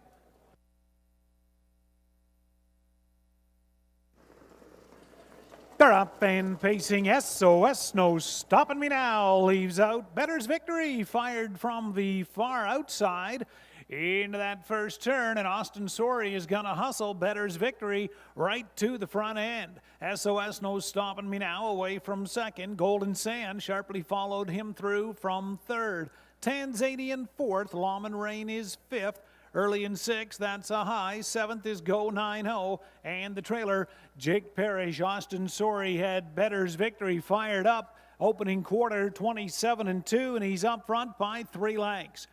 They're up and pacing. SOS, no stopping me now. Leaves out Better's Victory, fired from the far outside into that first turn, and Austin Sorry is going to hustle Better's Victory right to the front end. SOS, no stopping me now, away from second. Golden Sand sharply followed him through from third. Tanzanian fourth, Lawman Rain is fifth. Early in sixth, that's a high. 7th is Go 9-0. And the trailer, Jake Parrish, Austin Sorry had Better's Victory fired up. Opening quarter, 27-2, and he's up front by 3 lengths.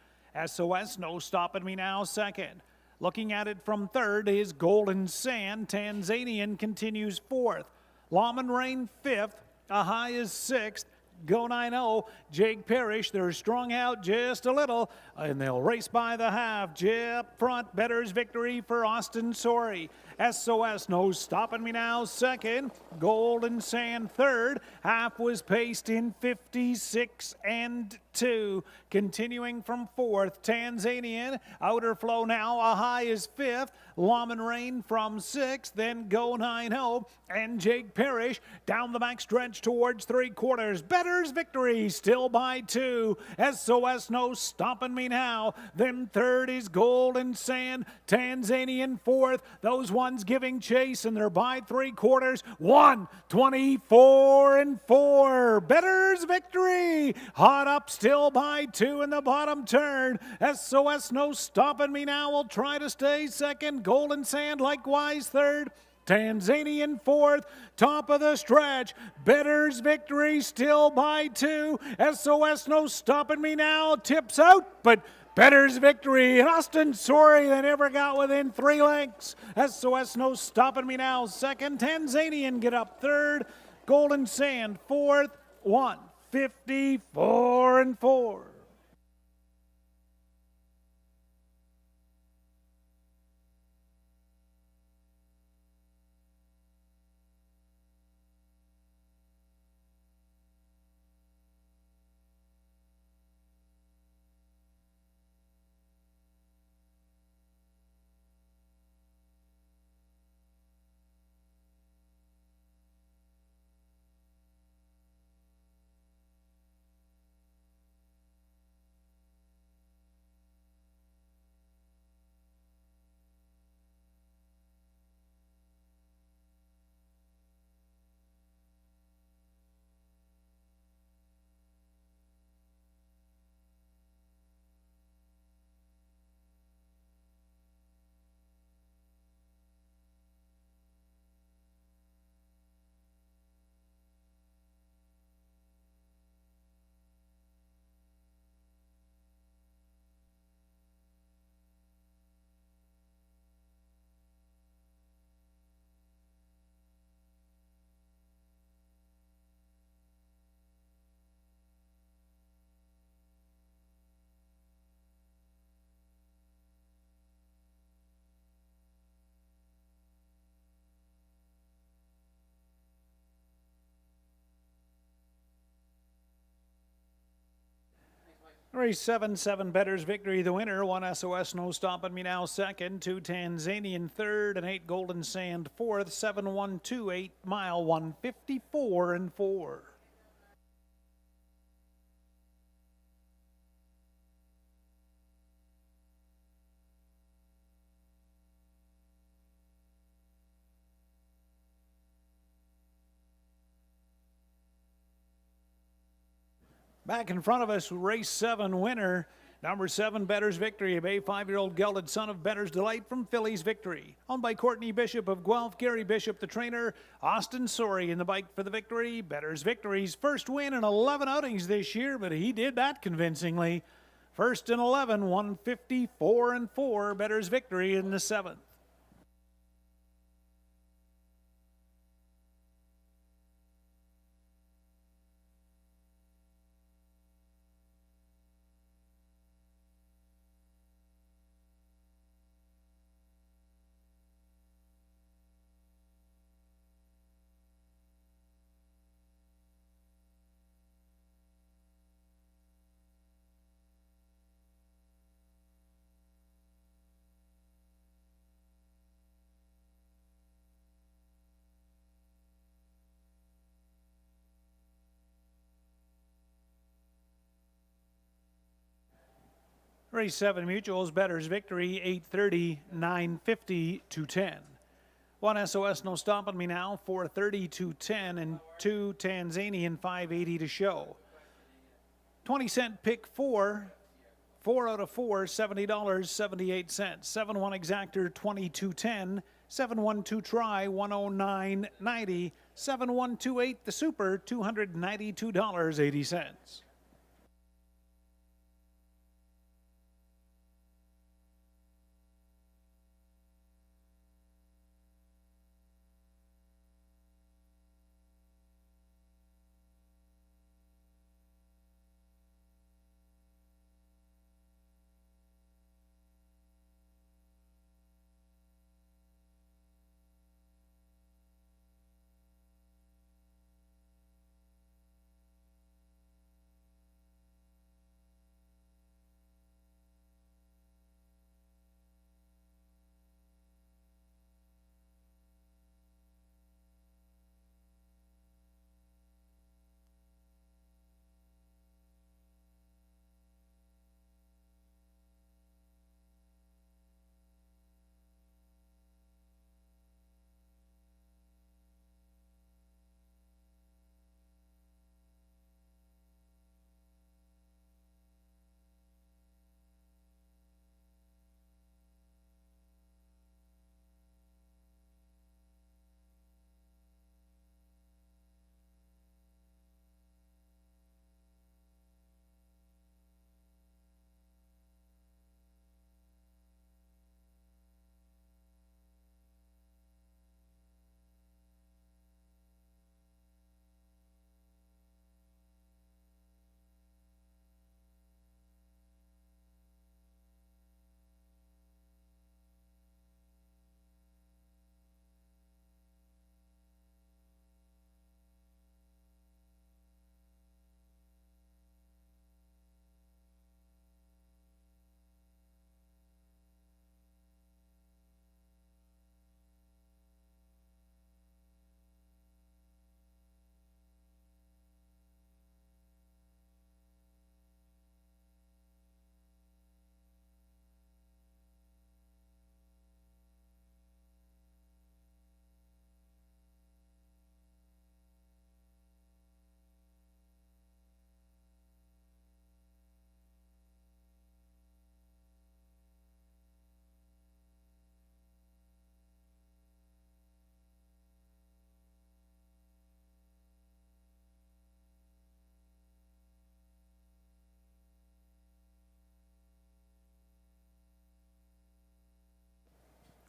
SOS, no stopping me now, second. Looking at it from third is Golden Sand. Tanzanian continues fourth. Lawman Rain fifth. A high is sixth. Go 9-0, Jake Parrish, they're strung out just a little, and they'll race by the half. Up front, Better's Victory for Austin Sorry. SOS, no stopping me now, second. Golden Sand third. Half was paced in 56-2. Continuing from fourth, Tanzanian. Outer flow now, a high is fifth. Lawman Rain from sixth, then Go 9-0, and Jake Parrish down the back stretch towards 3/4. Better's Victory still by 2. SOS, no stopping me now. Then third is Golden Sand. Tanzanian fourth. Those ones giving chase, and they're by 3/4. 1:24-4. Better's Victory hot up still by 2 in the bottom turn. SOS, no stopping me now, will try to stay second. Golden Sand likewise third. Tanzanian fourth, top of the stretch. Better's Victory still by 2. SOS, no stopping me now, tips out, but Better's Victory and Austin Sorry, they never got within 3 lengths. SOS, no stopping me now, second. Tanzanian get up third. Golden Sand fourth. 1:54-4. Race 7, 7 Better's Victory, the winner. 1 SOS No Stopping Me Now second, 2 Tanzanian third, and 8 Golden Sand fourth. 7-1-2, 8 Mile 154 and 4. Back in front of us, race 7 winner, number 7 Better's Victory, a Bay 5-year-old gelded son of Better's Delight from Philly's Victory. Owned by Courtney Bishop of Guelph, Gary Bishop the trainer, Austin Sorey in the bike for the victory. Better's Victory's first win in 11 outings this year, but he did that convincingly. First in 11, 154 and 4, Better's Victory in the 7th. Race 7 Mutuals, Better's Victory, 830, 950 to 10. 1 SOS No Stopping Me Now, 430 to 10, and 2 Tanzanian 580 to show. 20-cent pick 4, 4 out of 4, $70.78. 7-1 exactor, 2210. 7-1-2 try, 109.90. 7-1-2-8 the super, $292.80.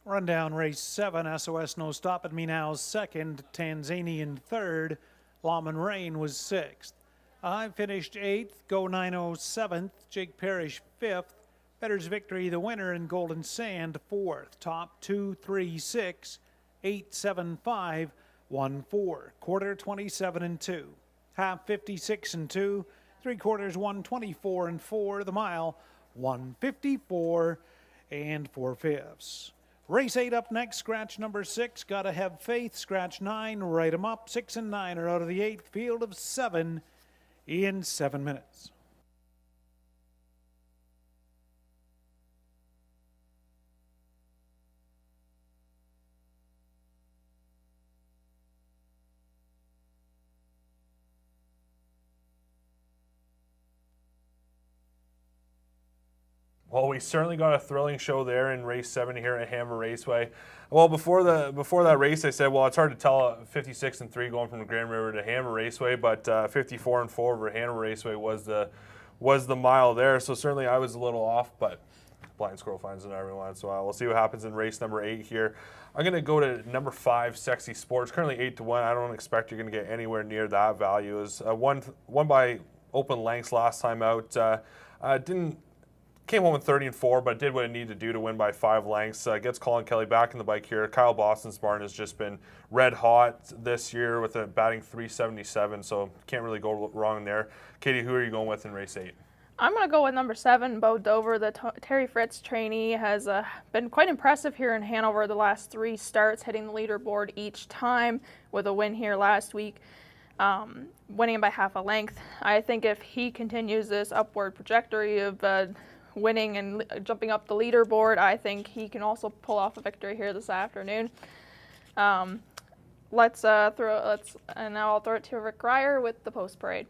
Rundown race 7, SOS No Stopping Me Now second, Tanzanian third, Lawman Rain was sixth. I finished 8th, Go 90 7th, Jake Parrish 5th, Better's Victory the winner, and Golden Sand 4th. Top 2, 3, 6, 8, 7, 5, 1, 4. Quarter 27 and 2. Half 56 and 2. 3 quarters 124 and 4. The mile 154 and 4/5. Race 8 up next, scratch number 6. Gotta Have Faith, scratch 9. Write 'em up. 6 and 9 are out of the 8th field of 7 in 7 minutes. Well, we certainly got a thrilling show there in race 7 here at Hanover Raceway. Well, before that race, I said, well, it's hard to tell 56 and 3 going from the Grand River to Hanover Raceway, but 54 and 4 over Hanover Raceway was the mile there. So certainly I was a little off, but blind squirrel finds it every once in a while. We'll see what happens in race number 8 here. I'm going to go to number 5, Sexy Sports. Currently 8-1. I don't expect you're going to get anywhere near that value. It was won by open lengths last time out. Came home with 30 and 4, but did what it needed to do to win by 5 lengths. Gets Colin Kelly back in the bike here. Kyle Boston's barn has just been red hot this year with a batting 377, so can't really go wrong there. Katie, who are you going with in race 8? I'm going to go with number 7, Bo Dover. The Terry Fritz trainee has been quite impressive here in Hanover the last 3 starts, hitting the leaderboard each time with a win here last week, winning by half a length. I think if he continues this upward trajectory of winning and jumping up the leaderboard, I think he can also pull off a victory here this afternoon. And now I'll throw it to Rick Grier with the post parade.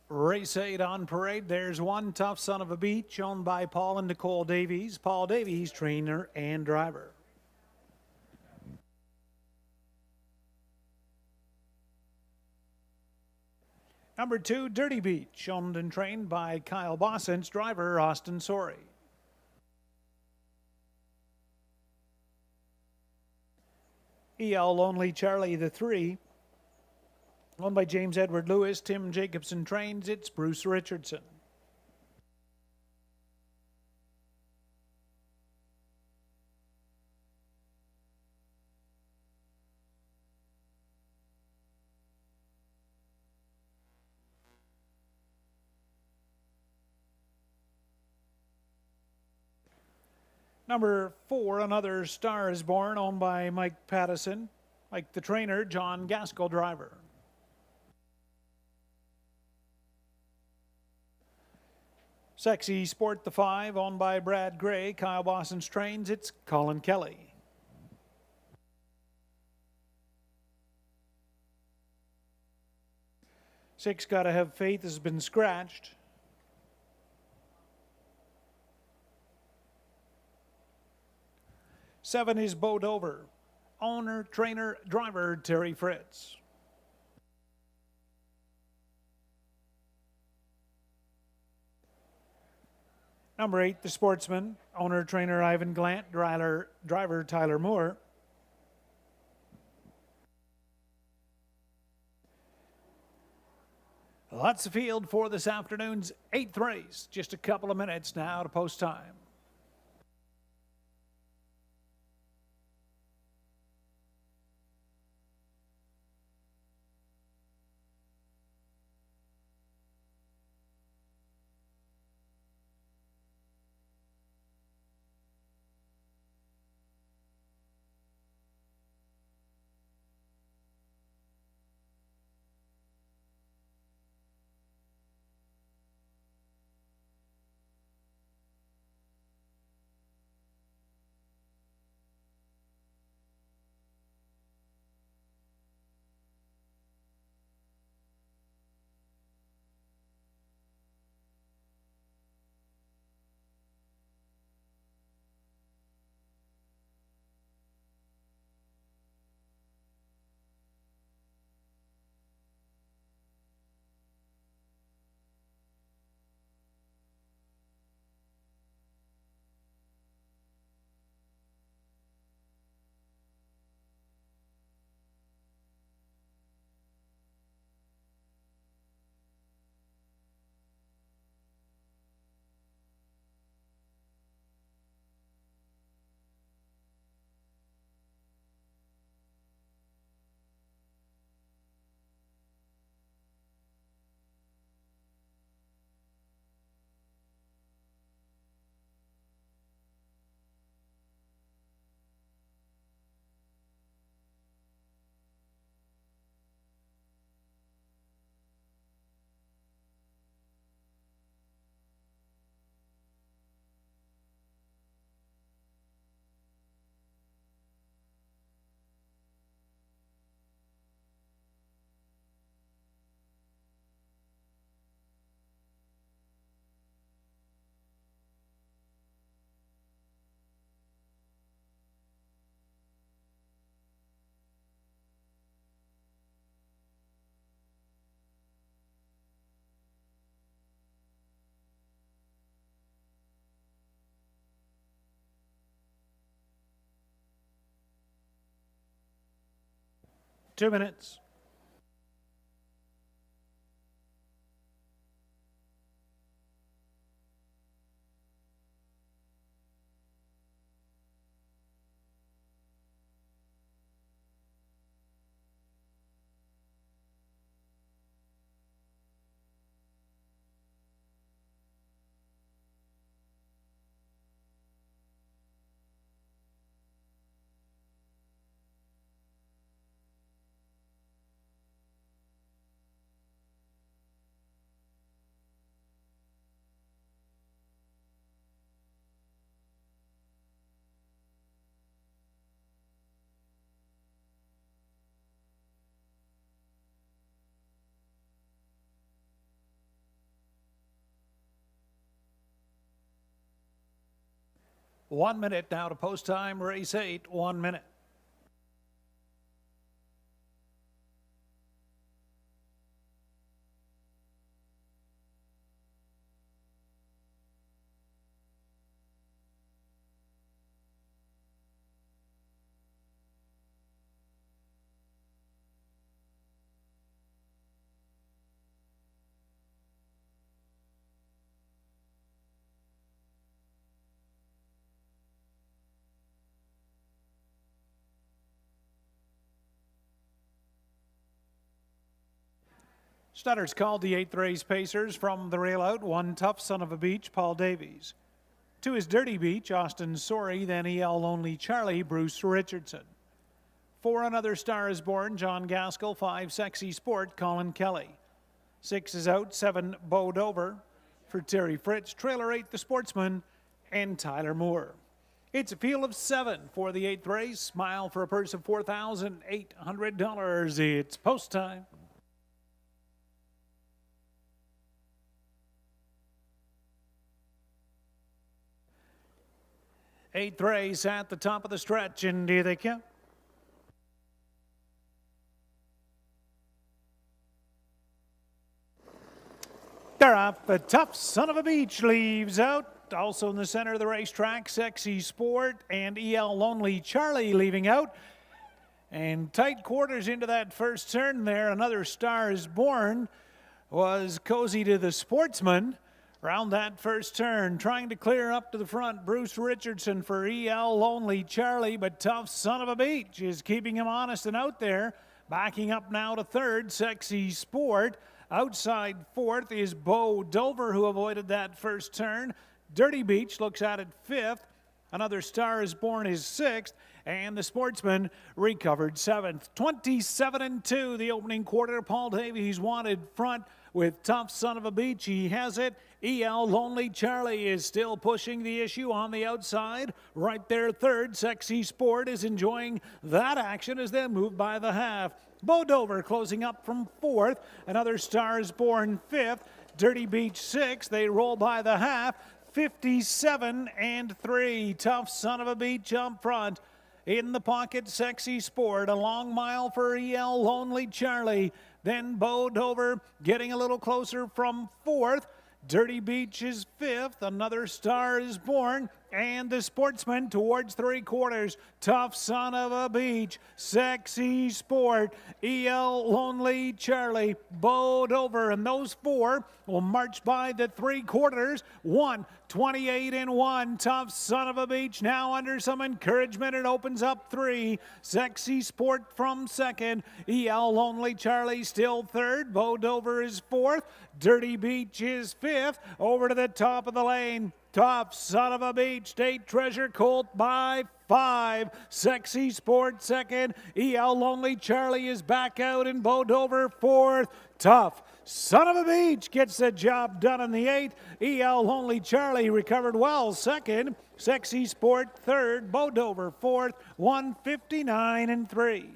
Race 8 on parade. There's One Tough Son of a Beach, owned by Paul and Nicole Davies. Paul Davies, trainer and driver. Number 2, Dirty Beach, owned and trained by Kyle Bossens, driver Austin Sorey. EL Lonely Charlie the 3, owned by James Edward Lewis. Tim Jacobson trains. It's Bruce Richardson. Number 4, Another Star is Born, owned by Mike Pattison. Mike the trainer, John Gaskell driver. Sexy Sport the 5, owned by Brad Gray. Kyle Bossens trains. It's Colin Kelly. Six, Gotta Have Faith has been scratched. 7 is Bo Dover. Owner, trainer, driver Terry Fritz. Number 8, the Sportsman. Owner, trainer Ivan Glant, driver Tyler Moore. Lots of field for this afternoon's 8th race. Just a couple of minutes now to post time. Two minutes. One minute now to post time, race 8, 1 minute. Stutters called the 8th race Pacers from the rail out. 1 tough son of a beach, Paul Davies. 2 is Dirty Beach, Austin Sorey. Then EL Lonely Charlie, Bruce Richardson. 4 Another Star is Born, John Gaskell. 5 Sexy Sport, Colin Kelly. 6 is out, 7 Bo Dover for Terry Fritz. Trailer 8, The Sportsman, and Tyler Moore. It's a field of 7 for the 8th race. Smile for a purse of $4,800. It's post time. Eighth race at the top of the stretch, and here they come. They're off. A Tough Son of a Beach leaves out. Also in the center of the racetrack, Sexy Sport and EL Lonely Charlie leaving out. And tight quarters into that first turn there. Another Star is Born was cozy to the Sportsman around that first turn. Trying to clear up to the front, Bruce Richardson for EL Lonely Charlie, but Tough Son of a Beach is keeping him honest and out there. Backing up now to third, Sexy Sport. Outside fourth is Bo Dover, who avoided that first turn. Dirty Beach looks at it fifth. Another Star is Born is sixth. And the Sportsman recovered seventh. 27-2 the opening quarter. Paul Davies wanted front with Tough Son of a Beach. He has it. EL Lonely Charlie is still pushing the issue on the outside. Right there third. Sexy Sport is enjoying that action as they move by the half. Bo Dover closing up from fourth. Another Star is Born fifth. Dirty Beach sixth. They roll by the half. 57-3. Tough Son of a Beach up front. In the pocket, Sexy Sport. A long mile for EL Lonely Charlie. Then Bo Dover getting a little closer from fourth. Dirty Beach is fifth. Another Star is Born. And the Sportsman towards three quarters. Tough Son of a Beach. Sexy Sport. EL Lonely Charlie. Bo Dover. And those four will march by the three quarters. 1:28-1. Tough Son of a Beach now under some encouragement. It opens up three. Sexy Sport from second. EL Lonely Charlie still third. Bo Dover is fourth. Dirty Beach is fifth. Over to the top of the lane. Tough Son of a Beach, State Treasure Colt by 5. Sexy Sport second. EL Lonely Charlie is back out in Bo Dover fourth. Tough Son of a Beach gets the job done in the 8th. EL Lonely Charlie recovered well second. Sexy Sport third. Bo Dover fourth. 1:59-3.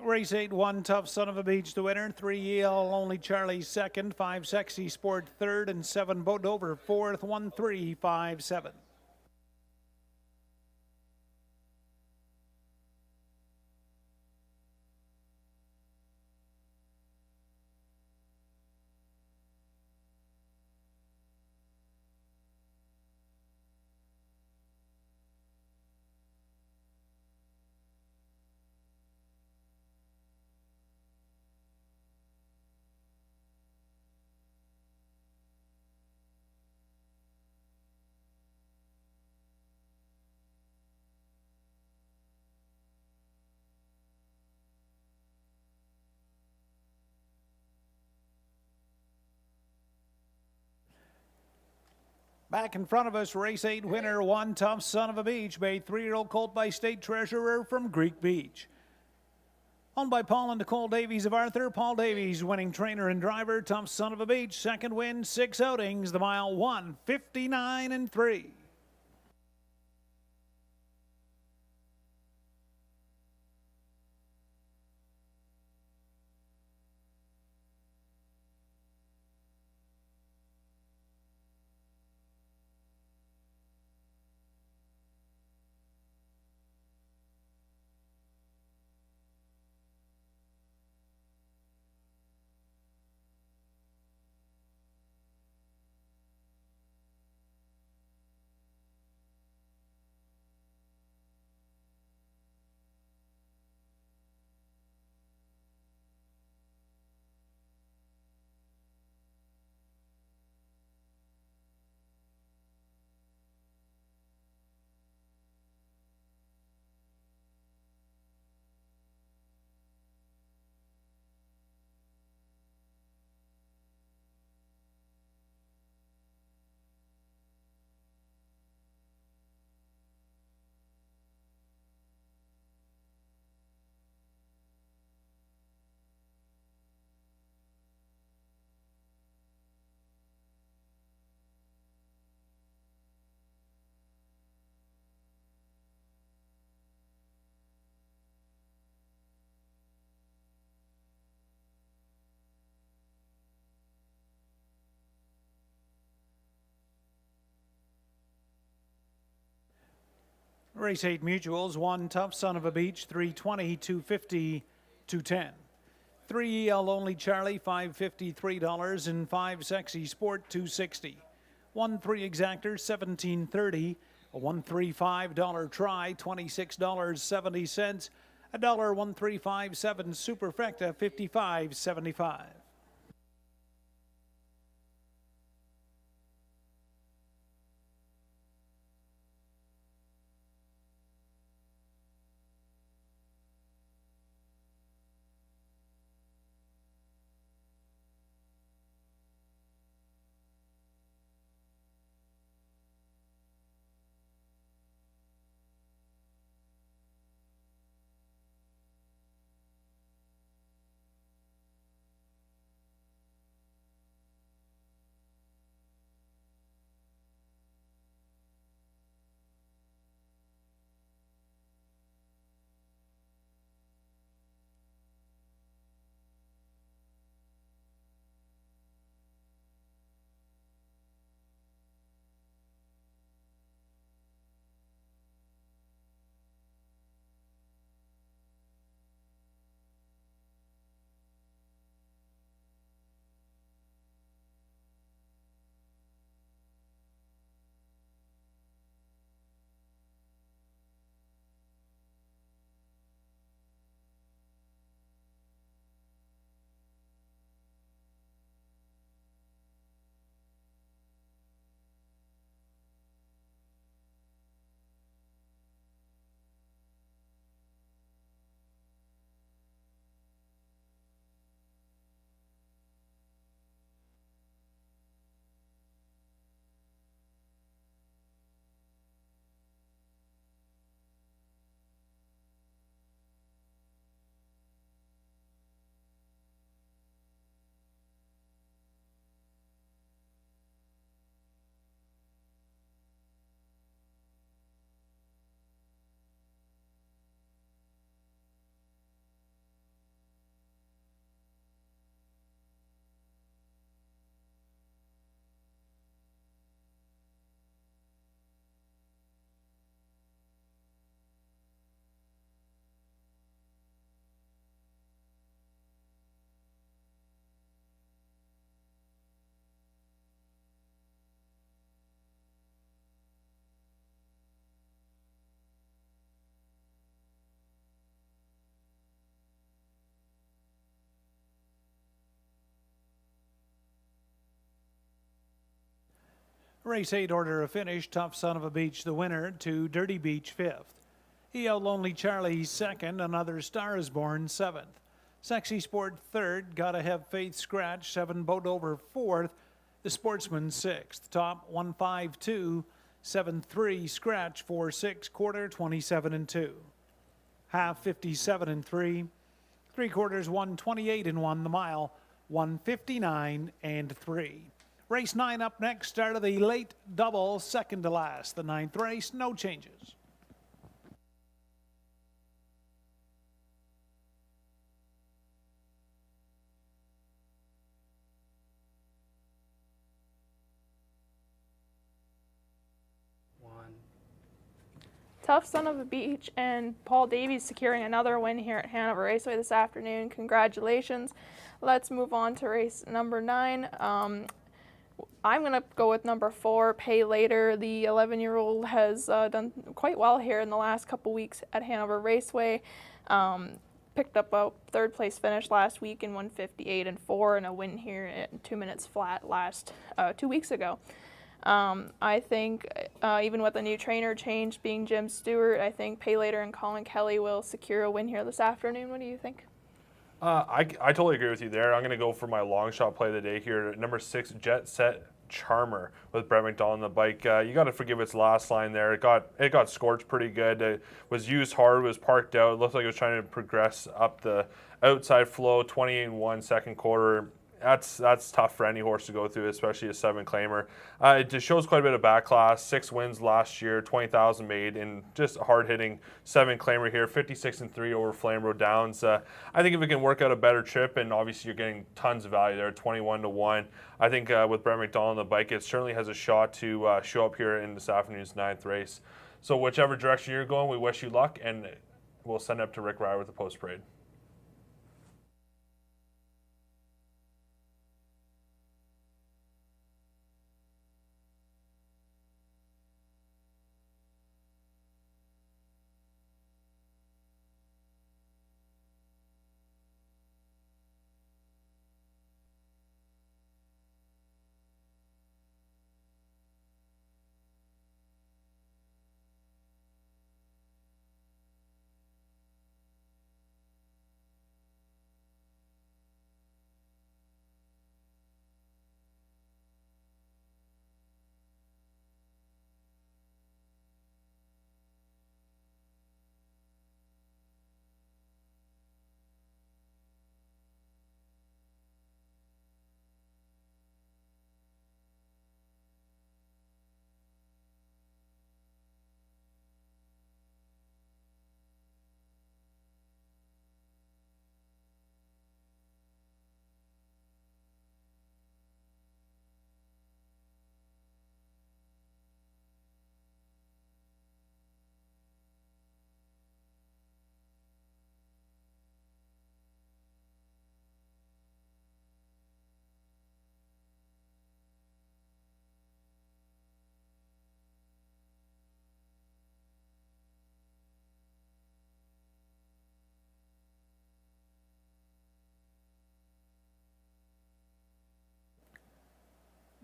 Race 8, 1 Tough Son of a Beach, the winner. 3 EL Lonely Charlie second. 5 Sexy Sport third. And 7 Bo Dover fourth. 1-3-5-7. Back in front of us, race 8 winner, 1 Tough Son of a Beach, made 3-year-old colt by State Treasurer from Greek Beach. Owned by Paul and Nicole Davies of Arthur. Paul Davies, winning trainer and driver. Tough Son of a Beach, second win, 6 outings. The mile 1:59-3. Race 8 Mutuals, 1 Tough Son of a Beach, 320, 250, 210. 3 EL Only Charlie, $550, $3, and 5 Sexy Sport, $260. 1 3 Exactor, $17.30. A $135 try, $26.70. $1.1357 Superfecta, $55.75. Race 8 order of finish, Tough Son of a Beach the winner, to Dirty Beach 5th. EL Lonely Charlie 2nd, Another Star is Born 7th. Sexy Sport 3rd, Gotta Have Faith Scratch 7, Boat Over 4th. The Sportsman 6th. Top 152, 7-3 Scratch 4-6, quarter 27 and 2. Half 57 and 3. 3 quarters 128 and 1. The mile 159 and 3. Race 9 up next, start of the late double, second to last. The 9th race, no changes. Tough Son of a Beach and Paul Davies securing another win here at Hanover Raceway this afternoon. Congratulations. Let's move on to race number 9. I'm going to go with number 4, Pay Later. The 11-year-old has done quite well here in the last couple weeks at Hanover Raceway. Picked up a 3rd place finish last week in 158 and 4 and a win here at 2 minutes flat 2 weeks ago. I think even with the new trainer change being Jim Stewart, I think Pay Later and Colin Kelly will secure a win here this afternoon. What do you think? I totally agree with you there. I'm going to go for my long shot play of the day here. Number 6, Jet Set Charmer with Brett McDonald on the bike. You got to forgive its last line there. It got scorched pretty good. It was used hard, was parked out. It looked like it was trying to progress up the outside flow. 28-1 second quarter. That's tough for any horse to go through, especially a 7 claimer. It just shows quite a bit of back class. 6 wins last year, 20,000 made, and just a hard-hitting 7 claimer here. 56 and 3 over Flame Road Downs. I think if it can work out a better trip, and obviously you're getting tons of value there, 21-1. I think with Brett McDonald on the bike, it certainly has a shot to show up here in this afternoon's 9th race. So whichever direction you're going, we wish you luck, and we'll send it up to Rick Ryer with the post parade.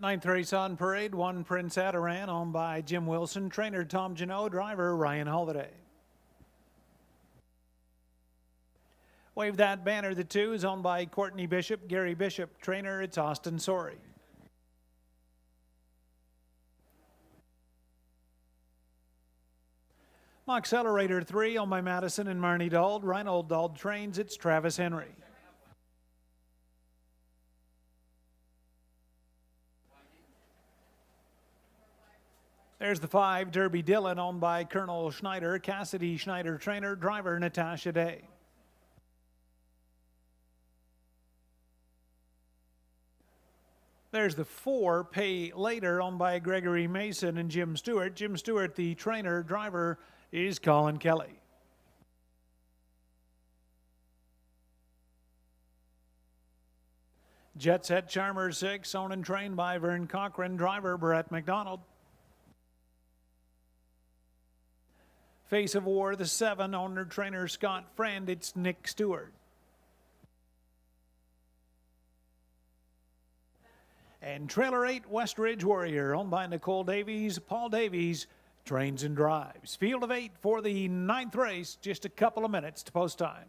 Ninth race on parade, 1 Prince Adaran, owned by Jim Wilson, trainer Tom Janot, driver Ryan Holiday. Wave That Banner, the 2 is owned by Courtney Bishop, Gary Bishop, trainer it's Austin Sorey. Accelerator 3 owned by Madison and Marnie Dauld, Reinhold Dauld trains it's Travis Henry. There's the 5, Derby Dillon, owned by Colonel Schneider, Cassidy Schneider trainer, driver Natasha Day. There's the 4, Pay Later, owned by Gregory Mason and Jim Stewart. Jim Stewart, the trainer, driver is Colin Kelly. Jet Set Charmer 6, owned and trained by Vern Cochran, driver Brett McDonald. Face of War, the 7, owner trainer Scott Friend, it's Nick Stewart. And Trailer 8, West Ridge Warrior, owned by Nicole Davies, Paul Davies, trains and drives. Field of 8 for the 9th race, just a couple of minutes to post time.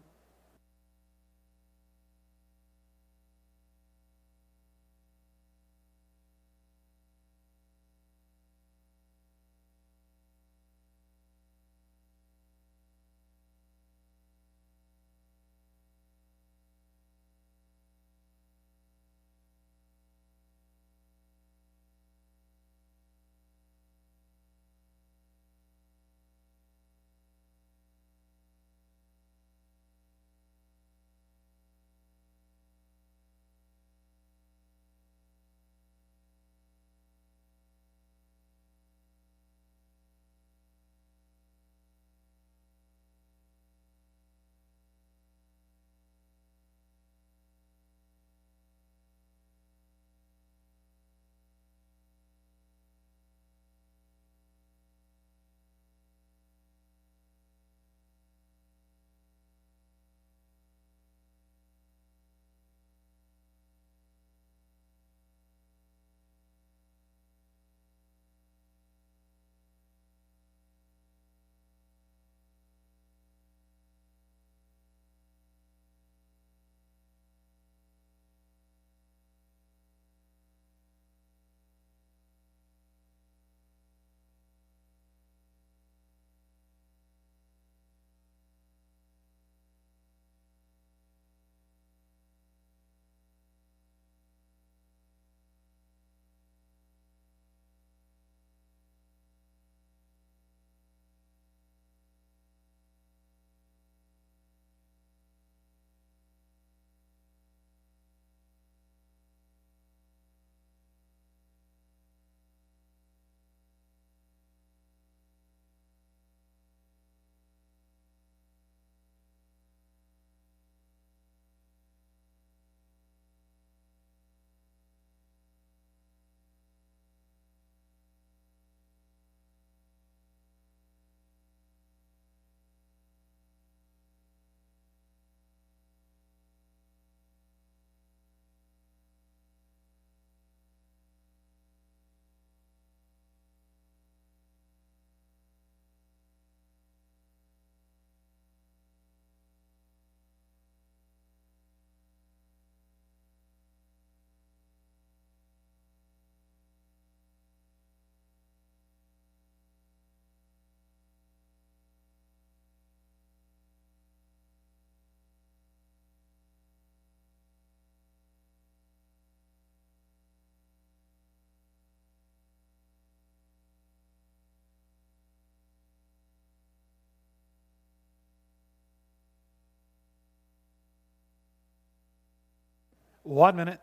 1 minute.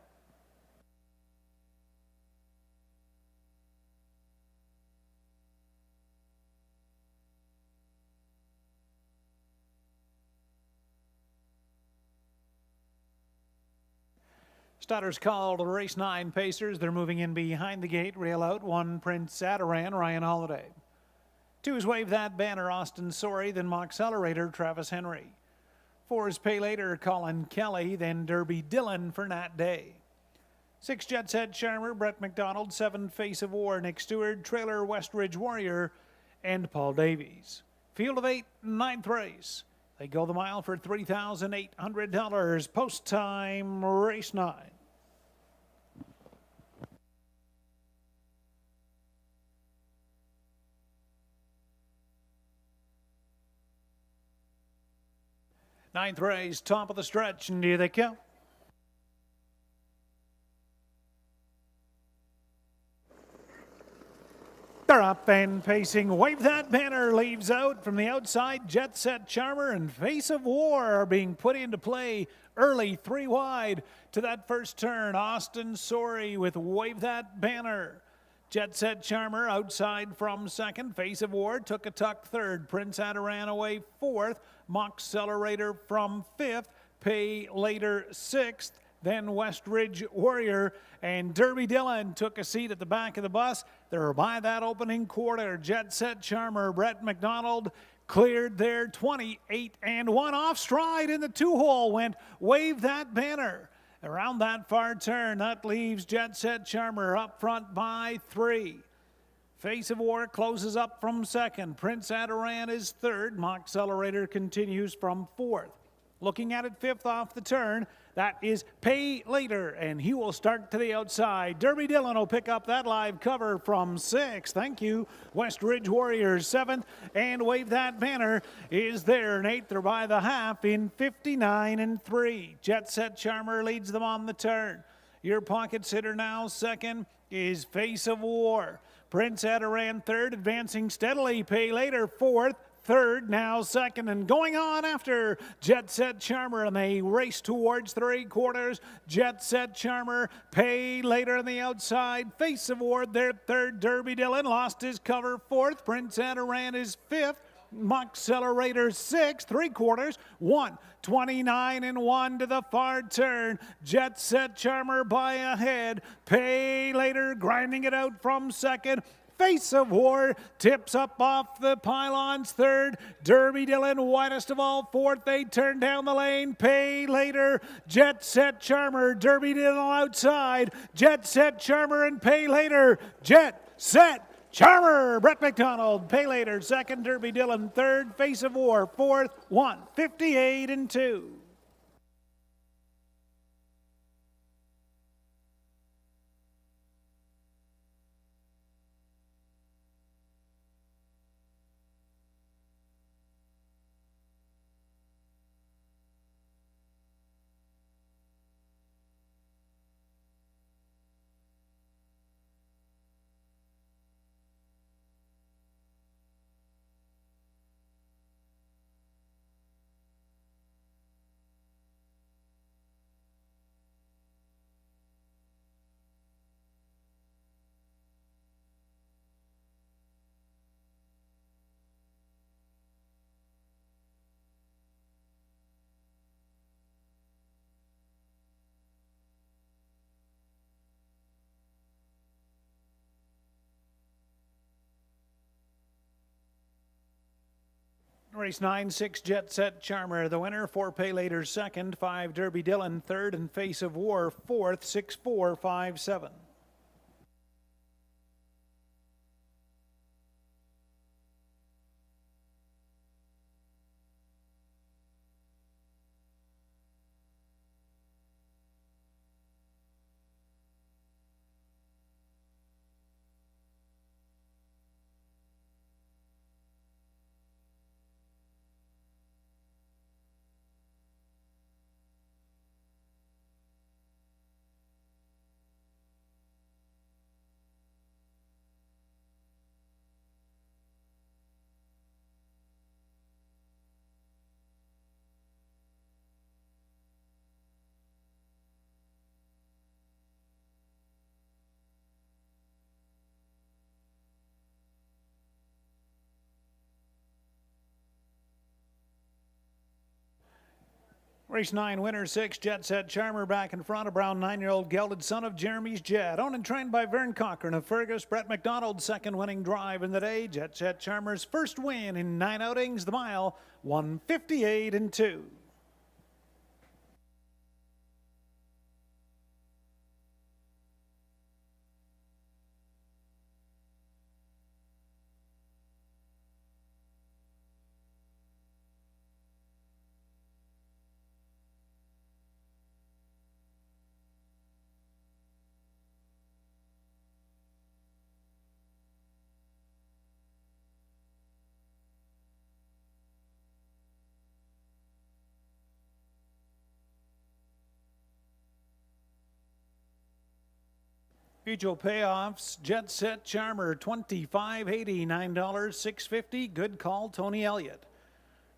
Starters called race 9 Pacers. They're moving in behind the gate. Rail out 1 Prince Adaran, Ryan Holiday. 2 is Wave That Banner, Austin Sorry, then Moxcelerator, Travis Henry. 4 is Pay Later, Colin Kelly, then Derby Dillon for Nat Day. 6 Jet Set Charmer, Brett McDonald. 7 Face of War, Nick Stewart, Trailer Westridge Warrior, and Paul Davies. Field of 8, 9th race. They go the mile for $3,800. Post time, race 9. Ninth race, top of the stretch, and here they come. They're up and pacing. Wave That Banner leaves out from the outside. Jet Set Charmer and Face of War are being put into play early, 3 wide to that first turn. Austin Sorry with Wave That Banner. Jet Set Charmer outside from second. Face of War took a tuck third. Prince Adaran away fourth. Moxcelerator from fifth. Pay Later sixth. Then Westridge Warrior and Derby Dillon took a seat at the back of the bus. They're by that opening quarter. Jet Set Charmer, Brett McDonald cleared their 28 and 1 off stride in the 2-hole went Wave That Banner. Around that far turn, that leaves Jet Set Charmer up front by 3. Face of War closes up from second. Prince Adaran is third. Moxcelerator continues from fourth. Looking at it fifth off the turn, that is Pay Later, and he will start to the outside. Derby Dillon will pick up that live cover from sixth. Thank you. Westridge Warriors seventh, and Wave That Banner is there in eighth. They're by the half in 59 and 3. Jet Set Charmer leads them on the turn. Your pocket sitter now second is Face of War. Prince Adaran third, advancing steadily. Pay Later fourth. Third, now second, and going on after Jet Set Charmer, and they race towards 3/4. Jet Set Charmer, Pay Later on the outside. Face of War, their third. Derby Dillon lost his cover fourth. Prince Adaran is fifth. Moxcelerator sixth. 3/4. 1:29 and 1 to the far turn. Jet Set Charmer by a head. Pay Later grinding it out from second. Face of War tips up off the pylons third. Derby Dillon widest of all fourth. They turn down the lane. Pay Later. Jet Set Charmer. Derby Dillon outside. Jet Set Charmer and Pay Later. Jet Set Charmer. Brett McDonald. Pay Later second. Derby Dillon third. Face of War fourth. 1:58 and 2. Race 9, 6 Jet Set Charmer, the winner. 4 Pay Later second, 5 Derby Dillon third, and Face of War fourth. 6-4-5-7. Race 9, winner 6, Jet Set Charmer back in front. A brown 9-year-old gelded son of Jeremy's Jet. Owned and trained by Vern Cochran of Fergus. Brett McDonald, second winning drive in the day. Jet Set Charmer's first win in 9 outings. The mile, 1:58.2. Mutual payoffs, Jet Set Charmer, $25.80, $9, $6.50. Good call, Tony Elliott.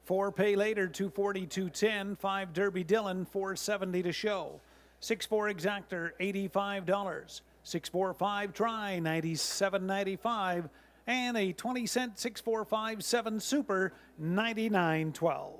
4 pay later, $240, $210. 5 Derby Dillon, $4.70 to show. 6-4 Exactor, $85. 6-4-5 Try, $97.95. And a 20-cent 6-4-5-7 Super, $99.12.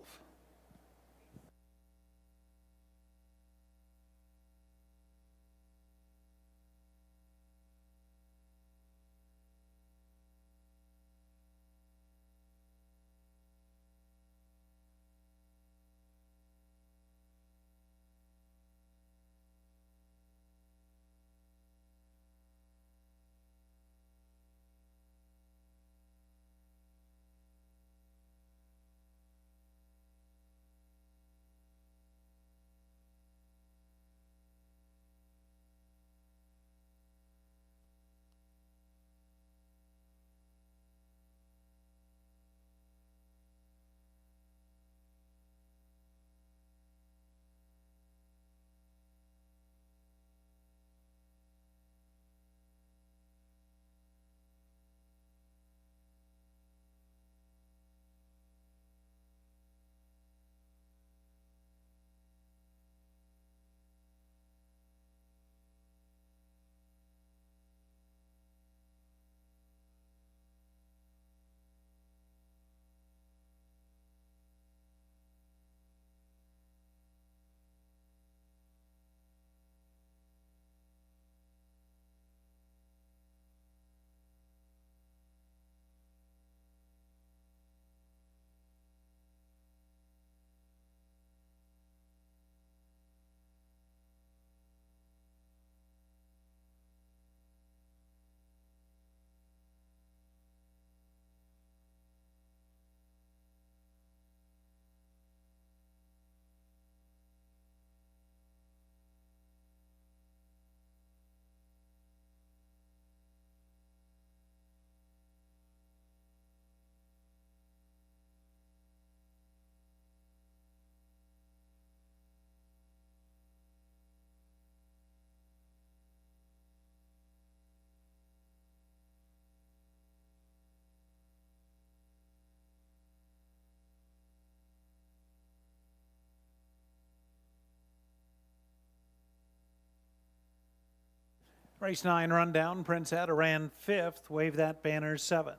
Race 9 rundown, Prince Ada ran 5th, Wave That Banner 7th.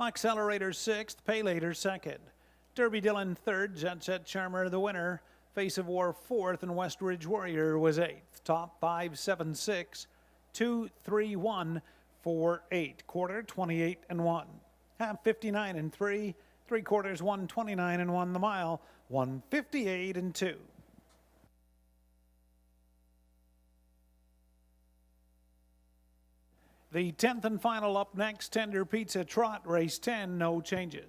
Accelerator 6th, Pay Later 2nd. Derby Dillon 3rd, Jet Set Charmer the winner. Face of War 4th, and West Ridge Warrior was 8th. Top 5, 7, 6, 2, 3, 1, 4, 8. Quarter 28 and 1. Half 59 and 3. 3 quarters 129 and 1. The mile 158 and 2. The 10th and final up next, Tender Pizza Trot, race 10, no changes.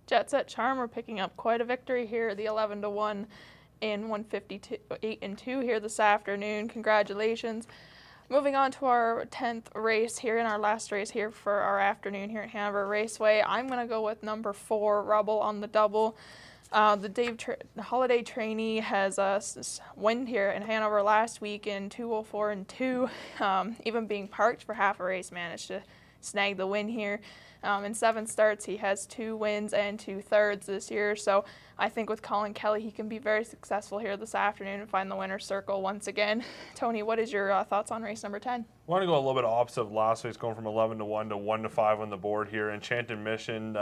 Jet Set Charmer picking up quite a victory here, the 11-1 in 158 and 2 here this afternoon. Congratulations. Moving on to our 10th race here, in our last race here for our afternoon here at Hanover Raceway. I'm going to go with number 4, Rubble on the double. The Holiday trainee has a win here in Hanover last week in 2:04 and 2. Even being parked for half a race, managed to snag the win here. In 7 starts, he has 2 wins and 2 thirds this year. So I think with Colin Kelly, he can be very successful here this afternoon and find the winner's circle once again. Tony, what is your thoughts on race number 10? I want to go a little bit opposite of last week's, going from 11 to 1 to 1 to 5 on the board here. Enchanted Mission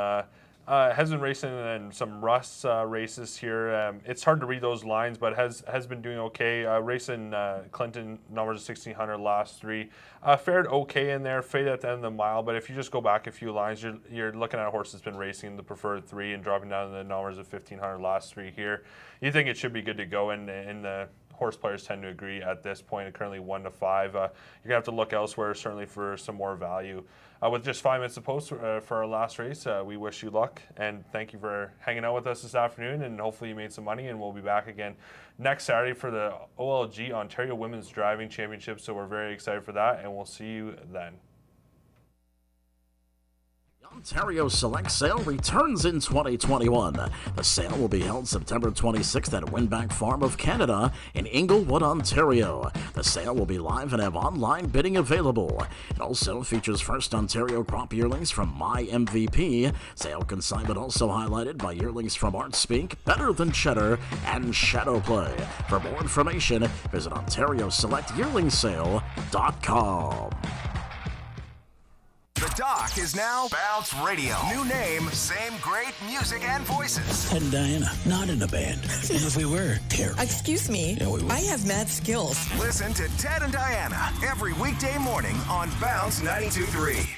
has been racing in some Russ races here. It's hard to read those lines, but has been doing okay. Racing Clinton numbers of 1600 last 3. Fared okay in there, faded at the end of the mile, but if you just go back a few lines, you're looking at a horse that's been racing the preferred 3 and dropping down to the numbers of 1500 last 3 here. You think it should be good to go, and the horse players tend to agree at this point. Currently 1 to 5. You're gonna have to look elsewhere, certainly, for some more value. With just 5 minutes to post for our last race, we wish you luck and thank you for hanging out with us this afternoon. And hopefully you made some money. And we'll be back again next Saturday for the OLG Ontario Women's Driving Championship. So we're very excited for that, and we'll see you then. Ontario Select Sale returns in 2021. The sale will be held September 26th at Winback Farm of Canada in Inglewood, Ontario. The sale will be live and have online bidding available. It also features first Ontario crop yearlings from My MVP. Sale consignment also highlighted by yearlings from Art Speak, Better Than Cheddar, and Shadow Play. For more information, visit OntarioSelectYearlingSale.com. The Doc is now Bounce Radio. New name, same great music and voices. Ted and Diana, not in a band. And if we were, here. Excuse me, Yeah, we were. I have mad skills. Listen to Ted and Diana every weekday morning on Bounce 92.3.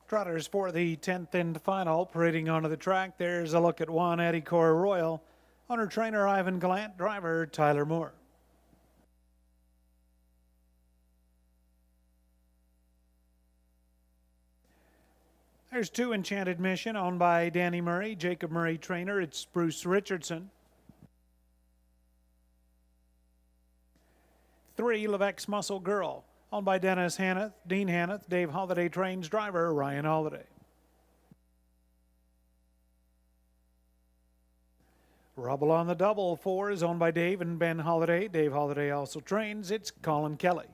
Trotters for the 10th and final, parading onto the track. There's a look at 1, Eddie Core Royal. Owner trainer Ivan Gallant, driver Tyler Moore. There's 2, Enchanted Mission, owned by Danny Murray, Jacob Murray trainer. It's Bruce Richardson. 3, Levex Muscle Girl, owned by Dennis Hanneth, Dean Hanneth, Dave Holiday trains driver Ryan Holiday. Rubble on the Double, 4 is owned by Dave and Ben Holiday. Dave Holiday also trains. It's Colin Kelly.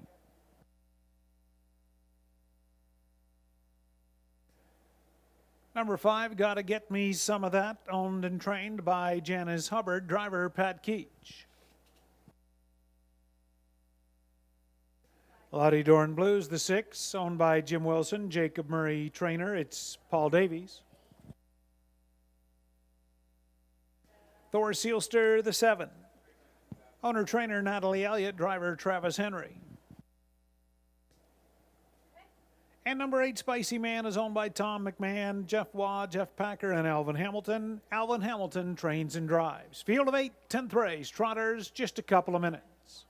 Number 5, Gotta Get Me Some of That, owned and trained by Janice Hubbard, driver Pat Keach. Lottie Dorn Blues, the 6, owned by Jim Wilson, Jacob Murray trainer. It's Paul Davies. Thor Sealster, the 7, owner trainer Natalie Elliott, driver Travis Henry. And number 8, Spicy Man, is owned by Tom McMahon, Jeff Waugh, Jeff Packer, and Alvin Hamilton. Alvin Hamilton trains and drives. Field of 8, 10th race, Trotters, just a couple of minutes.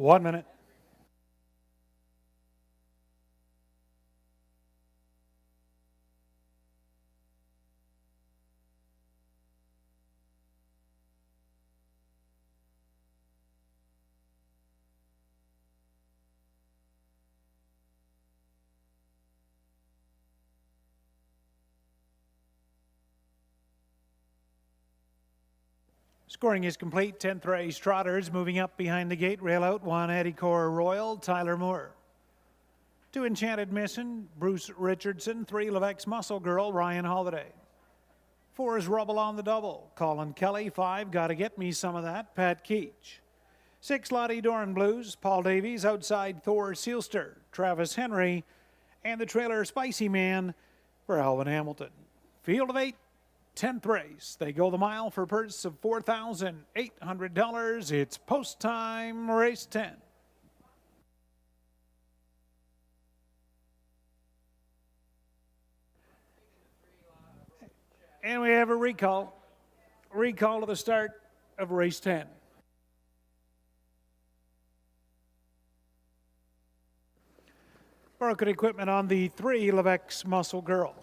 One minute. Scoring is complete. 10th race, Trotters moving up behind the gate rail out. 1, Eddie Core Royal, Tyler Moore. 2, Enchanted Mission, Bruce Richardson. 3, Levesque's Muscle Girl, Ryan Holiday. 4 is Rubble on the Double, Colin Kelly. 5, Gotta Get Me Some of That, Pat Keach. 6, Lottie Doran Blues, Paul Davies. Outside, Thor Sealster, Travis Henry. And the trailer, Spicy Man, for Alvin Hamilton. Field of 8. 10th race. They go the mile for a purse of $4,800. It's post time, race 10. And we have a recall. Recall to the start of race 10. Broken equipment on the 3 Levex Muscle Girl.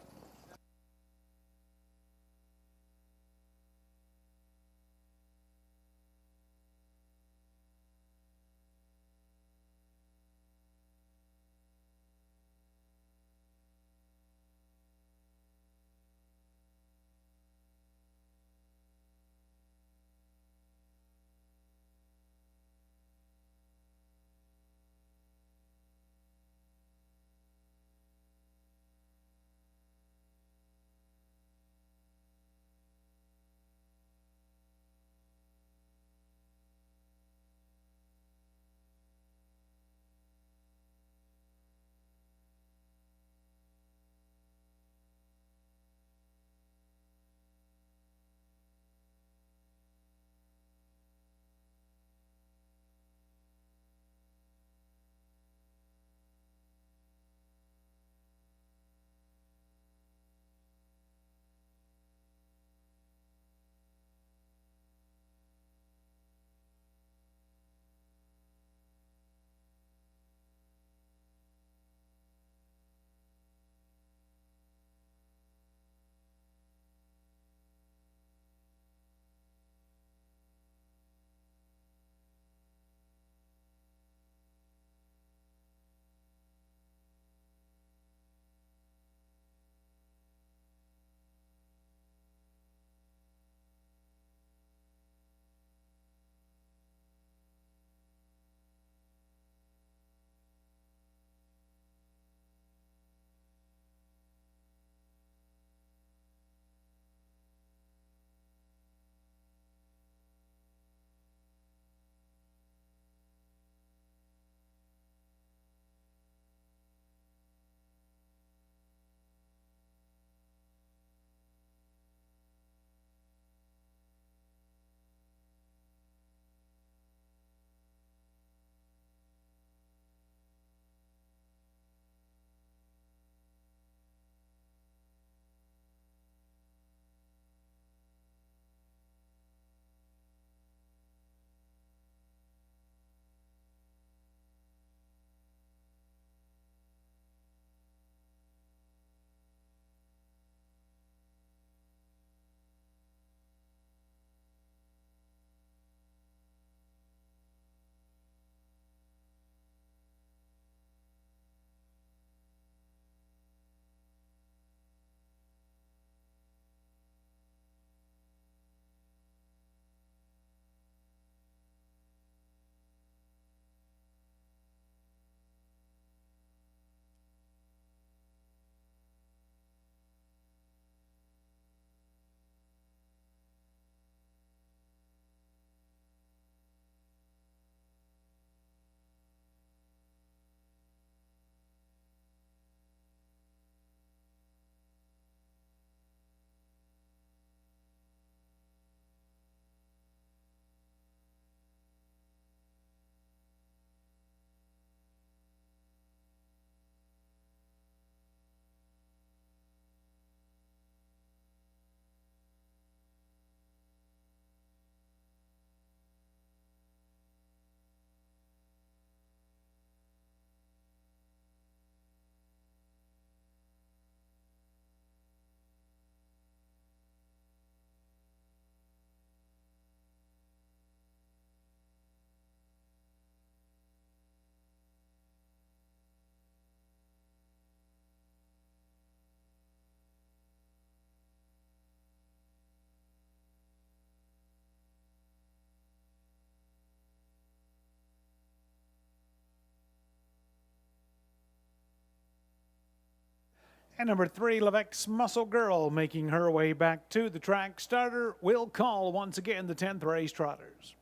And number 3, Levex Muscle Girl, making her way back to the track. Starter will call once again the 10th race trotters.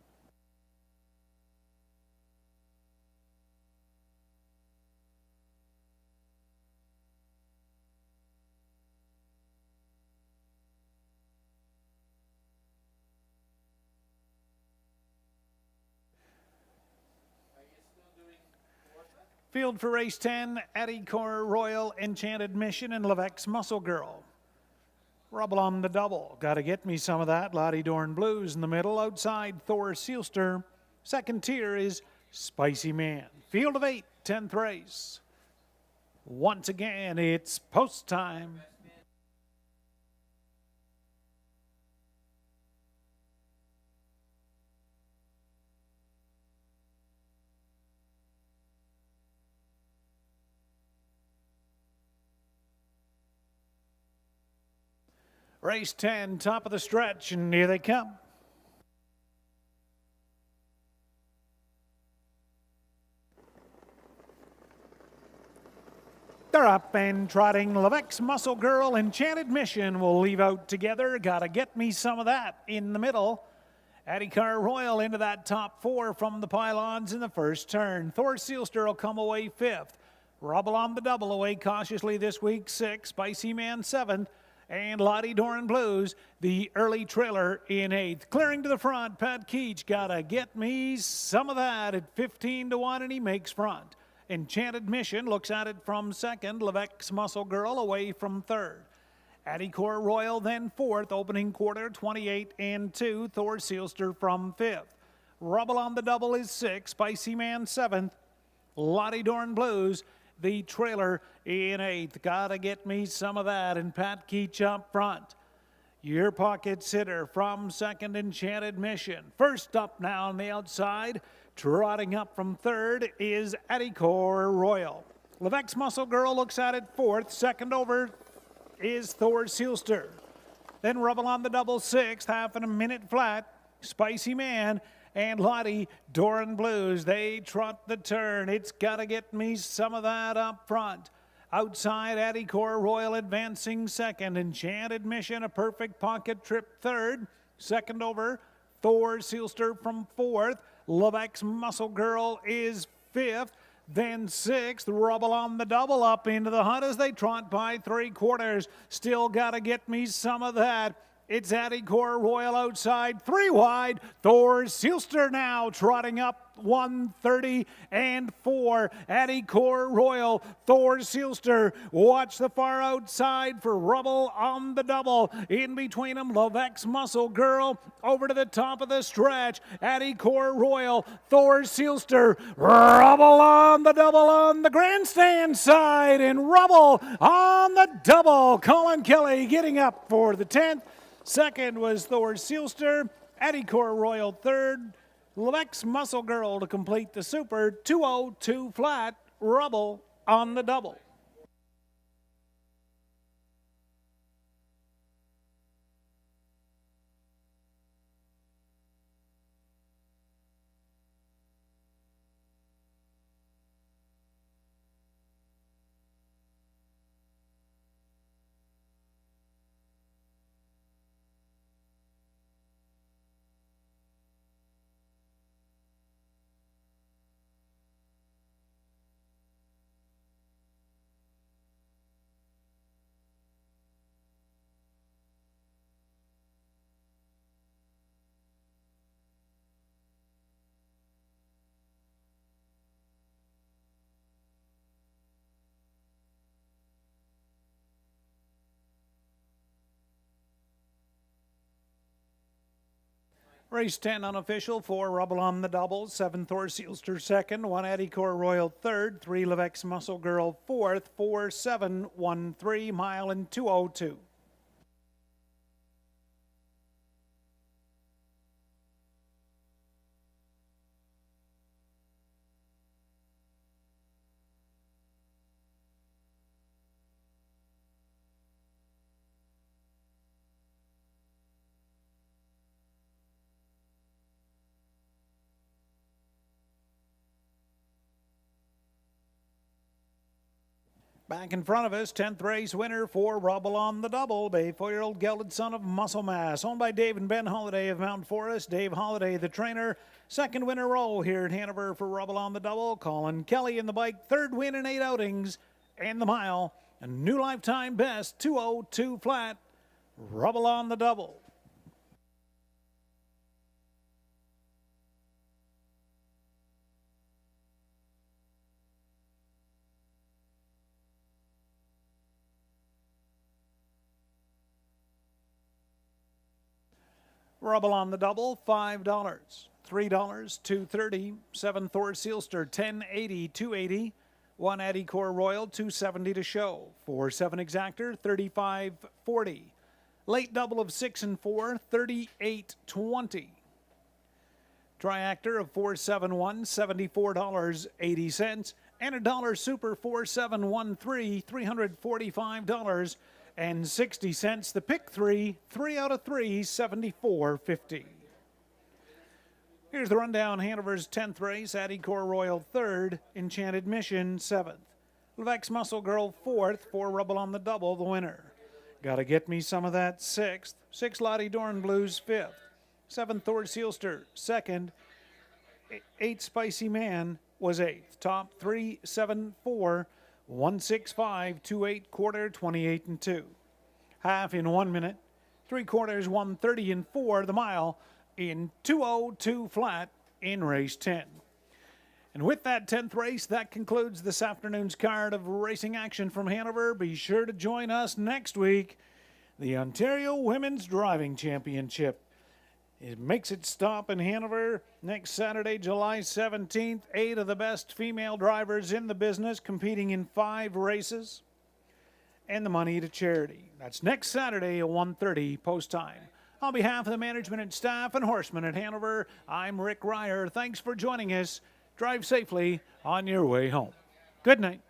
Field for race 10, Eddie Core Royal Enchanted Mission and Levex Muscle Girl. Rubble on the double. Gotta get me some of that. Lottie Dorn Blues in the middle. Outside, Thor Sealster. Second tier is Spicy Man. Field of 8, 10th race. Once again, it's post time. Race 10, top of the stretch, and here they come. They're up and trotting. Levesque's Muscle Girl, Enchanted Mission will leave out together. Gotta get me some of that in the middle. Addycar Royal into that top four from the pylons in the first turn. Thor Sealster will come away fifth. Rubble on the Double away cautiously this week, sixth. Spicy Man seventh. And Lottie Doran Blues, the early trailer in eighth. Clearing to the front, Pat Keach, gotta get me some of that at 15-1, and he makes front. Enchanted Mission looks at it from second. Levesque's Muscle Girl away from third. Addycar Royal then fourth, opening quarter 28-2. Thor Sealster from fifth. Rubble on the Double is sixth. Spicy Man seventh. Lottie Doran Blues, the trailer in eighth. Gotta get me some of that, and Pat Keach up front. Your pocket sitter from second, Enchanted Mission. First up now on the outside, trotting up from third is Addycar Royal. Levesque's Muscle Girl looks at it fourth. Second over is Thor Sealster. Then Rubble on the Double sixth, half and a minute flat. Spicy Man and Lottie Doran Blues, they trot the turn. It's gotta get me some of that up front. Outside, Addycar Royal advancing second. Enchanted Mission, a perfect pocket trip third. Second over, Thor Sealster from fourth. Levesque's Muscle Girl is fifth. Then sixth, Rubble on the Double up into the hunt as they trot by three quarters. Still gotta get me some of that. It's Addycar Royal outside, three wide. Thor Sealster now trotting up 1:30 and 4. Addycar Royal, Thor Sealster. Watch the far outside for Rubble on the Double. In between them, Levesque's Muscle Girl over to the top of the stretch. Addycar Royal, Thor Sealster. Rubble on the Double on the grandstand side, and Rubble on the Double. Colin Kelly getting up for the 10th. Second was Thor Sealster. Addycar Royal third. Levesque's Muscle Girl to complete the super. 202 flat. Rubble on the Double. Race 10 unofficial, 4 Rubble on the Double, 7 Thor Sealster second, 1 Addycar Royal third, 3 Levesque's Muscle Girl fourth, 4-7-1-3 mile and 202. Back in front of us, 10th race winner for Rubble on the Double, Bay 4-year-old gelded son of Muscle Mass, owned by Dave and Ben Holiday of Mount Forest. Dave Holiday, the trainer. Second win in a row here at Hanover for Rubble on the Double. Colin Kelly in the bike, third win in 8 outings. And the mile, a new lifetime best, 202 flat. Rubble on the Double. Rubble on the Double, $5. $3, $2.30. 7 Thor Sealster, $10.80, $2.80. 1 Eddie Core Royal, $270 to show. 4-7 exactor, $35.40. Late double of 6 and 4, $38.20. Triactor of 471, $74.80. And a dollar super 4713, $345.60. The pick 3 out of 3, $74.50. Here's the rundown. Hanover's 10th race, Addie Core Royal 3rd, Enchanted Mission 7th. Levex Muscle Girl 4th, 4 Rubble on the Double, the winner. Gotta Get Me Some of That 6th. 6 Lottie Dorn Blues 5th. 7 Thor Sealster 2nd. 8 Spicy Man was 8th. Top 3, 7, 4, 1, 6, 5, 2, 8, quarter, 28 and 2. Half in 1 minute. 3 quarters, 1:30 and 4. The mile in 2:02 flat in race 10. And with that 10th race, that concludes this afternoon's card of racing action from Hanover. Be sure to join us next week. The Ontario Women's Driving Championship. It makes its stop in Hanover next Saturday, July 17th. 8 of the best female drivers in the business competing in 5 races. And the money to charity. That's next Saturday at 1:30 post time. On behalf of the management and staff and horsemen at Hanover, I'm Rick Ryer. Thanks for joining us. Drive safely on your way home. Good night.